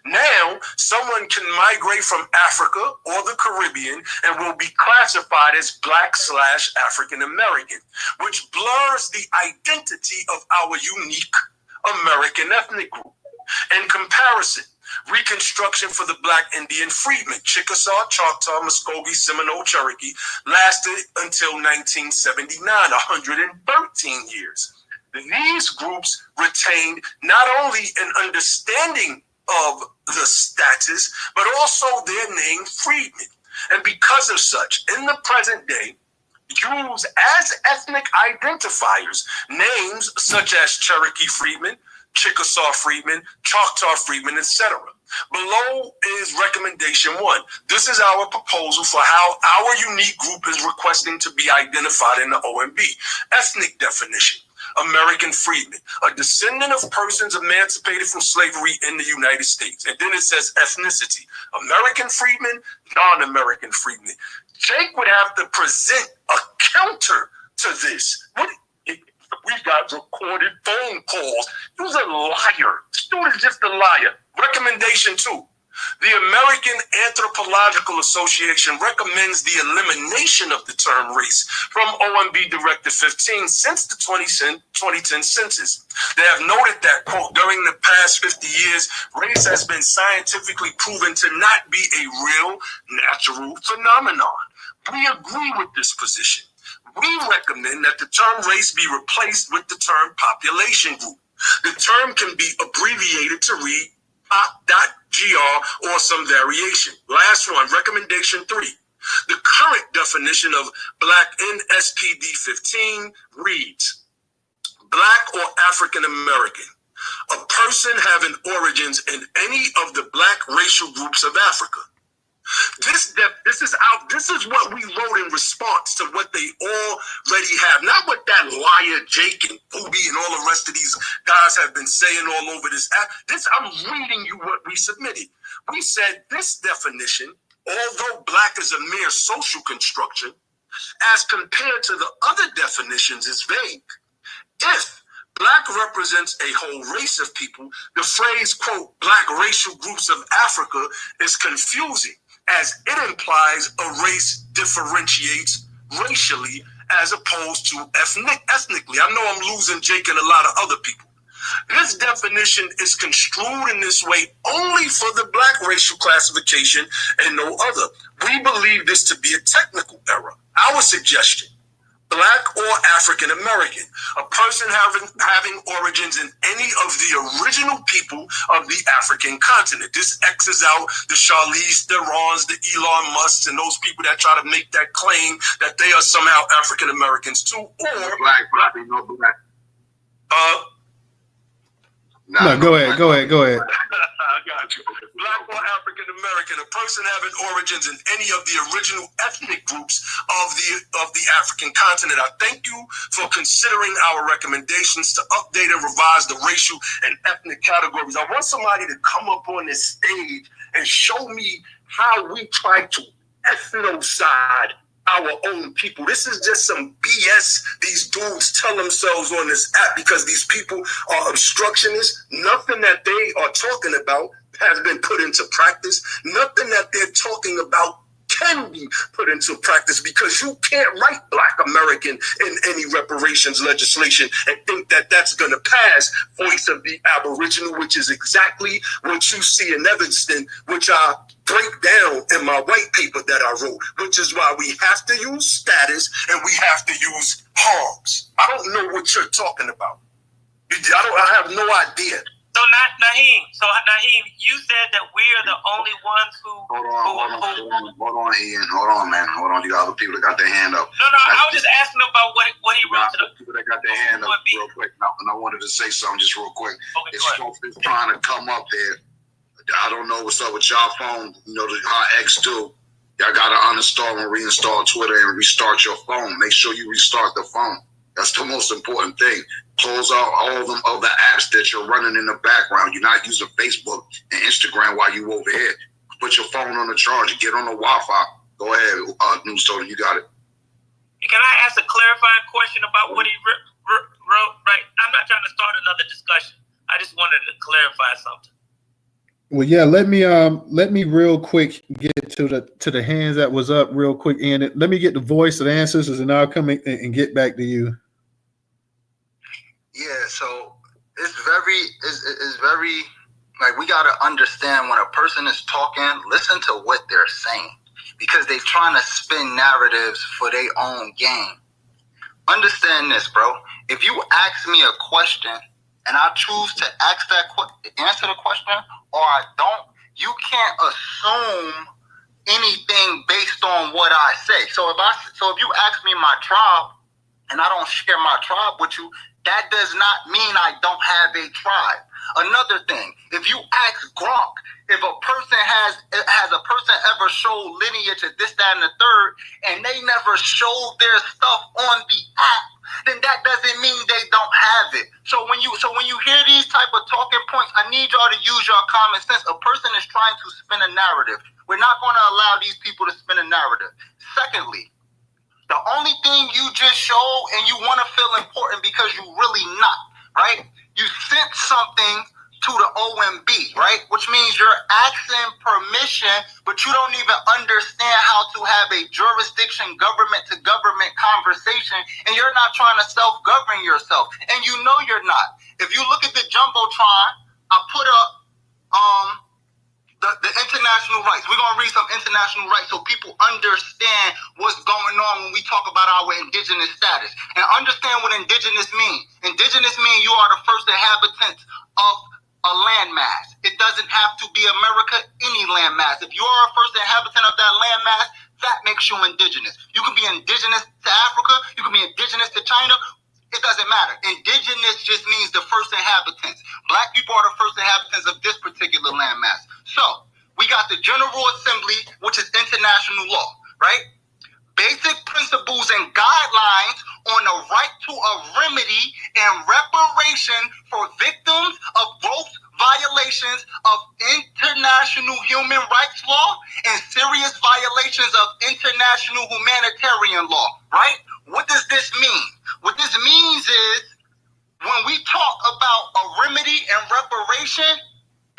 Now, someone can migrate from Africa or the Caribbean and will be classified as Black/African American, which blurs the identity of our unique American ethnic group. In comparison, Reconstruction for the Black Indian Freedmen, Chickasaw, Choctaw, Muskogee, Seminole, Cherokee, lasted until 1979, 113 years. These groups retained not only an understanding of the status, but also their name Freedmen. And because of such, in the present day, use as ethnic identifiers names such as Cherokee Freedmen, Chickasaw Freedmen, Choctaw Freedmen, etc. Below is recommendation 1. This is our proposal for how our unique group is requesting to be identified in the OMB. Ethnic definition. American freedmen, a descendant of persons emancipated from slavery in the United States. And then it says ethnicity. American freedmen, non-American freedmen. Jake would have to present a counter to this. We got recorded phone calls. He was a liar. Stewart is just a liar. Recommendation 2. The American Anthropological Association recommends the elimination of the term race from OMB Directive 15 since the 2010 census. They have noted that, quote, during the past 50 years, race has been scientifically proven to not be a real natural phenomenon. We agree with this position. We recommend that the term race be replaced with the term population group. The term can be abbreviated to read pop.gr or some variation. Last one, recommendation 3. The current definition of Black in SPD 15 reads, Black or African American, a person having origins in any of the Black racial groups of Africa. This is what we wrote in response to what they already have. Not what that liar Jake and Booby and all the rest of these guys have been saying all over this. I'm reading you what we submitted. We said this definition, although Black is a mere social construction, as compared to the other definitions, is vague. If Black represents a whole race of people, the phrase, quote, Black racial groups of Africa is confusing, as it implies a race differentiates racially as opposed to ethnically. I know I'm losing Jake and a lot of other people. This definition is construed in this way only for the Black racial classification and no other. We believe this to be a technical error. Our suggestion, Black or African American, a person having origins in any of the original people of the African continent. This X's out the Charlize Therons, the Elon Musks, and those people that try to make that claim that they are somehow African Americans too, or Black, no Black. No, go ahead. I got you. Black or African American, a person having origins in any of the original ethnic groups of the African continent. I thank you for considering our recommendations to update and revise the racial and ethnic categories. I want somebody to come up on this stage and show me how we try to ethnocide our own people. This is just some BS these dudes tell themselves on this app because these people are obstructionists. Nothing that they are talking about has been put into practice. Nothing that they're talking about can be put into practice because you can't write Black American in any reparations legislation and think that that's going to pass voice of the Aboriginal, which is exactly what you see in Evanston, which I break down in my white paper that I wrote, which is why we have to use status and we have to use harms. I don't know what you're talking about. I have no idea. So Nyhiem, you said that we are the only ones who. Hold on, Ian. Hold on, man. Hold on. You got other people that got their hand up. No, I was just asking about what he wrote to the people that got their hand up real quick. And I wanted to say something just real quick. Okay, It's trying to come up here. I don't know what's up with y'all phone. You know how X do. Y'all got to uninstall and reinstall Twitter and restart your phone. Make sure you restart the phone. That's the most important thing. Close out all of them other apps that you're running in the background. You're not using Facebook and Instagram while you over here. Put your phone on the charger. Get on the Wi-Fi. Go ahead, News Total. You got it. Can I ask a clarifying question about what he wrote? Right. I'm not trying to start another discussion. I just wanted to clarify something. Well, yeah. Let me real quick get to the hands that was up real quick, and let me get the voice of the ancestors, and I'll come in and get back to you. Yeah, so it's very like we gotta understand when a person is talking, listen to what they're saying because they're trying to spin narratives for their own gain. Understand this, bro. If you ask me a question and I choose to answer the question or I don't, you can't assume anything based on what I say. So if you ask me my tribe and I don't share my tribe with you, That does not mean I don't have a tribe. Another thing, if you ask Gronk, if a person has a person ever showed lineage of this, that, and the third, and they never showed their stuff on the app, then that doesn't mean they don't have it. So when you hear these type of talking points, I need y'all to use your common sense. A person is trying to spin a narrative. We're not going to allow these people to spin a narrative. Secondly, the only thing you just show and you want to feel important because you really not, right? You sent something to the OMB, right? Which means you're asking permission, but you don't even understand how to have a jurisdiction government to government conversation, and you're not trying to self-govern yourself. And you know you're not. If you look at the Jumbotron, I put up the international rights. We're going to read some international rights so people understand what's going on when we talk about our indigenous status. And understand what indigenous means. Indigenous means you are the first inhabitants of a landmass. It doesn't have to be America, any landmass. If you are a first inhabitant of that landmass, that makes you indigenous. You can be indigenous to Africa. You can be indigenous to China. It doesn't matter. Indigenous just means the first inhabitants. Black people are the first inhabitants of this particular landmass. So we got the General Assembly, which is international law, right? Basic principles and guidelines on the right to a remedy and reparation for victims of gross violations of international human rights law and serious violations of international humanitarian law, right? What does this mean? What this means is when we talk about a remedy and reparation,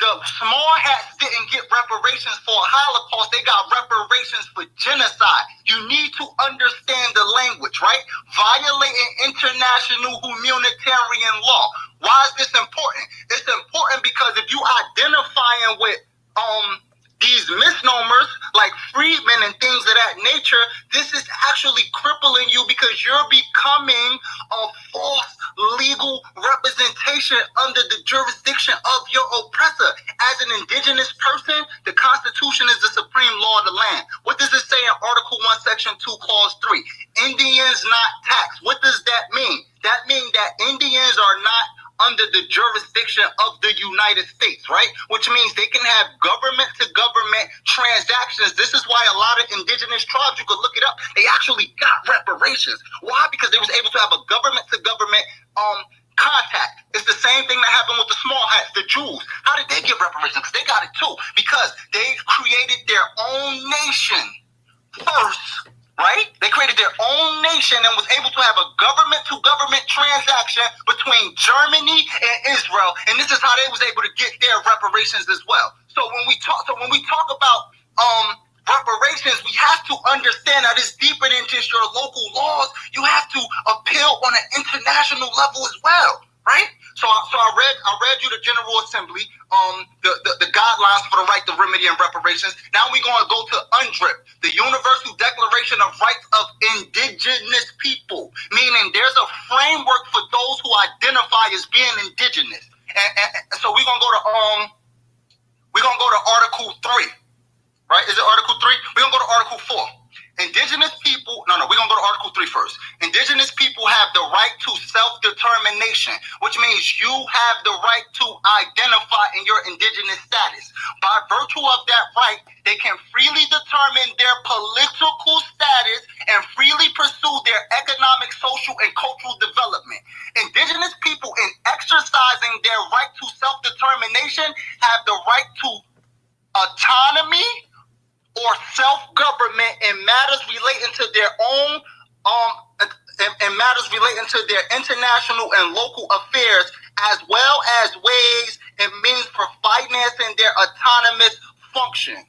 the small hats didn't get reparations for a Holocaust. They got reparations for genocide. You need to understand the language, right? Violating international humanitarian law. Why is this important? It's important because if you identifying with these misnomers like Freedmen and things of that nature, this is actually crippling you because you're becoming a false legal representation under the jurisdiction of your oppressor. As an indigenous person, the Constitution is the supreme law of the land. What does it say in Article 1, Section 2, Clause 3? Indians not taxed. What does that mean? That means that Indians are not under the jurisdiction of the United States, right? Which means they can have government-to-government transactions. This is why a lot of indigenous tribes, you could look it up, they actually got reparations. Why? Because they was able to have a government-to-government contact. It's the same thing that happened with the small hats, the Jews. How did they get reparations? Because they got it too. Because they created their own nation first, right? They created their own nation and was able to have a government-to-government transaction between Germany and Israel, and this is how they was able to get their reparations as well. So when we talk about reparations, we have to understand that it's deeper than just your local laws. You have to appeal on an international level as well, right? So I read you the General Assembly, the guidelines for the right to remedy and reparations. Now we're going to go to UNDRIP, the Universal Declaration of Rights of Indigenous People, meaning there's a framework for those who identify as being indigenous. And so we're gonna go to Article 3, right? Is it Article 3? We're gonna go to Article 4. Indigenous people, we're going to go to Article 3 first. Indigenous people have the right to self-determination, which means you have the right to identify in your indigenous status. By virtue of that right, they can freely determine their political status and freely pursue their economic, social, and cultural development. Indigenous people, in exercising their right to self-determination, have the right to autonomy or self-government in matters relating to their own in matters relating to their international and local affairs, as well as ways and means for financing their autonomous functions.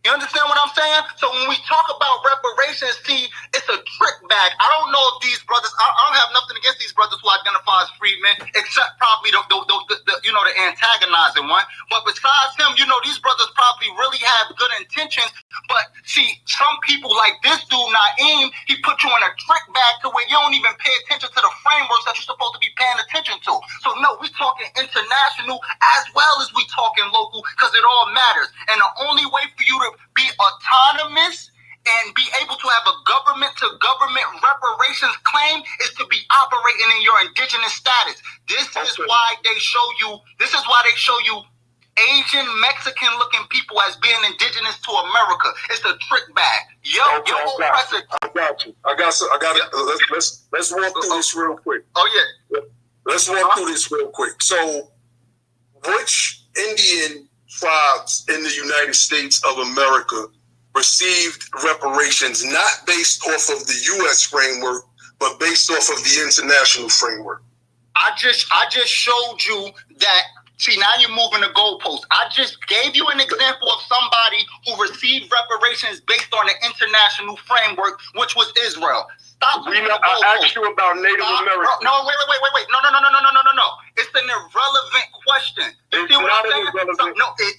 You understand what I'm saying? So when we talk about reparations, see, it's a trick bag. I don't know if these brothers, I don't have nothing against these brothers who identify as freedmen, except probably the antagonizing one. But besides him, these brothers probably really have good intentions. But see, some people like this dude, Nyhiem, he put you in a trick bag to where you don't even pay attention to the frameworks that you're supposed to be paying attention to. So no, we're talking international as well as we talking local, because it all matters. And the only way for you to be autonomous and be able to have a government-to-government reparations claim is to be operating in your indigenous status. This is why they show you Asian, Mexican-looking people as being indigenous to America. It's a trick bag. Your oppressor. I got you. I got it. Let's walk through this real quick. Oh yeah. Let's walk through this real quick. So, which Indian tribes in the United States of America received reparations not based off of the U.S. framework, but based off of the international framework? I just showed you that. See, now you're moving the goalpost. I just gave you an example of somebody who received reparations based on the international framework, which was Israel. Stop. I asked you about Native Americans. No, wait. No. It's an irrelevant question. It's not an irrelevant. No, it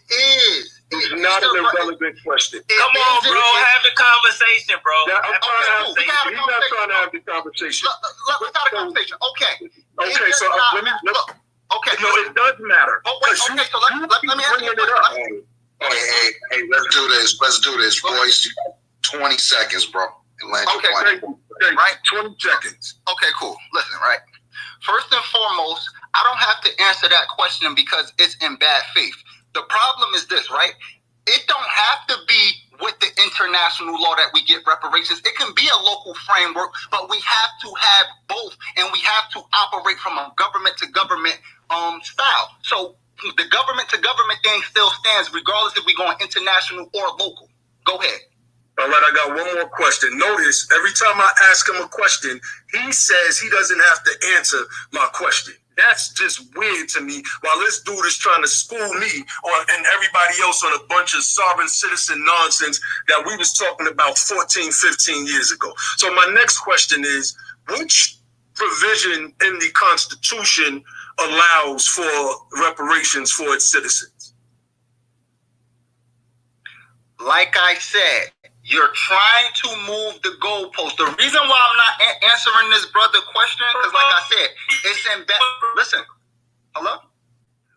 is. It's not an irrelevant question. Come on, bro. Have the conversation, bro. He's not trying to have the conversation. Let's have a conversation. Okay. Okay, so Okay. No, it does matter. Oh, wait, okay, so let me ask you a question. Hey, let's do this, boys. 20 seconds, bro. Okay, right? 20 seconds. Okay, cool. Listen, right? First and foremost, I don't have to answer that question because it's in bad faith. The problem is this, right? It don't have to be with the international law that we get reparations. It can be a local framework, but we have to have both, and we have to operate from a government-to-government style. So the government-to-government thing still stands regardless if we're going international or local. Go ahead. All right, I got one more question. Notice, every time I ask him a question, he says he doesn't have to answer my question. That's just weird to me. While this dude is trying to school me and everybody else on a bunch of sovereign citizen nonsense that we was talking about 14, 15 years ago. So my next question is, which provision in the Constitution allows for reparations for its citizens? Like I said, you're trying to move the goalpost. The reason why I'm not answering this brother question, because like I said, it's in bad. Listen, hello?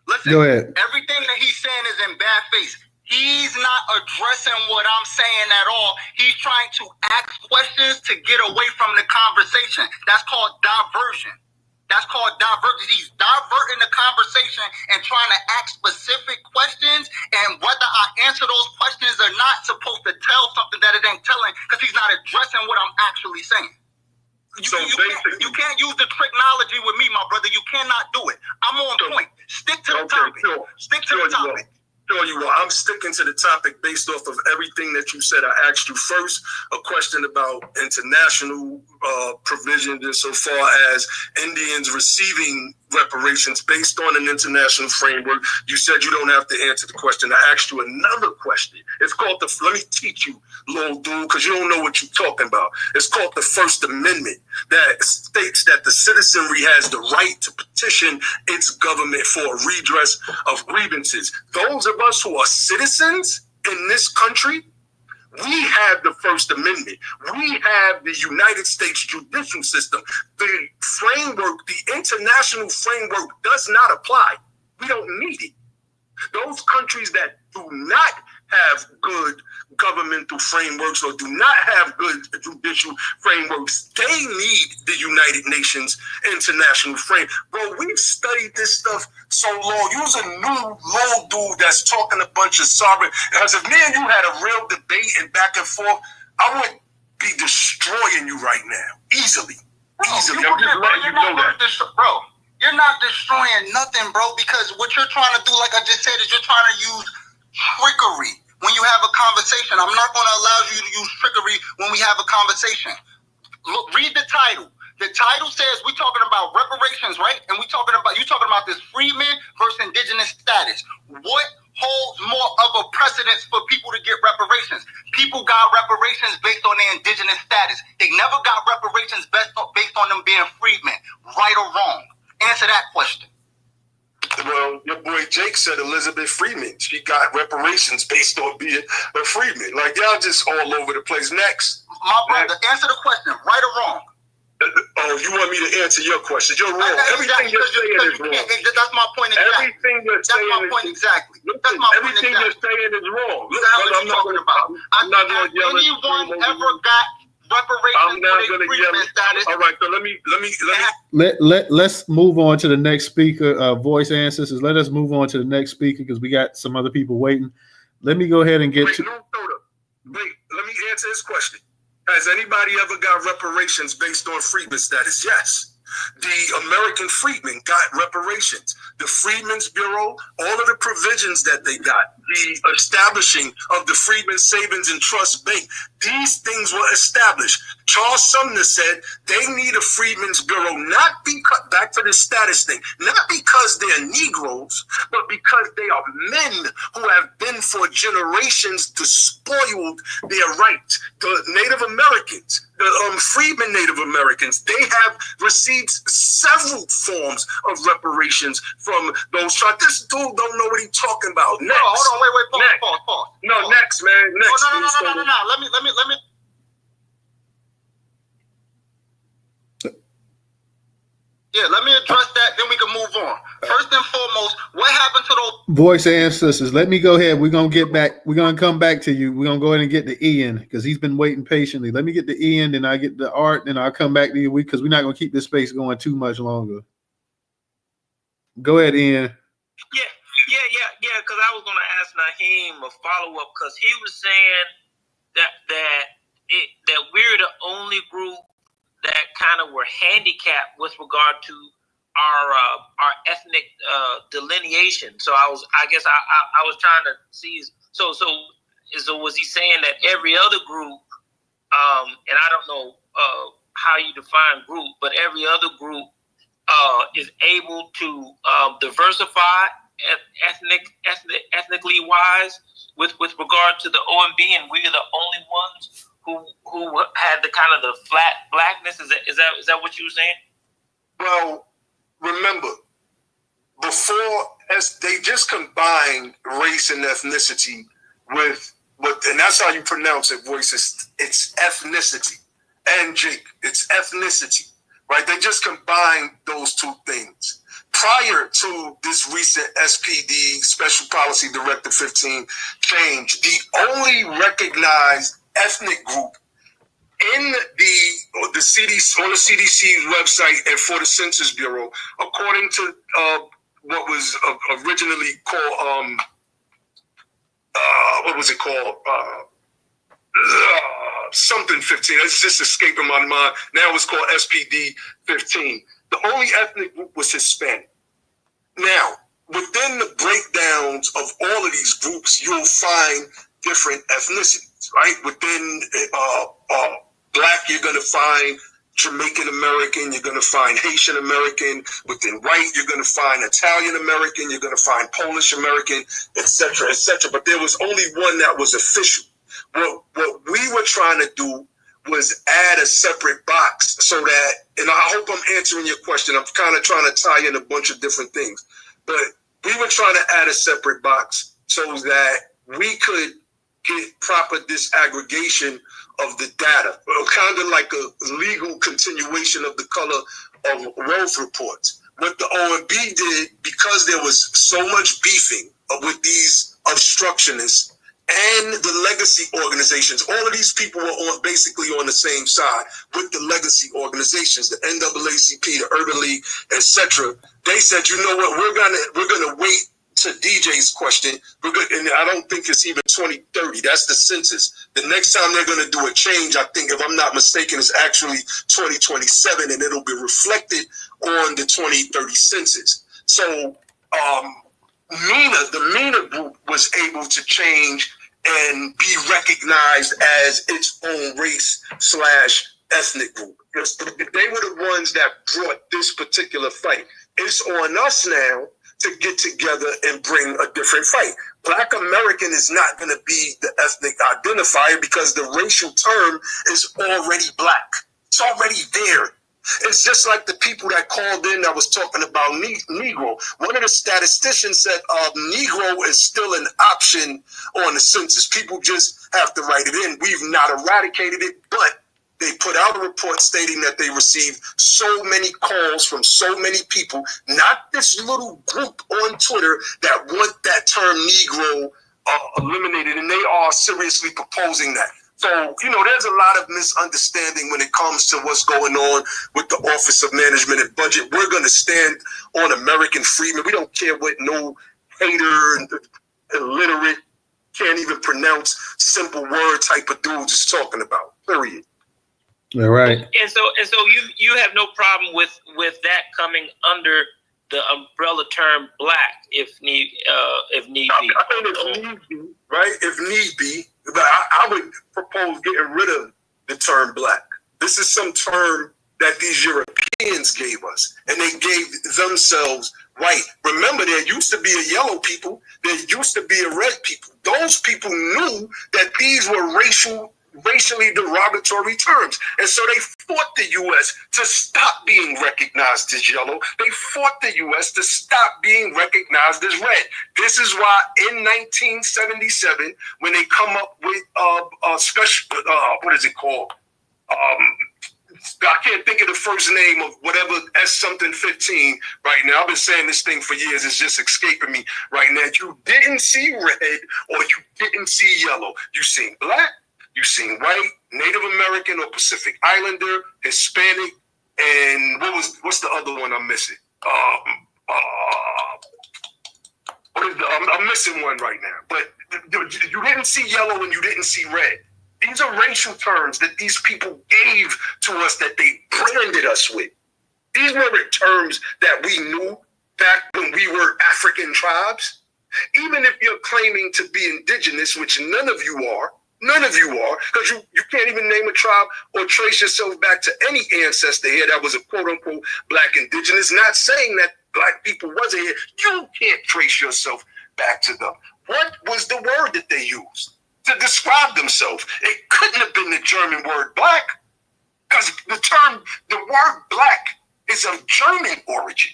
Listen, go ahead. Everything that he's saying is in bad faith. He's not addressing what I'm saying at all. He's trying to ask questions to get away from the conversation. That's called diversion. That's called diversion. He's diverting the conversation and trying to ask specific questions, and whether I answer those questions or not supposed to tell something that it ain't telling, because he's not addressing what I'm actually saying. You can't use the technology with me, my brother. You cannot do it. I'm on point. Stick to the topic. Stick to the topic. Sure you are. I'm sticking to the topic based off of everything that you said. I asked you first a question about international provisions insofar as Indians receiving reparations based on an international framework. You said you don't have to answer the question. I asked you another question. It's called let me teach you, little dude, because you don't know what you're talking about. It's called the First Amendment, that states that the citizenry has the right to petition its government for a redress of grievances. Those of us who are citizens in this country, we have the First Amendment. We have the United States judicial system. The framework, the international framework does not apply. We don't need it. Those countries that do not have good governmental frameworks or do not have good judicial frameworks, they need the United Nations international frame. Bro, we've studied this stuff so long. You're a new low dude that's talking a bunch of sovereign. Because if me and you had a real debate and back and forth, I would be destroying you right now. Easily. Easily. I'm just letting you know that. Bro, you're not destroying nothing, bro, because what you're trying to do, like I just said, is you're trying to use trickery when you have a conversation. I'm not going to allow you to use trickery when we have a conversation. Look, read the title. The title says we're talking about reparations, right? And you're talking about this Freedmen versus Indigenous status. What holds more of a precedence for people to get reparations? People got reparations based on their indigenous status. They never got reparations based on them being freedmen, right or wrong. Answer that question. Well, your boy Jake said Elizabeth Freedman. She got reparations based on being a freedman. Like, y'all just all over the place. Next. My brother, answer the question, right or wrong? Oh, you want me to answer your question? You're wrong. Everything you're saying is wrong. That's my point exactly. Everything you're saying that's my point exactly. That's my point exactly. Everything you're saying is wrong. What the hell are you talking about? Anyone ever got I'm not gonna yell. Status. All right, so Let's move on to the next speaker. Voice ancestors. Let us move on to the next speaker because we got some other people waiting. Let me go ahead and get Wait, let me answer this question. Has anybody ever got reparations based on freedman status? Yes. The American freedmen got reparations. The Freedmen's Bureau, all of the provisions that they got, the establishing of the Freedmen Savings and Trust Bank, these things were established. Charles Sumner said they need a Freedmen's Bureau, not because, back to the status thing, not because they're Negroes, but because they are men who have been for generations despoiled their rights. The Native Americans, the Freedmen Native Americans, they have received several forms of reparations from those tribes. This dude don't know what he's talking about. Next. No, hold on, wait, pause. No, pause. next, man. Next. No. Let me. Yeah, let me address that, then we can move on. First and foremost, what happened to those voice ancestors? Let me go ahead. We're gonna get back. We're gonna come back to you. We're gonna go ahead and get to Ian because he's been waiting patiently. Let me get to Ian, then I get the Art, and I'll come back to you because we're not gonna keep this space going too much longer. Go ahead, Ian. Yeah. Because I was gonna ask Nyhiem a follow up because he was saying that we're the only group that kind of were handicapped with regard to our ethnic delineation. So I guess I was trying to see. So was he saying that every other group, and I don't know how you define group, but every other group is able to diversify ethnically wise with regard to the OMB, and we're the only ones who had the kind of the flat blackness? Is that what you were saying? Well, remember, before they just combined race and ethnicity with and that's how you pronounce it, voices. It's ethnicity. And Jake, it's ethnicity, right? They just combined those two things. Prior to this recent SPD Special Policy Directive 15 change, the only recognized ethnic group in the CDC, on the CDC's website and for the Census Bureau, according to what was originally called what was it called? Something 15. It's just escaping my mind. Now it's called SPD 15. The only ethnic group was Hispanic. Now, within the breakdowns of all of these groups, you'll find different ethnicities, right? Within Black, you're going to find Jamaican American, you're going to find Haitian American. Within white, you're going to find Italian American, you're going to find Polish American, etc., etc. But there was only one that was official. What we were trying to do was add a separate box so that, and I hope I'm answering your question. I'm kind of trying to tie in a bunch of different things, but we were trying to add a separate box so that we could get proper disaggregation of the data, kind of like a legal continuation of the color of wealth reports. What the OMB did, because there was so much beefing with these obstructionists and the legacy organizations, all of these people were basically on the same side with the legacy organizations, the NAACP, the Urban League, etc. They said, you know what, we're gonna wait to DJ's question. And I don't think it's even 2030. That's the census. The next time they're gonna do a change, I think, if I'm not mistaken, is actually 2027, and it'll be reflected on the 2030 census. So the MENA group was able to change and be recognized as its own race/ethnic group. They were the ones that brought this particular fight. It's on us now to get together and bring a different fight. Black American is not going to be the ethnic identifier because the racial term is already black. It's already there. It's just like the people that called in that was talking about Negro. One of the statisticians said Negro is still an option on the census. People just have to write it in. We've not eradicated it, but they put out a report stating that they received so many calls from so many people, not this little group on Twitter that want that term Negro eliminated, and they are seriously proposing that. So, there's a lot of misunderstanding when it comes to what's going on with the Office of Management and Budget. We're going to stand on American freedmen. We don't care what no hater and illiterate, can't even pronounce simple word type of dudes is talking about. Period. All right. And so you have no problem with that coming under the umbrella term black if need be. I mean, if need be, right? If need be, but I would propose getting rid of the term black. This is some term that these Europeans gave us, and they gave themselves white. Remember, there used to be a yellow people. There used to be a red people. Those people knew that these were racially derogatory terms. And so they fought the U.S. to stop being recognized as yellow. They fought the U.S. to stop being recognized as red. This is why in 1977, when they come up with a special, what is it called? I can't think of the first name of whatever S something 15 right now. I've been saying this thing for years. It's just escaping me right now. You didn't see red or you didn't see yellow. You seen black, you seen white, Native American or Pacific Islander, Hispanic, and what's the other one I'm missing? I'm missing one right now. But you didn't see yellow and you didn't see red. These are racial terms that these people gave to us that they branded us with. These weren't terms that we knew back when we were African tribes. Even if you're claiming to be indigenous, which none of you are, because you can't even name a tribe or trace yourself back to any ancestor here that was a quote-unquote black indigenous. Not saying that black people wasn't here. You can't trace yourself back to them. What was the word that they used to describe themselves? It couldn't have been the German word black, because the word black is of German origin.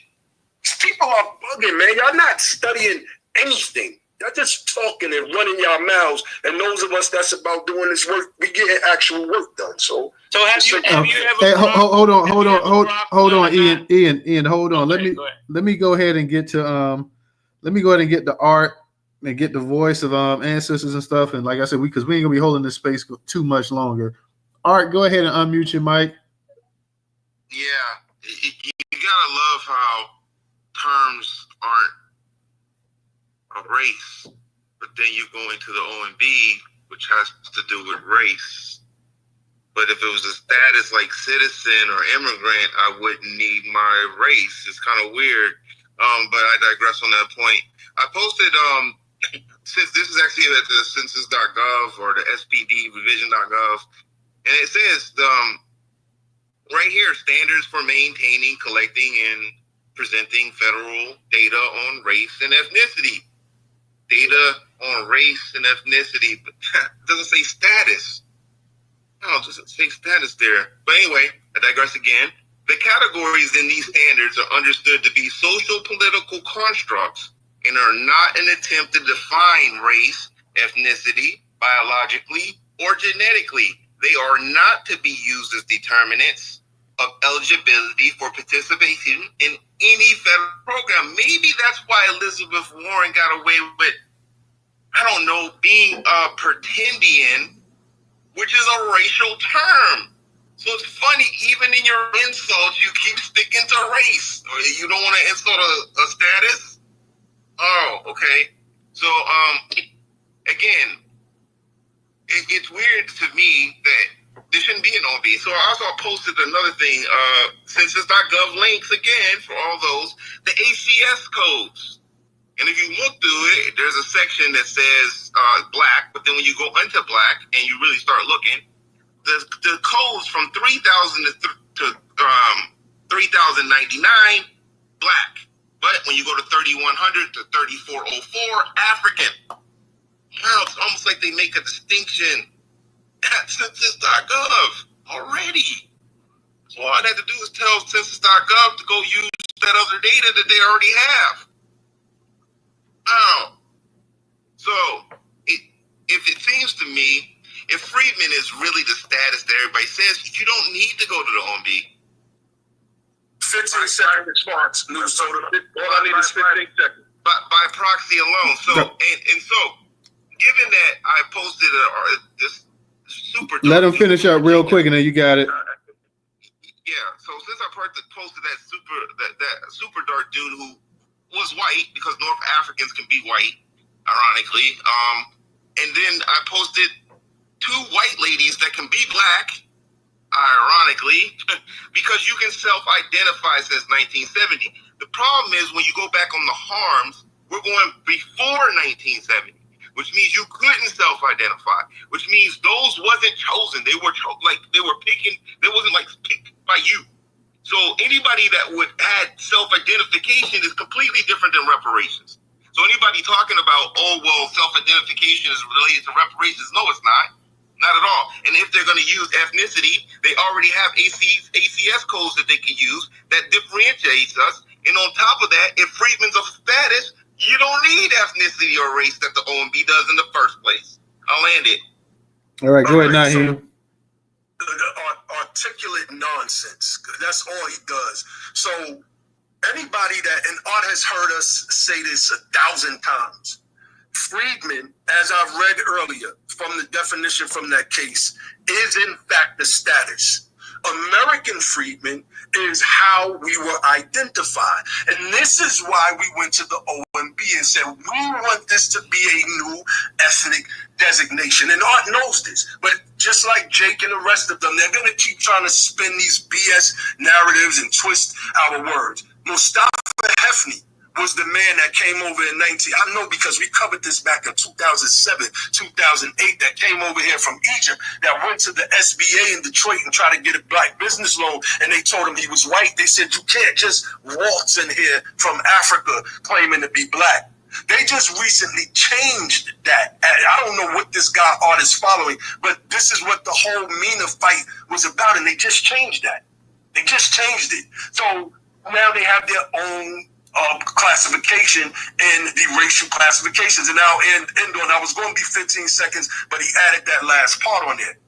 These people are bugging, man. Y'all not studying anything. Y'all just talking and running y'all mouths. And those of us that's about doing this work, we get actual work done. So have you ever? Hey, hold on, Ian, hold on. Let me go ahead and get to the art and get the voice of ancestors and stuff. And like I said, because we ain't gonna be holding this space too much longer. Art, go ahead and unmute your mic. Yeah, you gotta love how terms aren't a race, but then you go into the OMB, which has to do with race. But if it was a status like citizen or immigrant, I wouldn't need my race. It's kind of weird. But I digress on that point. I posted, since this is actually at the census.gov or the SPD revision.gov, and it says right here, standards for maintaining, collecting, and presenting federal data on race and ethnicity. Data on race and ethnicity, but it doesn't say status. No, it doesn't say status there. But anyway, I digress again. The categories in these standards are understood to be social political constructs and are not an attempt to define race, ethnicity, biologically, or genetically. They are not to be used as determinants of eligibility for participation in any federal program. Maybe that's why Elizabeth Warren got away with, I don't know, being a pretendian, which is a racial term. So it's funny, even in your insults, you keep sticking to race. Or you don't want to insult a status? Oh, okay. So, again, it's weird to me that there shouldn't be an OB. So I also posted another thing, census.gov links again for all those, the ACS codes. And if you look through it, there's a section that says black, but then when you go into black and you really start looking, the codes from 3,000 to 3,099, black. But when you go to 3,100 to 3,404, African. Wow, it's almost like they make a distinction at census.gov already. So all I had to do is tell census.gov to go use that other data that they already have. Oh. So if it seems to me, if Freedman is really the status that everybody says, you don't need to go to the OMB. 15-second response, Minnesota. All I need is 15 seconds. By proxy alone. So, and so, given that I posted this super. Let him finish up real quick, and then you got it. Yeah. So since I posted that super dark dude who was white, because North Africans can be white, ironically. And then I posted 2 white ladies that can be black, ironically, because you can self-identify since 1970. The problem is when you go back on the harms, we're going before 1970, which means you couldn't self-identify, which means those wasn't chosen. They were picking. They wasn't like picked by you. So anybody that would add self-identification is completely different than reparations. So anybody talking about, self-identification is related to reparations, no, it's not. Not at all. And if they're going to use ethnicity, they already have ACS codes that they can use that differentiates us. And on top of that, if freedmen's of status, you don't need ethnicity or race that the OMB does in the first place. I'll land it. All right, go ahead, Nyhiem. Articulate nonsense. That's all he does. So anybody that, and Art has heard us say this 1,000 times, Freedmen, as I've read earlier from the definition from that case, is in fact the status. American freedmen is how we were identified. And this is why we went to the OMB and said, we want this to be a new ethnic designation. And Art knows this, but just like Jake and the rest of them, they're going to keep trying to spin these BS narratives and twist our words. Mustafa Hefni was the man that came over in I know because we covered this back in 2007, 2008, that came over here from Egypt, that went to the SBA in Detroit and tried to get a black business loan, and they told him he was white. They said, you can't just waltz in here from Africa claiming to be black. They just recently changed that. I don't know what this guy Art is following, but this is what the whole MENA fight was about, and they just changed that. They just changed it. So now they have their own classification and the racial classifications. And now end on, I was going to be 15 seconds, but he added that last part on it.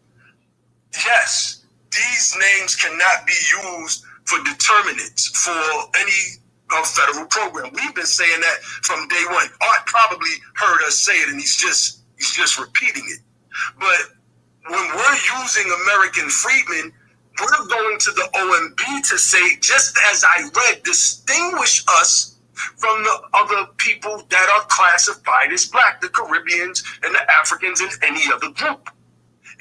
Yes, these names cannot be used for determinants for any federal program. We've been saying that from day one. Art probably heard us say it, and he's just repeating it. But when we're using American freedmen, we're going to the OMB to say, just as I read, distinguish us from the other people that are classified as black, the Caribbeans and the Africans and any other group.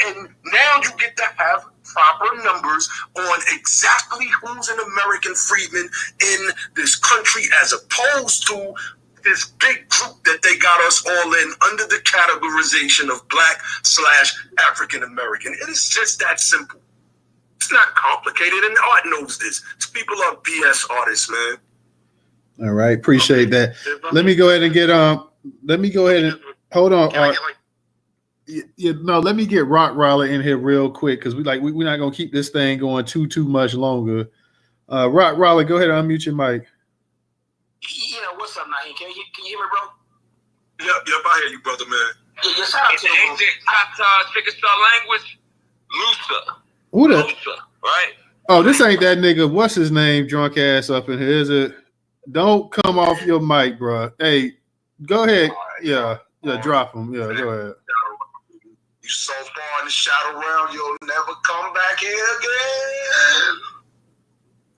And now you get to have proper numbers on exactly who's an American freedman in this country, as opposed to this big group that they got us all in under the categorization of black/African American. It is just that simple. It's not complicated, and Art knows this. These people are BS artists, man. All right, appreciate that. Let me go ahead and get hold on. Art. Let me get Rock Roller in here real quick, because we're not gonna keep this thing going too much longer. Rock Roller, go ahead and unmute your mic. Yeah, what's up, Nyhiem? Can you hear me, bro? Yep, I hear you, brother, man. Yeah, shout out to the AJ Tata, Chickasaw language, Lusa. Who the? Right? Oh, this ain't that nigga. What's his name? Drunk ass up in here. Is it? Don't come off your mic, bro. Hey, go ahead. Yeah, drop him. Yeah, go ahead. You so far in the shadow realm, you'll never come back here again.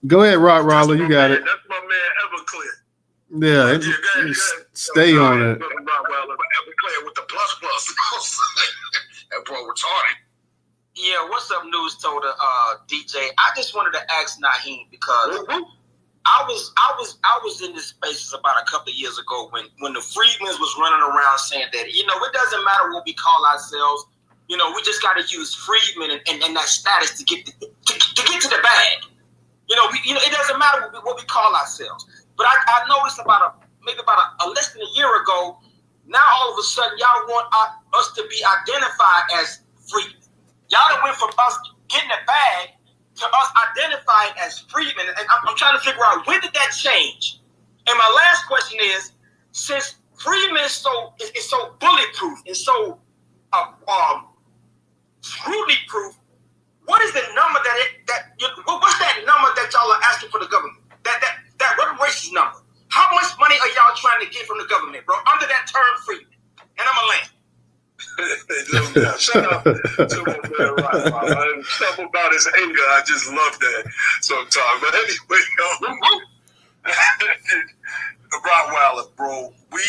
Go ahead, Rock Roller. You got it. That's my man, Everclear. Yeah, stay on it. Everclear with the plus. That bro retarded. Yeah, what's up, News Total DJ? I just wanted to ask Nyhiem, because I was in this space about a couple of years ago when the Freedmen was running around saying that, it doesn't matter what we call ourselves, we just got to use Freedmen and that status to get to the bag. It doesn't matter what we call ourselves. But I noticed about less than a year ago, now all of a sudden y'all want us to be identified as Freedmen. Y'all done went from us getting a bag to us identifying as freedmen. And I'm trying to figure out, when did that change? And my last question is, since freedmen is so bulletproof and so scrutiny proof, what is the number what's that number that y'all are asking for the government? That reparations number. How much money are y'all trying to get from the government, bro, under that term freedmen? And I'm a land. Yeah, shout out to my man Rock. Something about his anger, I just love that sometimes. But anyway, Rottweiler, bro, we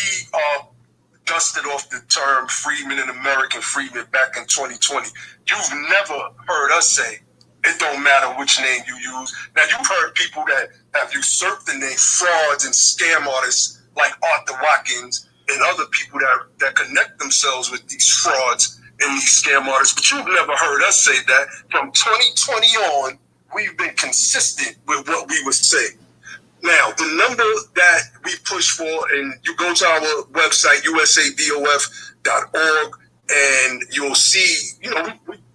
dusted off the term Freedman and American Freedman back in 2020. You've never heard us say it don't matter which name you use. Now, you've heard people that have usurped the name frauds and scam artists like Arthur Watkins and other people that connect themselves with these frauds and these scam artists, but you've never heard us say that. From 2020 on, we've been consistent with what we would say. Now, the number that we push for, and you go to our website, usadof.org, and you'll see,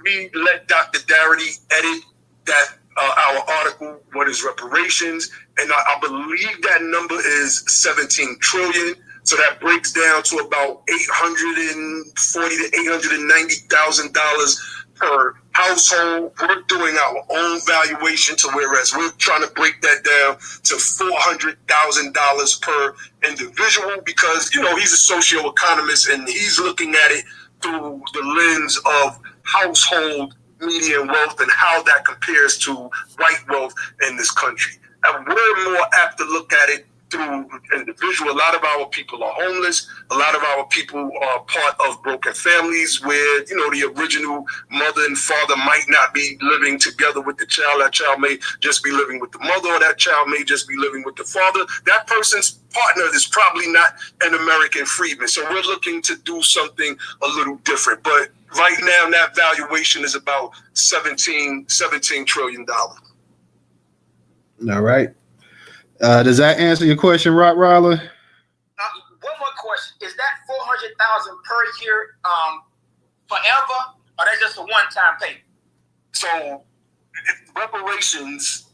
we let Dr. Darity edit that our article, What is Reparations? And I believe that number is 17 trillion. So that breaks down to about $840,000 to $890,000 per household. We're doing our own valuation to whereas we're trying to break that down to $400,000 per individual because, he's a socio-economist and he's looking at it through the lens of household median wealth and how that compares to white wealth in this country. And we're more apt to look at it through individual. A lot of our people are homeless. A lot of our people are part of broken families where, the original mother and father might not be living together with the child. That child may just be living with the mother, or that child may just be living with the father. That person's partner is probably not an American freedman. So we're looking to do something a little different. But right now, that valuation is about $17 trillion. All right. Does that answer your question, Rottweiler? One more question: is that $400,000 per year forever, or that's just a one-time payment? So, reparations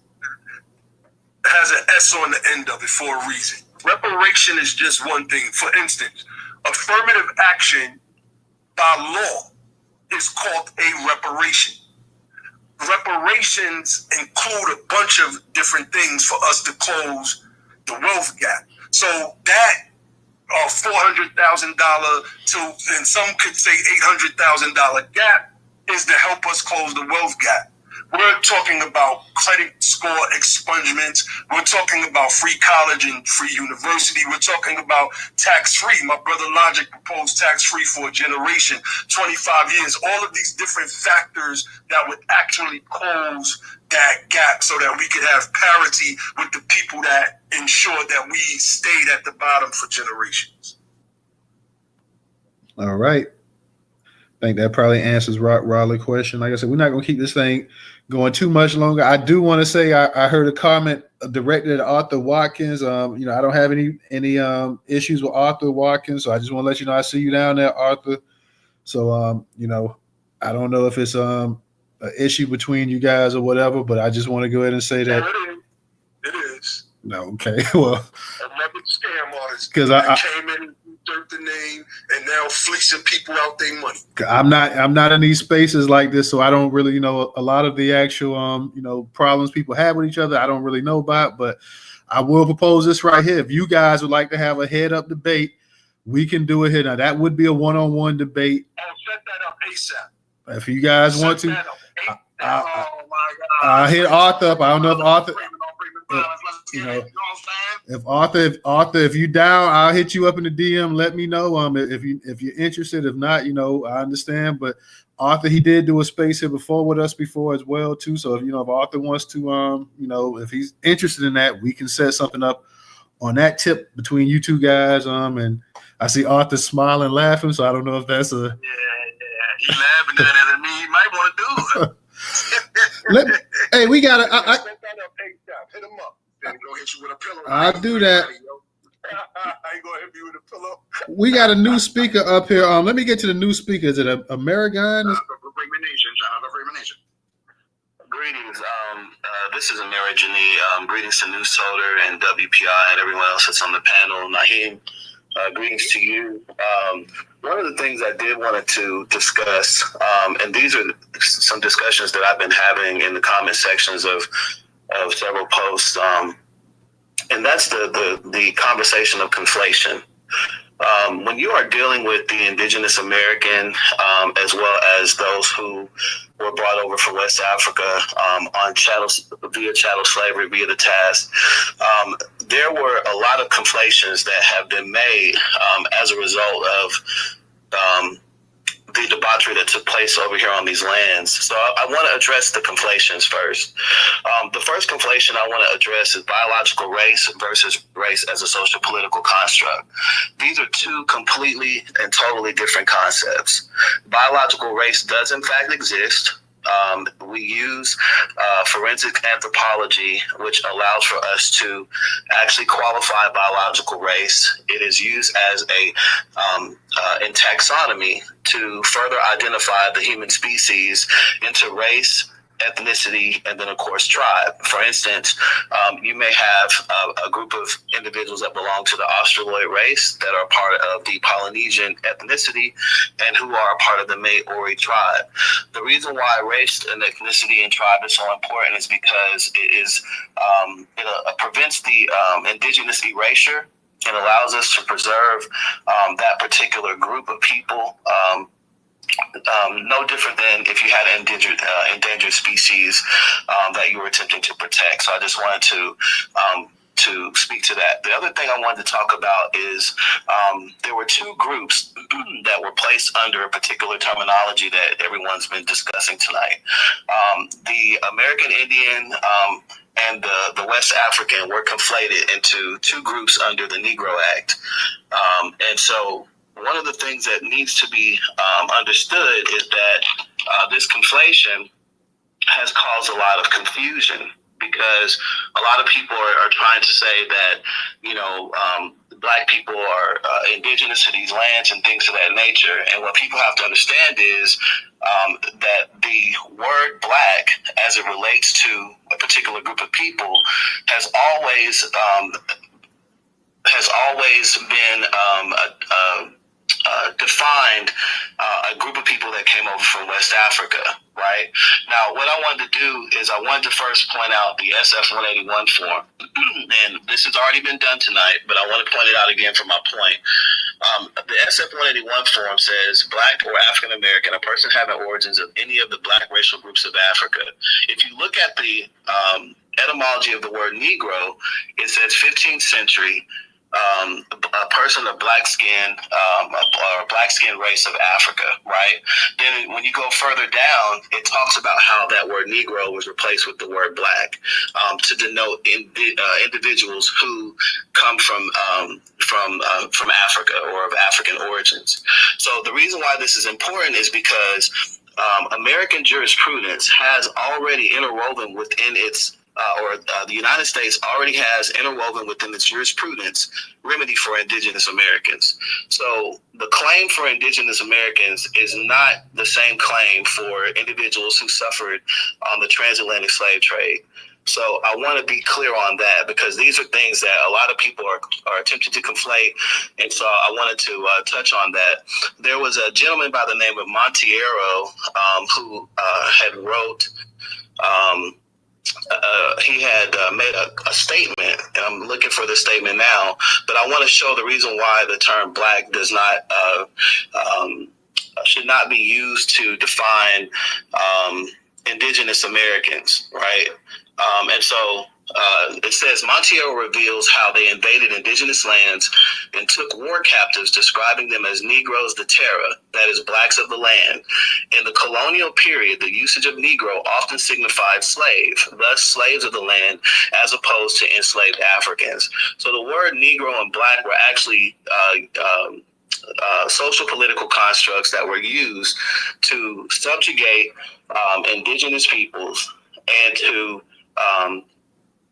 has an S on the end of it for a reason. Reparation is just one thing. For instance, affirmative action by law is called a reparation. Reparations include a bunch of different things for us to close the wealth gap. So that $400,000 to, and some could say $800,000 gap is to help us close the wealth gap. We're talking about credit score expungements. We're talking about free college and free university. We're talking about tax-free. My brother Logic proposed tax-free for a generation, 25 years. All of these different factors that would actually close that gap so that we could have parity with the people that ensured that we stayed at the bottom for generations. All right. I think that probably answers Rottweiler's question. Like I said, we're not going to keep this thing going too much longer. I do want to say I heard a comment directed at Arthur Watkins. I don't have any issues with Arthur Watkins, so I just want to let you know I see you down there, Arthur. So I don't know if it's an issue between you guys or whatever, but I just want to go ahead and say that it is. No, okay. Well, another scam artist because I came in, dirt the name, and now fleecing people out their money. I'm not in these spaces like this, so I don't really know a lot of the actual problems people have with each other. I don't really know about, but I will propose this right here. If you guys would like to have a head up debate, we can do it here. Now that would be a one-on-one debate. Oh, set that up ASAP. If you guys want to, oh my God! I'll hit Arthur up. I don't know if Arthur. If you down, I'll hit you up in the DM. Let me know if you're interested. If not, I understand. But Arthur, he did do a space here with us before as well too. So if Arthur wants to, if he's interested in that, we can set something up on that tip between you two guys. And I see Arthur smiling, laughing. So I don't know if that's a. Yeah, he laughing at me. He might want to do it. Hey, we got to. Hit him up. Then go hit you with a pillow. I'll do that. I ain't gonna hit you with a pillow. We got a new speaker up here. Let me get to the new speaker. Is it American? Shout out to Freedman Nation. Greetings. This is Amerigeny. Greetings to New Solar and WPI and everyone else that's on the panel. Nyhiem, greetings to you. One of the things I did want to discuss, and these are some discussions that I've been having in the comment sections of several posts, and that's the conversation of conflation. When you are dealing with the Indigenous American, as well as those who were brought over from West Africa on via chattel slavery, via the task, there were a lot of conflations that have been made as a result of the debauchery that took place over here on these lands. So I want to address the conflations first. The first conflation I want to address is biological race versus race as a social political construct. These are two completely and totally different concepts. Biological race does in fact exist. We use forensic anthropology, which allows for us to actually qualify biological race. It is used as in taxonomy to further identify the human species into race, ethnicity, and then of course tribe. For instance, you may have a group of individuals that belong to the Australoid race that are part of the Polynesian ethnicity and who are a part of the Maori tribe. The reason why race and ethnicity and tribe is so important is because it prevents the indigenous erasure and allows us to preserve that particular group of people. No different than if you had an endangered species that you were attempting to protect. So I just wanted to speak to that. The other thing I wanted to talk about is there were two groups that were placed under a particular terminology that everyone's been discussing tonight. The American Indian and the West African were conflated into two groups under the Negro Act. And so one of the things that needs to be understood is that this conflation has caused a lot of confusion, because a lot of people are trying to say that, Black people are indigenous to these lands and things of that nature. And what people have to understand is that the word Black, as it relates to a particular group of people, has always been defined a group of people that came over from West Africa, right? Now, what I wanted to do is I wanted to first point out the SF-181 form. And this has already been done tonight, but I want to point it out again for my point. The SF-181 form says, Black or African American, a person having origins of any of the Black racial groups of Africa. If you look at the etymology of the word Negro, it says 15th century, a person of black skin, or black skin race of Africa, right? Then when you go further down, it talks about how that word Negro was replaced with the word Black to denote individuals who come from Africa or of African origins. So the reason why this is important is because American jurisprudence has already interwoven within its the United States already has interwoven within its jurisprudence remedy for Indigenous Americans. So the claim for Indigenous Americans is not the same claim for individuals who suffered on the transatlantic slave trade. So I want to be clear on that, because these are things that a lot of people are attempting to conflate. And so I wanted to touch on that. There was a gentleman by the name of Monteiro who had wrote he had made a statement, and I'm looking for the statement now, but I want to show the reason why the term Black does not should not be used to define Indigenous Americans, right? And so it says, Monteiro reveals how they invaded indigenous lands and took war captives, describing them as Negroes de terra, that is, Blacks of the land. In the colonial period, the usage of Negro often signified slave, thus slaves of the land, as opposed to enslaved Africans. So the word Negro and Black were actually social political constructs that were used to subjugate indigenous peoples and to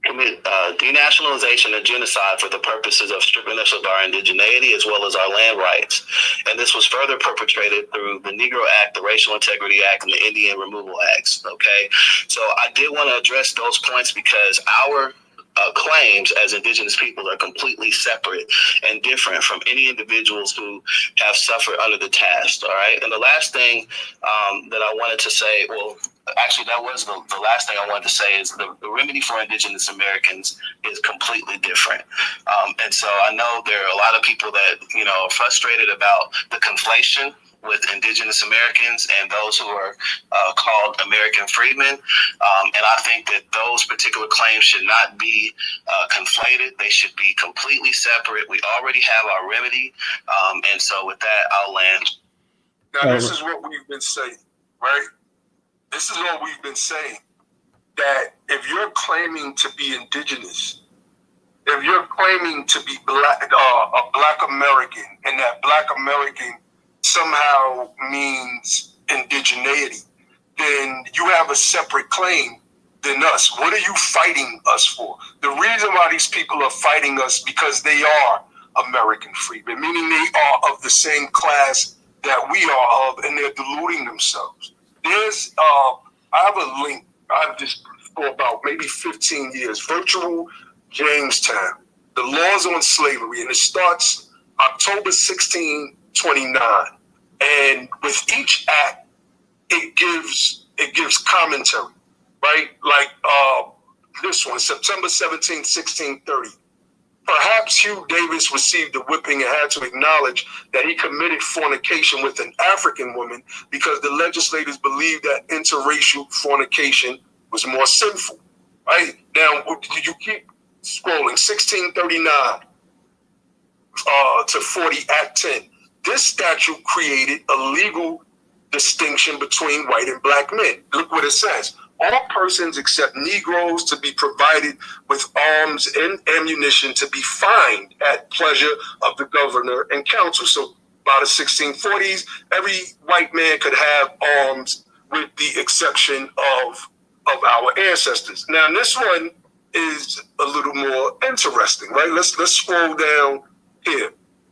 commit denationalization and genocide for the purposes of stripping us of our indigeneity as well as our land rights. And this was further perpetrated through the Negro Act, the Racial Integrity Act, and the Indian Removal Acts, okay? So I did want to address those points because our claims as indigenous people are completely separate and different from any individuals who have suffered under the task, all right? And the last thing that I wanted to say, well, actually, that was the last thing I wanted to say is the remedy for Indigenous Americans is completely different. And so I know there are a lot of people that, are frustrated about the conflation with Indigenous Americans and those who are called American Freedmen. And I think that those particular claims should not be conflated. They should be completely separate. We already have our remedy. And so with that, I'll land. Now, this is what we've been saying, right? This is what we've been saying, that if you're claiming to be indigenous, if you're claiming to be a Black American, and that Black American somehow means indigeneity, then you have a separate claim than us. What are you fighting us for? The reason why these people are fighting us because they are American freedmen, meaning they are of the same class that we are of, and they're deluding themselves. There's, I have a link, I've just, for about maybe 15 years, Virtual Jamestown, the laws on slavery, and it starts October 1629. And with each act, it gives commentary, right? Like this one, September 17, 1630. Perhaps Hugh Davis received a whipping and had to acknowledge that he committed fornication with an African woman because the legislators believed that interracial fornication was more sinful, right? Now, you keep scrolling, 1639 to 40, Act 10. This statute created a legal distinction between white and Black men. Look what it says. All persons except Negroes to be provided with arms and ammunition to be fined at pleasure of the governor and council. So by the 1640s, every white man could have arms with the exception of our ancestors. Now this one is a little more interesting, right? Let's scroll down here.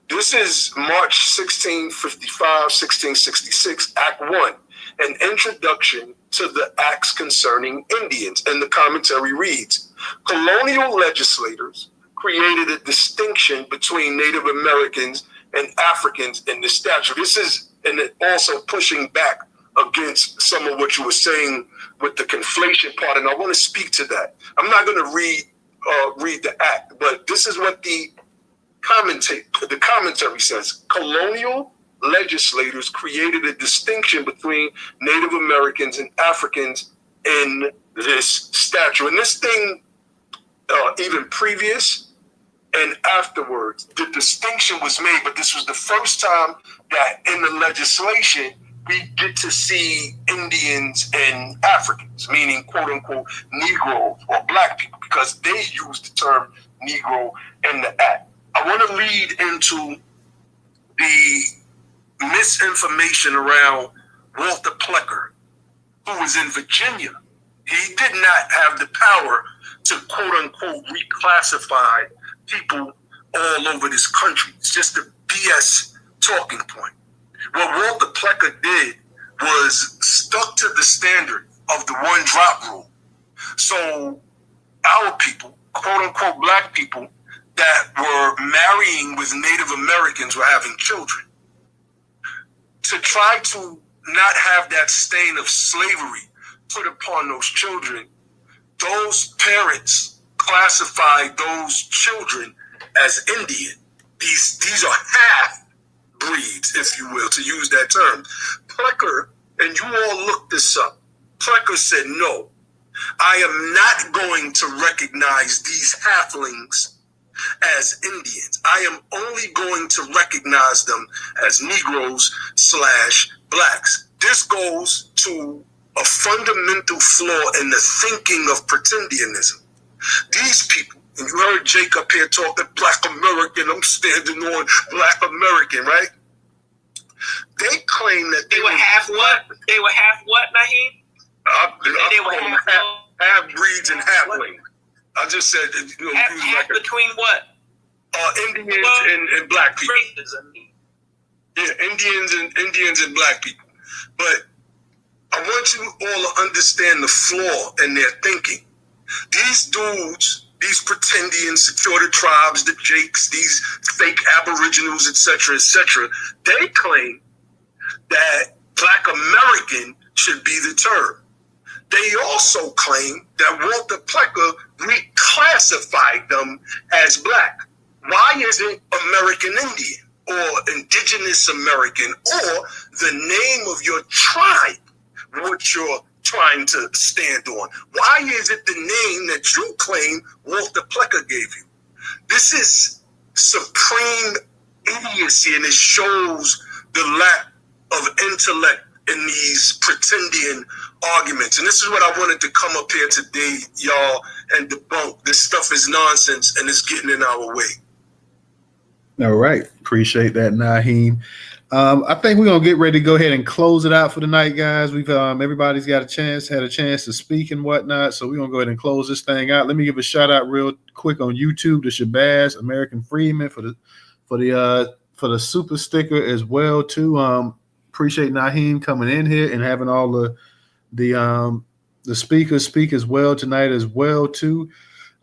This is March 1655, 1666, Act 1, an introduction to the acts concerning Indians, and the commentary reads, colonial legislators created a distinction between Native Americans and Africans in the statute. This is, and it also pushing back against some of what you were saying with the conflation part, and I want to speak to that. I'm not going to read the act, but this is what the commentary says. Colonial legislators created a distinction between Native Americans and Africans in this statute. And this thing, even previous and afterwards, the distinction was made, but this was the first time that in the legislation, we get to see Indians and Africans, meaning quote unquote Negroes or Black people, because they use the term Negro in the act. I want to lead into the misinformation around Walter Plecker, who was in Virginia. He did not have the power to quote unquote reclassify people all over this country. It's just a BS talking point. What Walter Plecker did was stuck to the standard of the one drop rule. So our people, quote unquote Black people, that were marrying with Native Americans were having children. To try to not have that stain of slavery put upon those children, those parents classified those children as Indian. These are half breeds, if you will, to use that term. Plecker, and you all look this up, Plecker said, no, I am not going to recognize these halflings as Indians. I am only going to recognize them as Negroes / Blacks. This goes to a fundamental flaw in the thinking of pretendianism. These people, and you heard Jacob here talking Black American, I'm standing on Black American, right? They claim that they were half what? They were half what, Nyhiem? They were half breeds and halfling. I just said, half between what? Indians and Black people. Yeah, Indians and Black people. But I want you all to understand the flaw in their thinking. These dudes, these pretendians, security tribes, the Jakes, these fake aboriginals, etc., they claim that Black American should be the term. They also claim that Walter Plecker reclassified them as black. Why isn't American Indian or Indigenous American or the name of your tribe what you're trying to stand on? Why is it the name that you claim Walter Plecker gave you? This is supreme idiocy, and it shows the lack of intellect in these pretendian arguments. And this is what I wanted to come up here today, y'all, and debunk. This stuff is nonsense, and it's getting in our way. All right. Appreciate that, Nyhiem. I think we're gonna get ready to go ahead and close it out for the night, guys. We've everybody's had a chance to speak and whatnot, so we're gonna go ahead and close this thing out. Let me give a shout out real quick on YouTube to Shabazz, American Freedman, for the super sticker as well too. Appreciate Nyhiem coming in here and having all the speakers speak as well tonight as well too.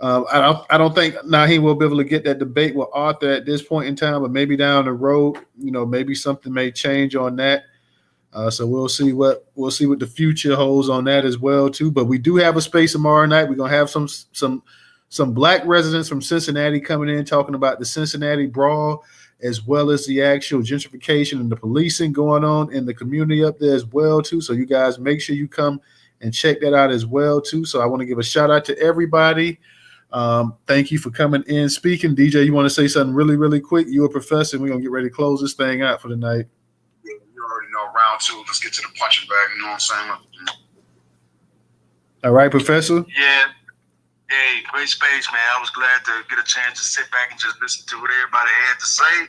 I don't think Nyhiem will be able to get that debate with Arthur at this point in time, but maybe down the road, maybe something may change on that. So we'll see what the future holds on that as well too. But we do have a space tomorrow night. We're gonna have some black residents from Cincinnati coming in talking about the Cincinnati brawl, as well as the actual gentrification and the policing going on in the community up there as well too. So you guys make sure you come and check that out as well too. So I want to give a shout out to everybody. Thank you for coming in speaking. DJ, you want to say something really, really quick? You're a professor, and we're gonna get ready to close this thing out for the night. Yeah, you already know, round two. Let's get to the punching bag. You know what I'm saying? All right, Professor. Yeah. Hey, great space, man. I was glad to get a chance to sit back and just listen to what everybody had to say.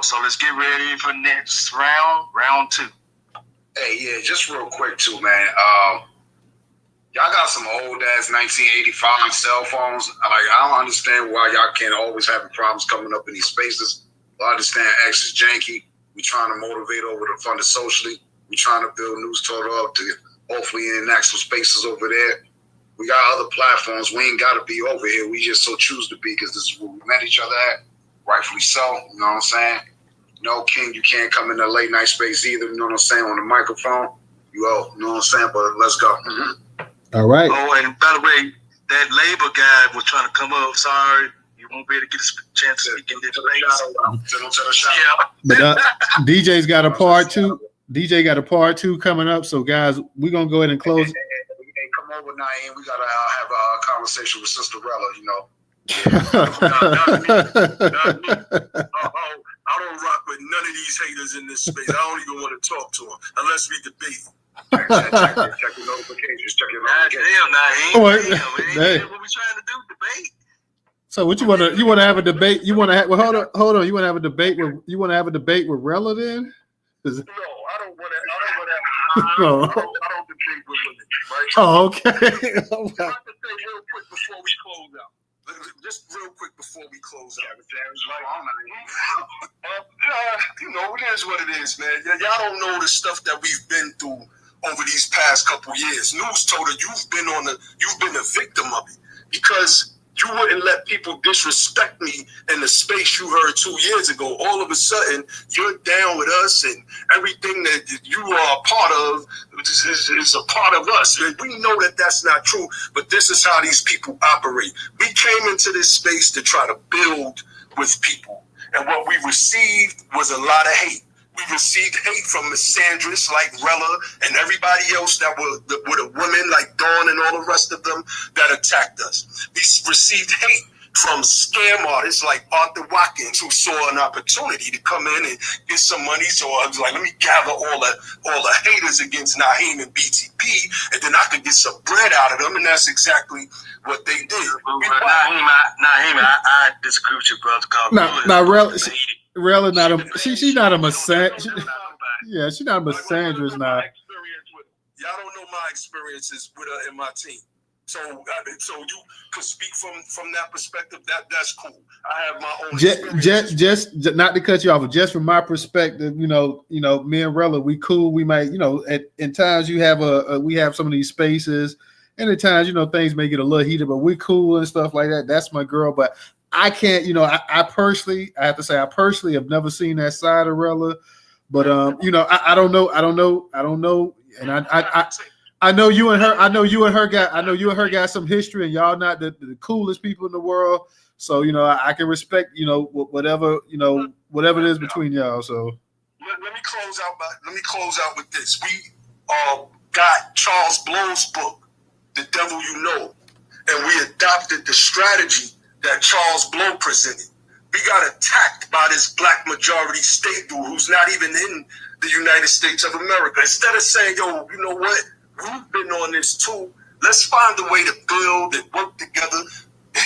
So let's get ready for next round two. Hey, yeah, just real quick too, man. Y'all got some old ass 1985 cell phones. I don't understand why y'all can't always having problems coming up in these spaces. I understand X is janky. We trying to motivate over to fund it socially. We trying to build News Total up to hopefully enact some spaces over there. We got other platforms. We ain't got to be over here. We just so choose to be because this is where we met each other at. Rightfully so. You know what I'm saying? No, King, you can't come in the late night space either. You know what I'm saying? On the microphone. You know what I'm saying? But let's go. Mm-hmm. All right. Oh, and by the way, that labor guy was trying to come up. Sorry. You won't be able to get a chance to speak in this place. Yeah. But DJ's got a part two. DJ got a part two coming up. So, guys, we're going to go ahead and close. Come over, Nyhiem. We gotta have a conversation with Sister Rella, I don't rock with none of these haters in this space. I don't even want to talk to them unless we debate. Check your notifications. Check your notifications. Damn, Nyhiem. What we trying to do? Debate? So what you want to have a debate? You want to have? Well, hold on. You want to have a debate with Rella then? No, I don't want to. I don't debate with women. Right? Oh, okay. I have to say real quick before we close out. Just real quick before we close out. It is what it is, man. Y'all don't know the stuff that we've been through over these past couple years. News told her you've been a victim of it because you wouldn't let people disrespect me in the space you heard 2 years ago. All of a sudden, you're down with us, and everything that you are a part of is a part of us. We know that that's not true, but this is how these people operate. We came into this space to try to build with people, and what we received was a lot of hate. We received hate from misandrists like Rella and everybody else that were a woman like Dawn and all the rest of them that attacked us. We received hate from scam artists like Arthur Watkins, who saw an opportunity to come in and get some money. So I was like, let me gather all the haters against Nyhiem and BTP, and then I could get some bread out of them, and that's exactly what they did. Nyhiem, I disagree with you, brother. Rella not a she's not a misandrist. Yeah, she's not a misandrist now. Y'all don't know my experiences with her and my team. So you could speak from that perspective. That's cool. I have my own. Just not to cut you off, but just from my perspective, me and Rella, we cool. We might, at times you have we have some of these spaces, and at times, things may get a little heated, but we cool and stuff like that. That's my girl, but I can't, I personally have never seen that side of Rella, but I don't know, and I know you and her got some history, and y'all not the coolest people in the world. So I can respect whatever it is between y'all. So let me close out with this. We got Charles Blow's book, The Devil You Know, and we adopted the strategy that Charles Blow presented. We got attacked by this black majority state dude who's not even in the United States of America. Instead of saying, yo, you know what? We've been on this too. Let's find a way to build and work together.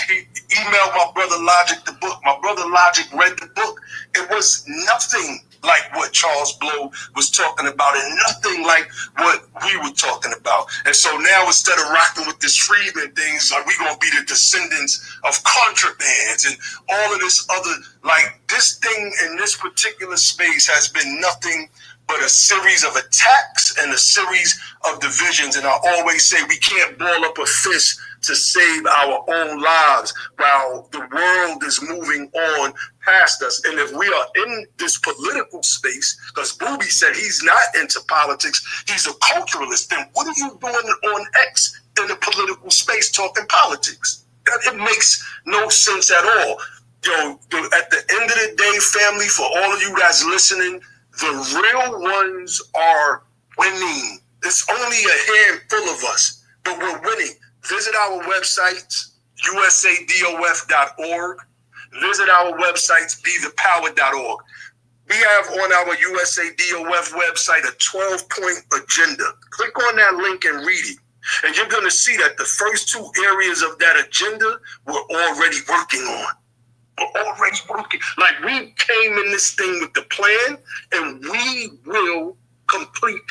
He emailed my brother Logic the book. My brother Logic read the book. It was nothing like what Charles Blow was talking about and nothing like what we were talking about. And so now instead of rocking with this Freedman things, like we gonna be the descendants of contrabands and all of this other, like this thing in this particular space has been nothing but a series of attacks and a series of divisions. And I always say we can't ball up a fist to save our own lives while the world is moving on past us. And if we are in this political space, because Booby said he's not into politics, he's a culturalist, then what are you doing on X in the political space talking politics? It makes no sense at all. At the end of the day, family, for all of you guys listening, the real ones are winning. It's only a handful of us, but we're winning. Visit our websites, usadof.org. Visit our websites, bethepower.org. We have on our USADOF website a 12-point agenda. Click on that link and read it. And you're going to see that the first two areas of that agenda we're already working on. We're already working. Like we came in this thing with the plan, and we will complete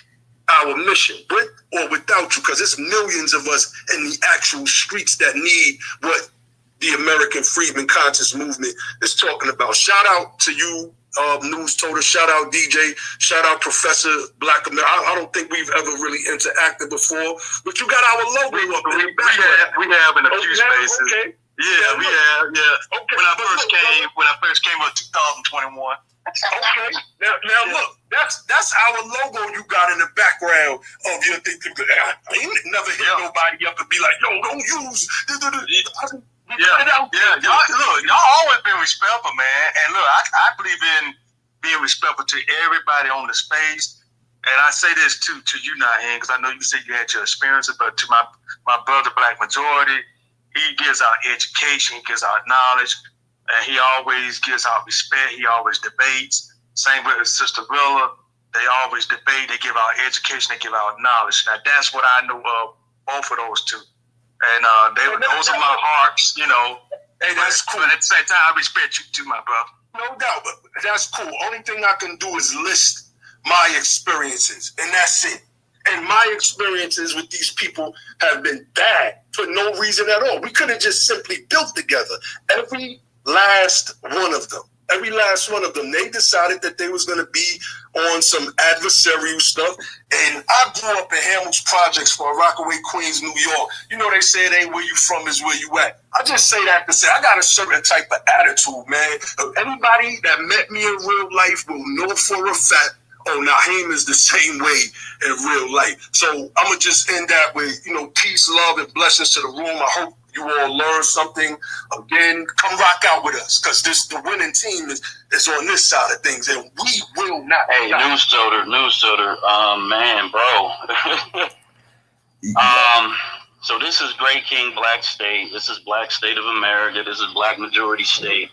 our mission, with or without you, because there's millions of us in the actual streets that need what the American Freedman Conscious Movement is talking about. Shout out to you, News Toter. Shout out DJ. Shout out Professor Black America. I don't think we've ever really interacted before, but you got our logo up in the back. We have in a few spaces. Okay. Yeah, we have. Yeah. Okay. When I first came up 2021. Okay. Now look, that's our logo you got in the background of your thing. I ain't never hit nobody up and be like, yo, don't use. Y'all always been respectful, man. And look, I believe in being respectful to everybody on the space. And I say this to you, Nyhiem, because I know you said you had your experiences, but to my brother, Black Majority, he gives out education, he gives out knowledge, and he always gives out respect. He always debates. Same with his sister Rilla. They always debate. They give out education. They give out knowledge. Now, that's what I know of both of those two. And those are my hearts, Hey, that's cool. But at the same time, I respect you too, my brother. No doubt, but that's cool. Only thing I can do is list my experiences, and that's it. And my experiences with these people have been bad for no reason at all. We could have just simply built together. Every last one of them, they decided that they was going to be on some adversarial stuff. And I grew up in Hamels Projects for Rockaway, Queens, New York. They say it ain't where you from is where you at. I just say that to say I got a certain type of attitude, man. Anybody that met me in real life will know for a fact, Nyhiem is the same way in real life. So I'm going to just end that with, peace, love, and blessings to the room. I hope you all learn something. Again, come rock out with us, because the winning team is on this side of things, and we will not. Hey, News Toter, man, bro. So this is Great King Black State. This is Black State of America. This is Black Majority State.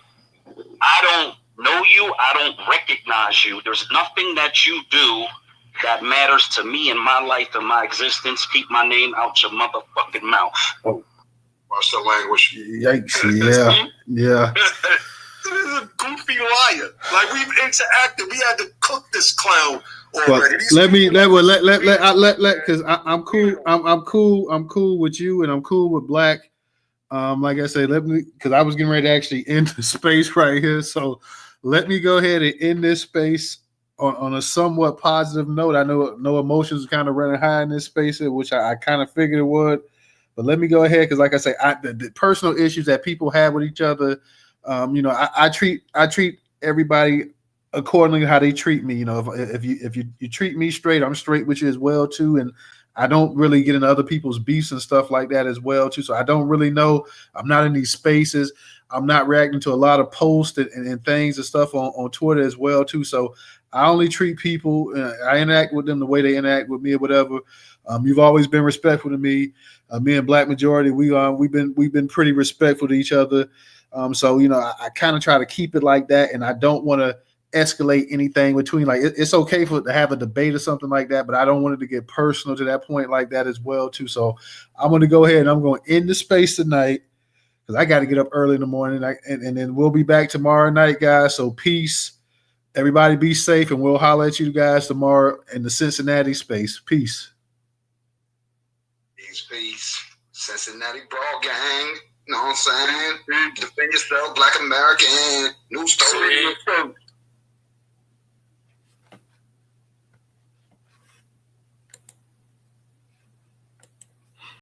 I don't know you. I don't recognize you. There's nothing that you do that matters to me in my life and my existence. Keep my name out your motherfucking mouth. Watch the language. Yikes. Yeah. This is a goofy liar. Like, we've interacted. We had to cook this clown already. Because I'm cool. I'm cool with you, and I'm cool with Black. Like I said, because I was getting ready to actually end the space right here. So let me go ahead and end this space on a somewhat positive note. I know no emotions are kind of running high in this space, which I kind of figured it would. But let me go ahead, because like I say, the personal issues that people have with each other, I treat everybody accordingly to how they treat me. If you treat me straight, I'm straight with you as well too. And I don't really get into other people's beefs and stuff like that as well too. So I don't really know. I'm not in these spaces. I'm not reacting to a lot of posts and things and stuff on Twitter as well too. So I only treat people. I interact with them the way they interact with me or whatever. You've always been respectful to me. Me and Black Majority, we've been pretty respectful to each other. So I kind of try to keep it like that, and I don't want to escalate anything between. Like it's okay to have a debate or something like that, but I don't want it to get personal to that point like that as well too. So I'm going to go ahead and I'm going to end the space tonight because I got to get up early in the morning, and then we'll be back tomorrow night, guys. So peace. Everybody be safe, and we'll holler at you guys tomorrow in the Cincinnati space. Peace. Peace. Cincinnati Brawl Gang. You know what I'm saying? Defend yourself, Black American. New story.